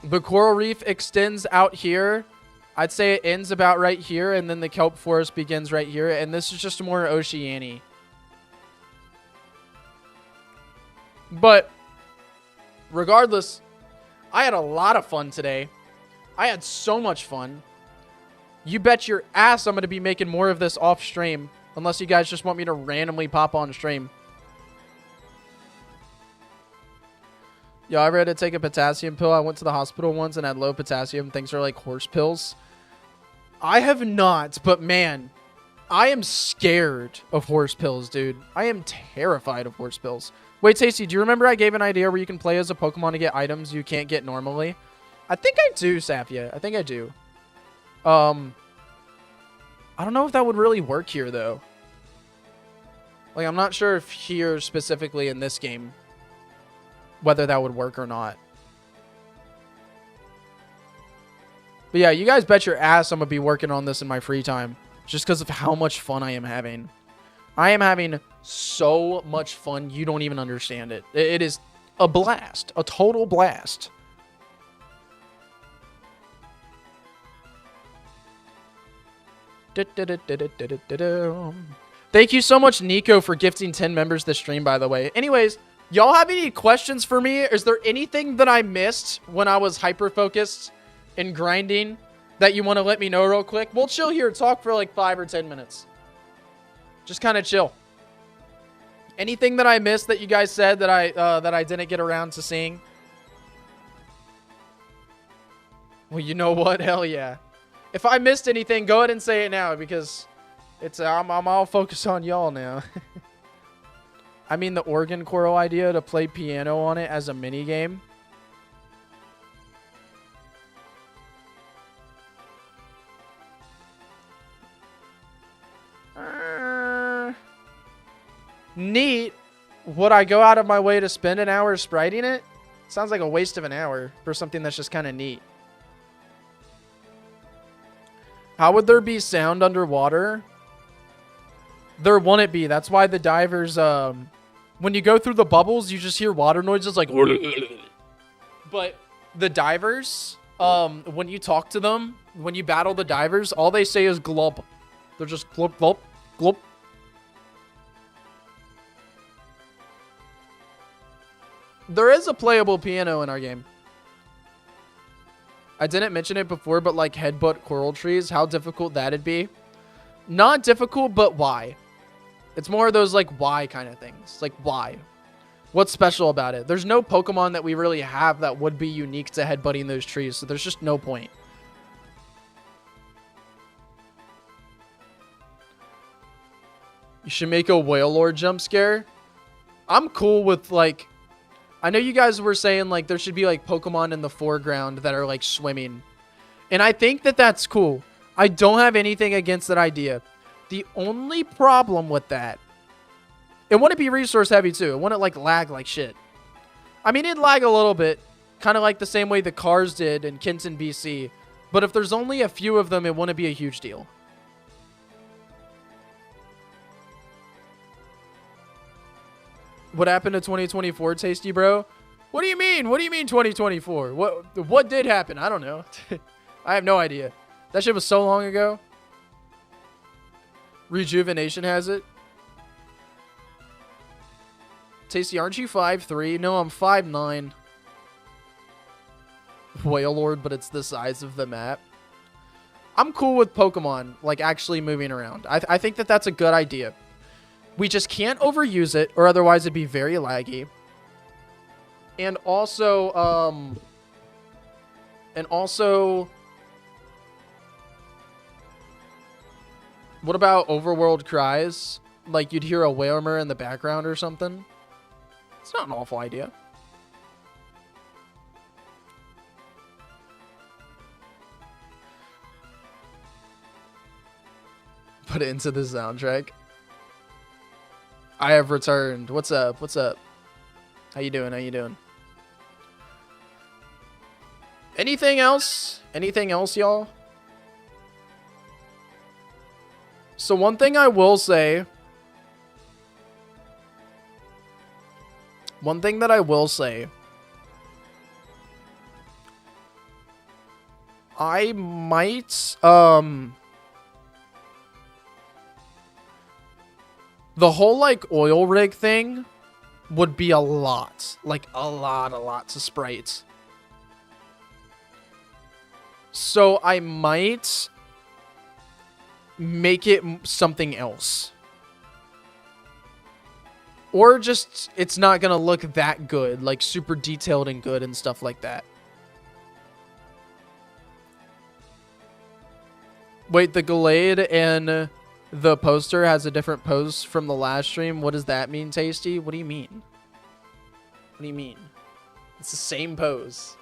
The coral reef extends out here. I'd say it ends about right here, and then the kelp forest begins right here, and this is just more oceany. But... regardless, I had a lot of fun today. I had so much fun. You bet your ass I'm going to be making more of this off stream. Unless you guys just want me to randomly pop on stream. Yo, I ever had to take a potassium pill? I went to the hospital once and had low potassium. Things are like horse pills. I have not, but man, I am scared of horse pills, dude. I am terrified of horse pills. Wait, Tasty, do you remember I gave an idea where you can play as a Pokemon to get items you can't get normally? I think I do, Safia. I think I do. I don't know if that would really work here, though. Like, I'm not sure if here, specifically in this game, whether that would work or not. But yeah, you guys bet your ass I'm going to be working on this in my free time. Just because of how much fun I am having. I am having so much fun, you don't even understand it. It is a blast. A total blast. Thank you so much, Nico, for gifting 10 members this stream, by the way. Anyways, y'all have any questions for me? Is there anything that I missed when I was hyper-focused and grinding that you want to let me know real quick? We'll chill here, talk for like 5 or 10 minutes. Just kind of chill. Anything that I missed that you guys said that I didn't get around to seeing? Well, you know what? Hell yeah. If I missed anything, go ahead and say it now because it's I'm all focused on y'all now. I mean the organ choral idea to play piano on it as a mini game. Neat. Would I go out of my way to spend an hour spriting it? Sounds like a waste of an hour for something that's just kind of neat. How would there be sound underwater? There wouldn't be. That's why the divers, when you go through the bubbles, you just hear water noises like... But the divers, when you talk to them, when you battle the divers, all they say is glub. They're just glub, glub, glub. There is a playable piano in our game. I didn't mention it before, but like headbutt coral trees, how difficult that'd be. Not difficult, but why? It's more of those like why kind of things. Like why? What's special about it? There's no Pokemon that we really have that would be unique to headbutting those trees, so there's just no point. You should make a Whale Lord jump scare. I'm cool with like... I know you guys were saying like there should be like Pokemon in the foreground that are like swimming. And I think that that's cool. I don't have anything against that idea. The only problem with that, it wouldn't be resource heavy too. It wouldn't like lag like shit. I mean, it'd lag a little bit, kind of like the same way the cars did in Kenton, BC. But if there's only a few of them, it wouldn't be a huge deal. What happened to 2024, Tasty Bro? What do you mean? What do you mean 2024? What did happen? I don't know. I have no idea. That shit was so long ago. Rejuvenation has it. Tasty, aren't you 5'3"? No, I'm 5'9". Whale Lord, but it's the size of the map. I'm cool with Pokemon, like, actually moving around. I think that that's a good idea. We just can't overuse it, or otherwise it'd be very laggy. And also, what about overworld cries? Like you'd hear a Whalmer in the background or something? It's not an awful idea. Put it into the soundtrack. I have returned. What's up? What's up? How you doing? How you doing? Anything else? Anything else, y'all? So one thing I will say. One thing that I will say. I might, the whole, like, oil rig thing would be a lot. Like, a lot to sprite. So I might make it something else. Or just, it's not gonna look that good. Like, super detailed and good and stuff like that. Wait, the Gallade and the poster has a different pose from the last stream. What does that mean, Tasty? What do you mean? What do you mean? It's the same pose.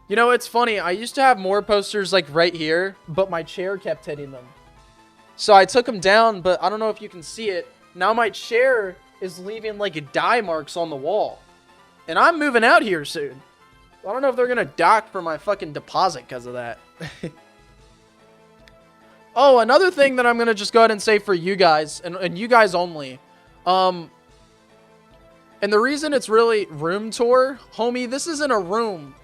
You know, it's funny. I used to have more posters like right here, but my chair kept hitting them. So I took them down, but I don't know if you can see it. Now my chair is leaving like dye marks on the wall. And I'm moving out here soon. I don't know if they're going to dock for my fucking deposit because of that. Oh, another thing that I'm going to just go ahead and say for you guys, and you guys only. And the reason it's really room tour, homie, this isn't a room.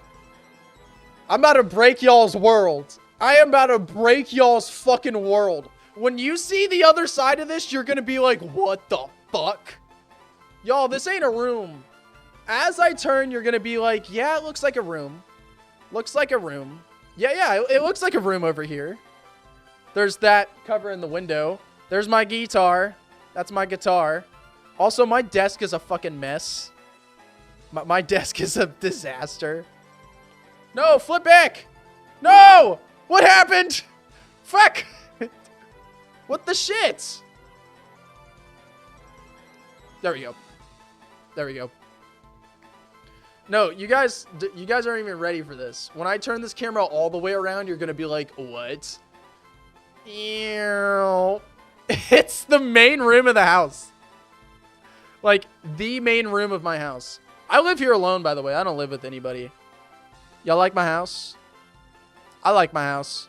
I'm about to break y'all's world. I am about to break y'all's fucking world. When you see the other side of this, you're going to be like, what the fuck? Y'all, this ain't a room. As I turn, you're going to be like, yeah, it looks like a room. Looks like a room. Yeah, it looks like a room over here. There's that cover in the window. There's my guitar. That's my guitar. Also, my desk is a fucking mess. My desk is a disaster. No, flip back. No! What happened? Fuck! What the shit? There we go. There we go. No, you guys aren't even ready for this. When I turn this camera all the way around, you're gonna be like, what? Ew. It's the main room of the house. Like, the main room of my house. I live here alone, by the way. I don't live with anybody. Y'all like my house? I like my house.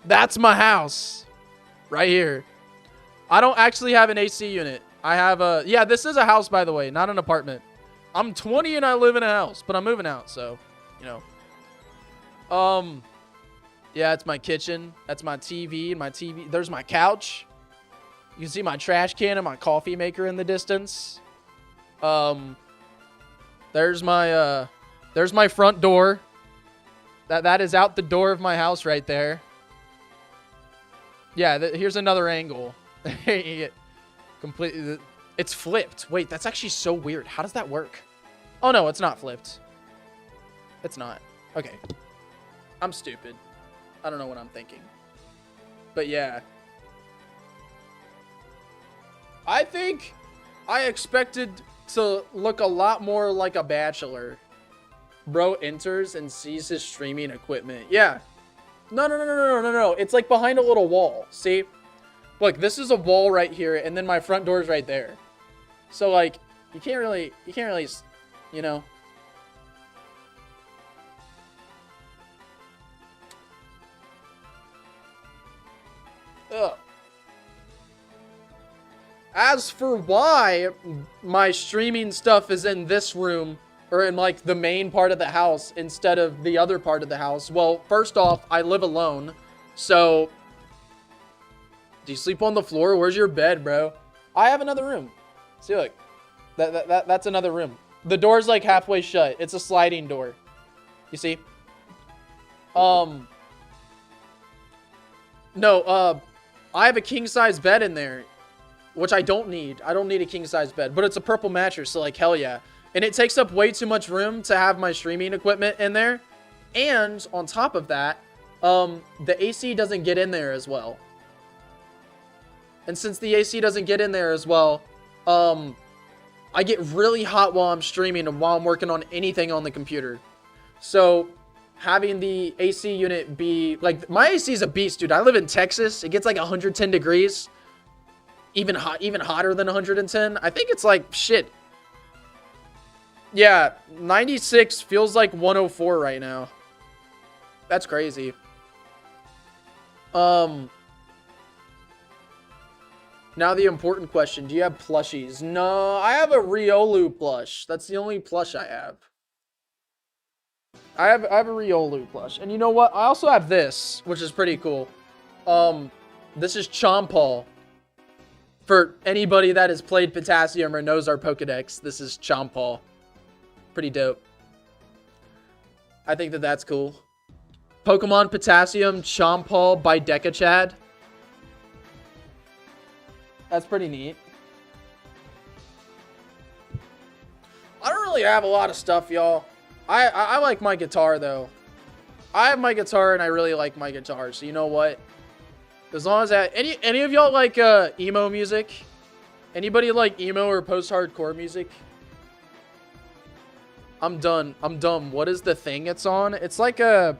That's my house. Right here. I don't actually have an AC unit. I have a... Yeah, this is a house, by the way, not an apartment. I'm 20 and I live in a house, but I'm moving out, so, you know. Yeah, it's my kitchen. That's my TV, and my TV... There's my couch. You can see my trash can and my coffee maker in the distance. There's my front door. That is out the door of my house right there. Yeah, here's another angle. Completely, it's flipped. Wait, that's actually so weird. How does that work? Oh no, it's not flipped. It's not. Okay. I'm stupid. I don't know what I'm thinking. But yeah. I think I expected to look a lot more like a bachelor. Bro enters and sees his streaming equipment. Yeah. No. It's like behind a little wall. See? Look, this is a wall right here, and then my front door is right there. So, like, you can't really, you know. Ugh. As for why my streaming stuff is in this room, or in, like, the main part of the house instead of the other part of the house, well, first off, I live alone, so... Do you sleep on the floor? Where's your bed, bro? I have another room. See, look. That's another room. The door's, like, halfway shut. It's a sliding door. You see? No, I have a king-size bed in there, which I don't need. I don't need a king-size bed, but it's a purple mattress, so, like, hell yeah. And it takes up way too much room to have my streaming equipment in there. And on top of that, the AC doesn't get in there as well. And since the AC doesn't get in there as well, I get really hot while I'm streaming and while I'm working on anything on the computer. So having the AC unit be, like, my AC is a beast, dude. I live in Texas. It gets like 110 degrees. Even hotter than 110. I think it's like, shit. Yeah, 96 feels like 104 right now. That's crazy. Now the important question. Do you have plushies? No, I have a Riolu plush. That's the only plush I have. I have a Riolu plush. And you know what? I also have this, which is pretty cool. This is Chompal. For anybody that has played Potassium or knows our Pokedex, this is Chompal. Pretty dope. I think that that's cool. Pokemon Potassium Chompal by Dekachad. That's pretty neat. I don't really have a lot of stuff, y'all. I like my guitar, though. I have my guitar, and I really like my guitar. So you know what? As long as that... Any of y'all like emo music? Anybody like emo or post-hardcore music? I'm done. I'm dumb. What is the thing it's on? It's like a...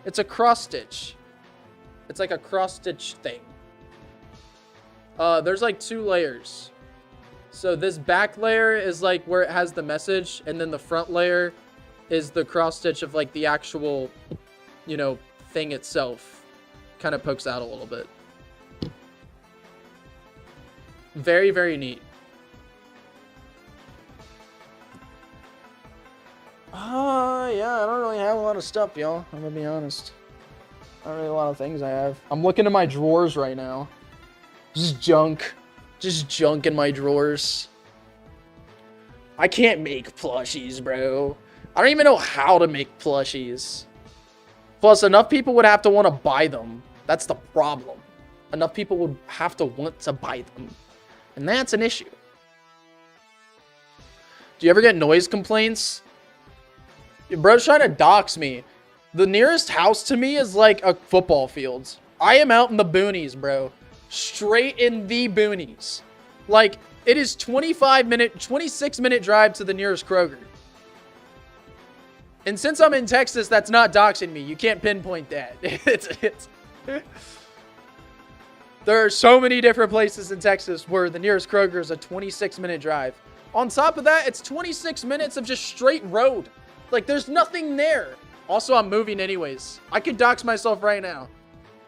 It's a cross-stitch. It's like a cross-stitch thing. There's like 2 layers. So this back layer is like where it has the message, and then the front layer is the cross stitch of like the actual, you know, thing itself. Kind of pokes out a little bit. Very, very neat. Yeah, I don't really have a lot of stuff, y'all. I'm gonna be honest. Not really a lot of things I have. I'm looking in my drawers right now. Just junk. Just junk in my drawers. I can't make plushies, bro. I don't even know how to make plushies. Plus, enough people would have to want to buy them. That's the problem. Enough people would have to want to buy them. And that's an issue. Do you ever get noise complaints? Your bro's trying to dox me. The nearest house to me is like a football field. I am out in the boonies, bro. Straight in the boonies. Like, it is 26-minute drive to the nearest Kroger. And since I'm in Texas, that's not doxing me. You can't pinpoint that. There are so many different places in Texas where the nearest Kroger is a 26-minute drive. On top of that, it's 26 minutes of just straight road. Like, there's nothing there. Also, I'm moving anyways. I could dox myself right now.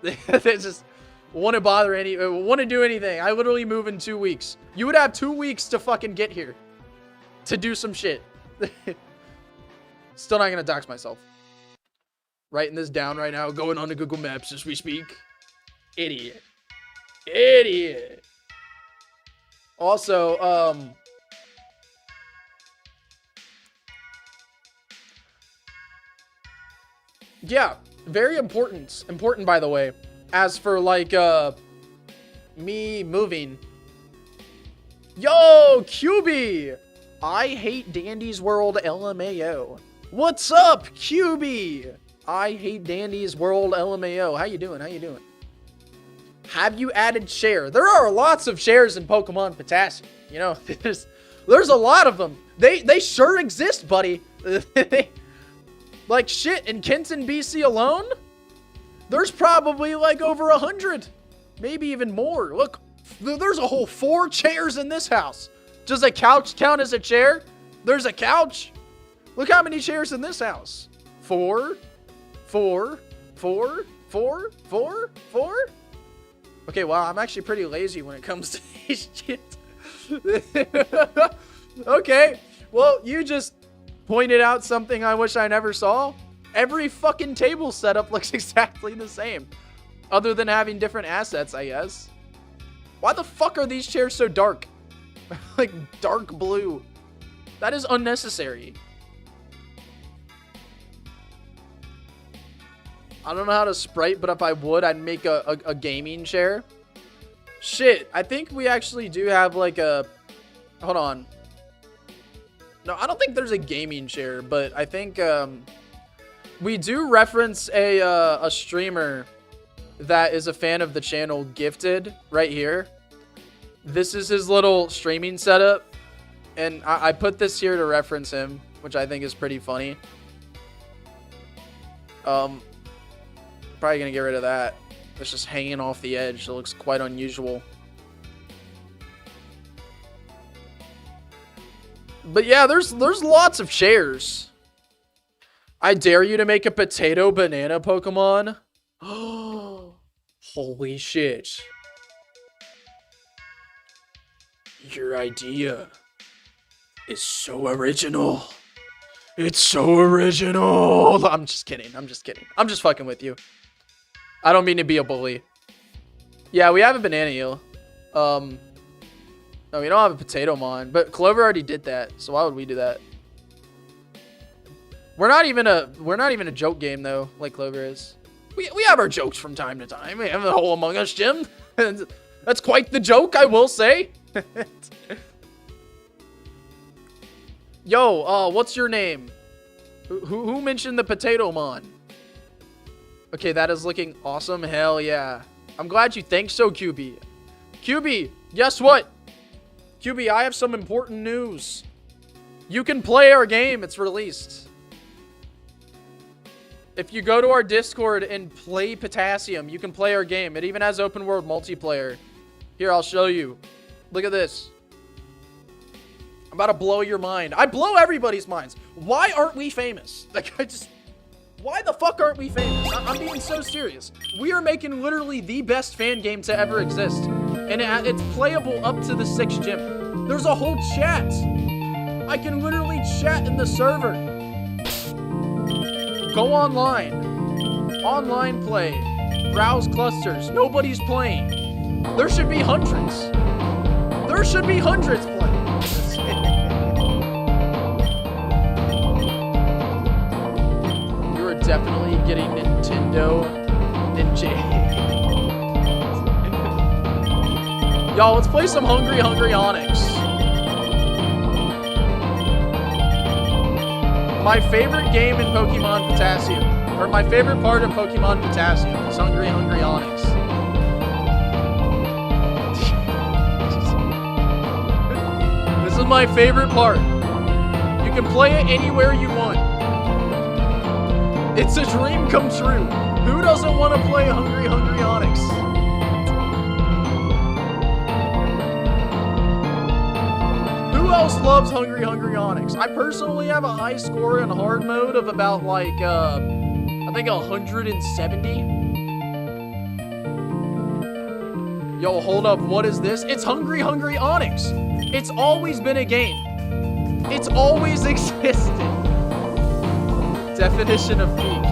They just want to want to do anything. I literally move in 2 weeks. You would have 2 weeks to fucking get here. To do some shit. Still not going to dox myself. Writing this down right now. Going on to Google Maps as we speak. Idiot. Idiot. Also, yeah, very important. Important, by the way. As for, like, me moving. Yo, QB! I hate Dandy's World LMAO. What's up, QB? I hate Dandy's World LMAO. How you doing? How you doing? Have you added share? There are lots of shares in Pokemon Potassium. You know, there's a lot of them. They sure exist, buddy. Like shit, in Kenton, BC alone, there's probably like over 100, maybe even more. Look, there's a whole 4 chairs in this house. Does a couch count as a chair? There's a couch. Look how many chairs in this house. 4, 4, 4, 4, 4, 4. Okay, wow, I'm actually pretty lazy when it comes to these shit. Okay, well, you just pointed out something I wish I never saw. Every fucking table setup looks exactly the same. Other than having different assets, I guess. Why the fuck are these chairs so dark? Like, dark blue. That is unnecessary. I don't know how to sprite, but if I would, I'd make a gaming chair. Shit, I think we actually do have like a... Hold on. No, I don't think there's a gaming chair, but I think we do reference a streamer that is a fan of the channel, Gifted, right here. This is his little streaming setup, and I put this here to reference him, which I think is pretty funny. Probably gonna get rid of that. It's just hanging off the edge. It looks quite unusual. But yeah, there's lots of chairs. I dare you to make a potato banana Pokemon. Oh, holy shit. Your idea is so original. It's so original. I'm just kidding. I'm just kidding. I'm just fucking with you. I don't mean to be a bully. Yeah, we have a banana eel. No, we don't have a potato mon, but Clover already did that, so why would we do that? We're not even a joke game though, like Clover is. We have our jokes from time to time. We have the whole Among Us gym. That's quite the joke, I will say. Yo, what's your name? Who mentioned the potato mon? Okay, that is looking awesome. Hell yeah. I'm glad you think so, QB. QB, guess what? QB, I have some important news. You can play our game. It's released. If you go to our Discord and play Potassium, you can play our game. It even has open world multiplayer. Here, I'll show you. Look at this. I'm about to blow your mind. I blow everybody's minds. Why aren't we famous? Like, why the fuck aren't we famous? I'm being so serious. We are making literally the best fan game to ever exist. And it's playable up to the 6th gym. There's a whole chat. I can literally chat in the server. Go online. Online play. Browse clusters. Nobody's playing. There should be hundreds. There should be hundreds playing. You are definitely getting Nintendo Ninja. Y'all, let's play some Hungry Onyx. My favorite game in Pokemon Potassium, or my favorite part of Pokemon Potassium, is Hungry Onyx. This is my favorite part. You can play it anywhere you want. It's a dream come true. Who doesn't want to play Hungry Onyx? Who else loves Hungry Onyx? I personally have a high score in hard mode of about like, I think 170. Yo, hold up. What is this? It's Hungry Onyx. It's always been a game. It's always existed. Definition of peak.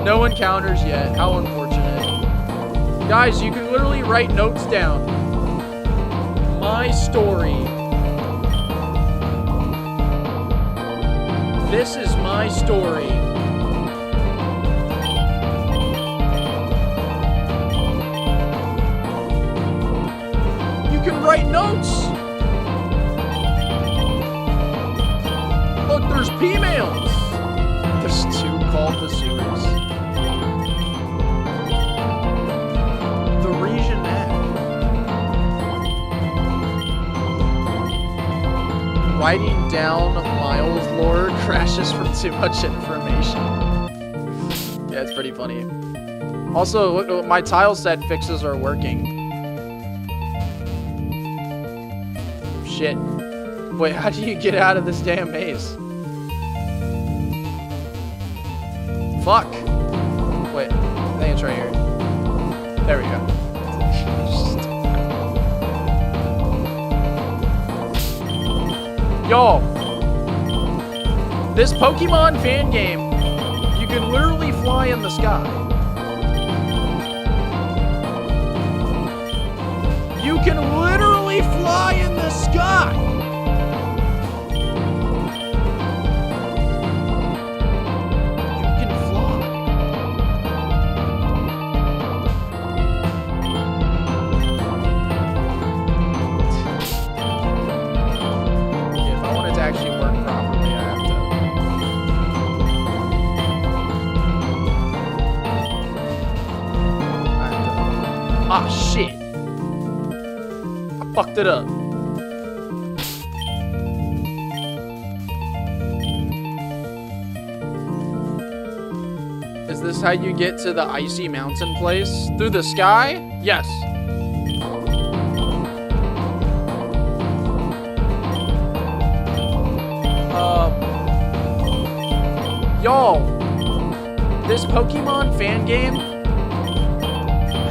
No encounters yet. How unfortunate. Guys, you can literally write notes down. My story. This is my story. You can write notes. Look, there's P-mails. There's 2 called the sewers. The region map. Writing down Miles lore crashes from too much information. Yeah, it's pretty funny. Also, look, my tile set fixes are working. Shit. Wait, how do you get out of this damn maze? Fuck. Wait, I think it's right here. There we go. Yo, this Pokemon fan game, you can literally fly in the sky. You can literally fly in the sky. You can fly. If I want it to actually work properly, I have to. Ah, shit. I fucked it up. Is this how you get to the icy mountain place? Through the sky? Yes. Y'all, this Pokemon fan game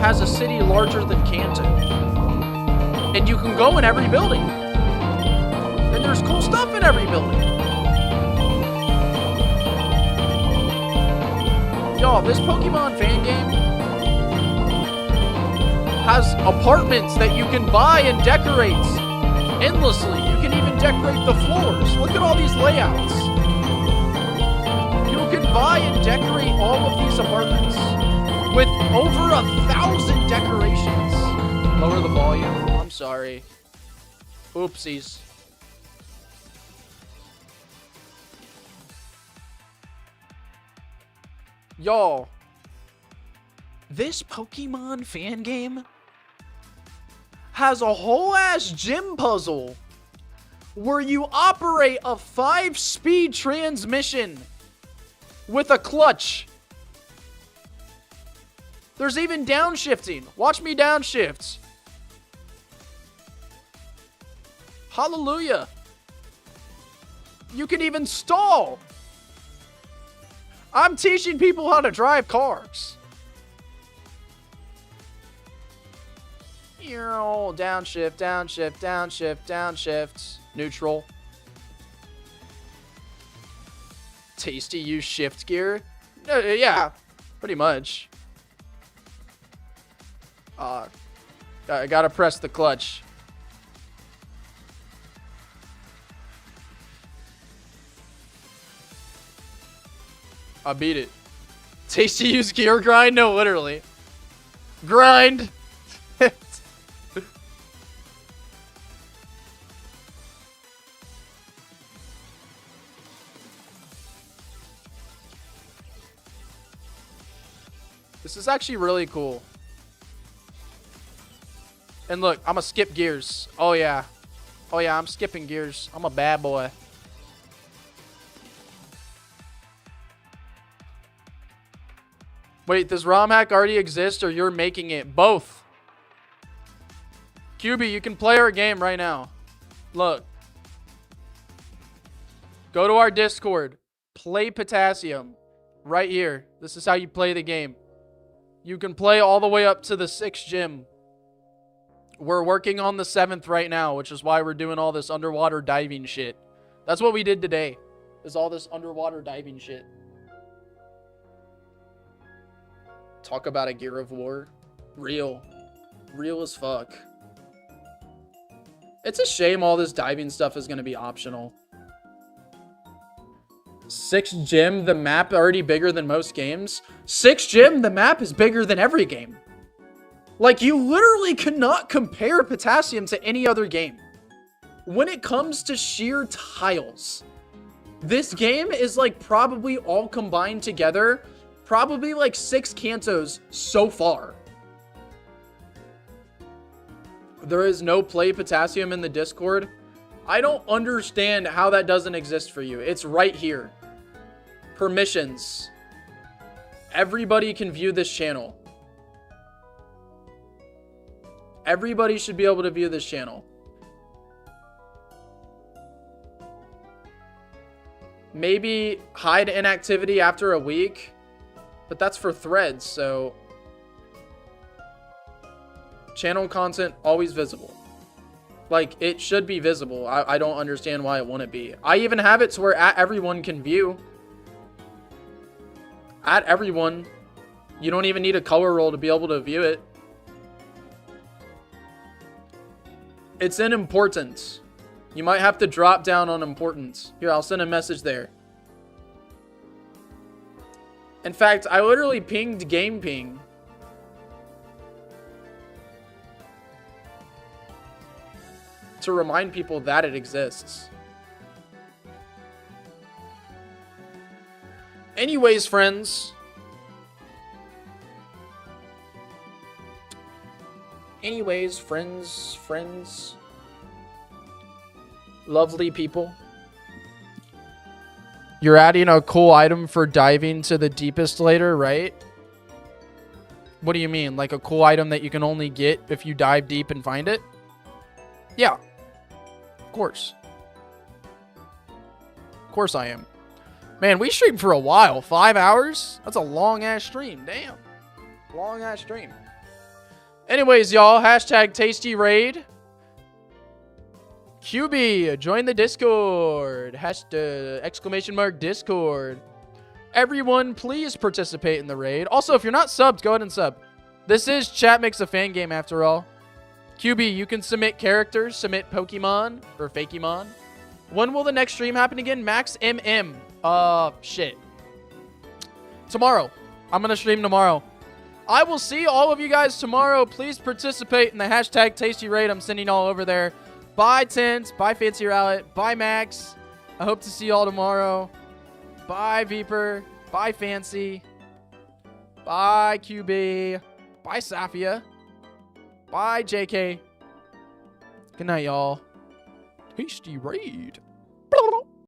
has a city larger than Kanto. And you can go in every building. And there's cool stuff in every building. Y'all, this Pokemon fan game has apartments that you can buy and decorate endlessly. You can even decorate the floors. Look at all these layouts. You can buy and decorate all of these apartments with over 1,000 decorations. Lower the volume. I'm sorry. Oopsies. Y'all, this Pokemon fan game has a whole ass gym puzzle where you operate a 5-speed transmission with a clutch. There's even downshifting. Watch me downshift. Hallelujah. You can even stall. I'm teaching people how to drive cars. Downshift, downshift, downshift, downshift. Neutral. Tasty use shift gear? Yeah, pretty much. I gotta press the clutch. I beat it. Tasty use gear grind? No, literally. Grind. This is actually really cool. And look, I'm gonna skip gears. Oh yeah. Oh yeah, I'm skipping gears. I'm a bad boy. Wait, does ROM hack already exist or you're making it? Both. QB, you can play our game right now. Look. Go to our Discord. Play Potassium. Right here. This is how you play the game. You can play all the way up to the 6th gym. We're working on the 7th right now, which is why we're doing all this underwater diving shit. That's what we did today. Is all this underwater diving shit. Talk about a Gear of War. Real. Real as fuck. It's a shame all this diving stuff is going to be optional. 6th gym, the map already bigger than most games. 6th gym, the map is bigger than every game. Like, you literally cannot compare Potassium to any other game. When it comes to sheer tiles, this game is like probably all combined together, probably like 6 cantos so far. There is no play Potassium in the Discord. I don't understand how that doesn't exist for you. It's right here. Permissions. Everybody can view this channel. Everybody should be able to view this channel. Maybe hide inactivity after a week, but that's for threads, so channel content always visible. Like, it should be visible. I don't understand why it wouldn't be. I even have it to where everyone can view. At everyone. You don't even need a color roll to be able to view it. It's in importance. You might have to drop down on importance. Here, I'll send a message there. In fact, I literally pinged game ping. To remind people that it exists. Anyways, friends. Anyways, friends. Lovely people. You're adding a cool item for diving to the deepest later, right? What do you mean? Like a cool item that you can only get if you dive deep and find it? Yeah. Of course. Of course I am. Man, we streamed for a while. 5 hours? That's a long-ass stream. Damn. Long-ass stream. Anyways, y'all. Hashtag Tasty Raid. QB, join the Discord. Hashtag exclamation mark Discord. Everyone, please participate in the raid. Also, if you're not subbed, go ahead and sub. This is Chat Makes a Fan game after all. QB, you can submit characters, submit Pokemon or Fakemon. When will the next stream happen again? Max MM. Shit. Tomorrow. I'm going to stream tomorrow. I will see all of you guys tomorrow. Please participate in the hashtag Tasty Raid. I'm sending all over there. Bye, Tint. Bye, Fancy Rowlet. Bye, Max. I hope to see you all tomorrow. Bye, Viper. Bye, Fancy. Bye, QB. Bye, Safia. Bye, JK. Good night, y'all. Tasty Raid.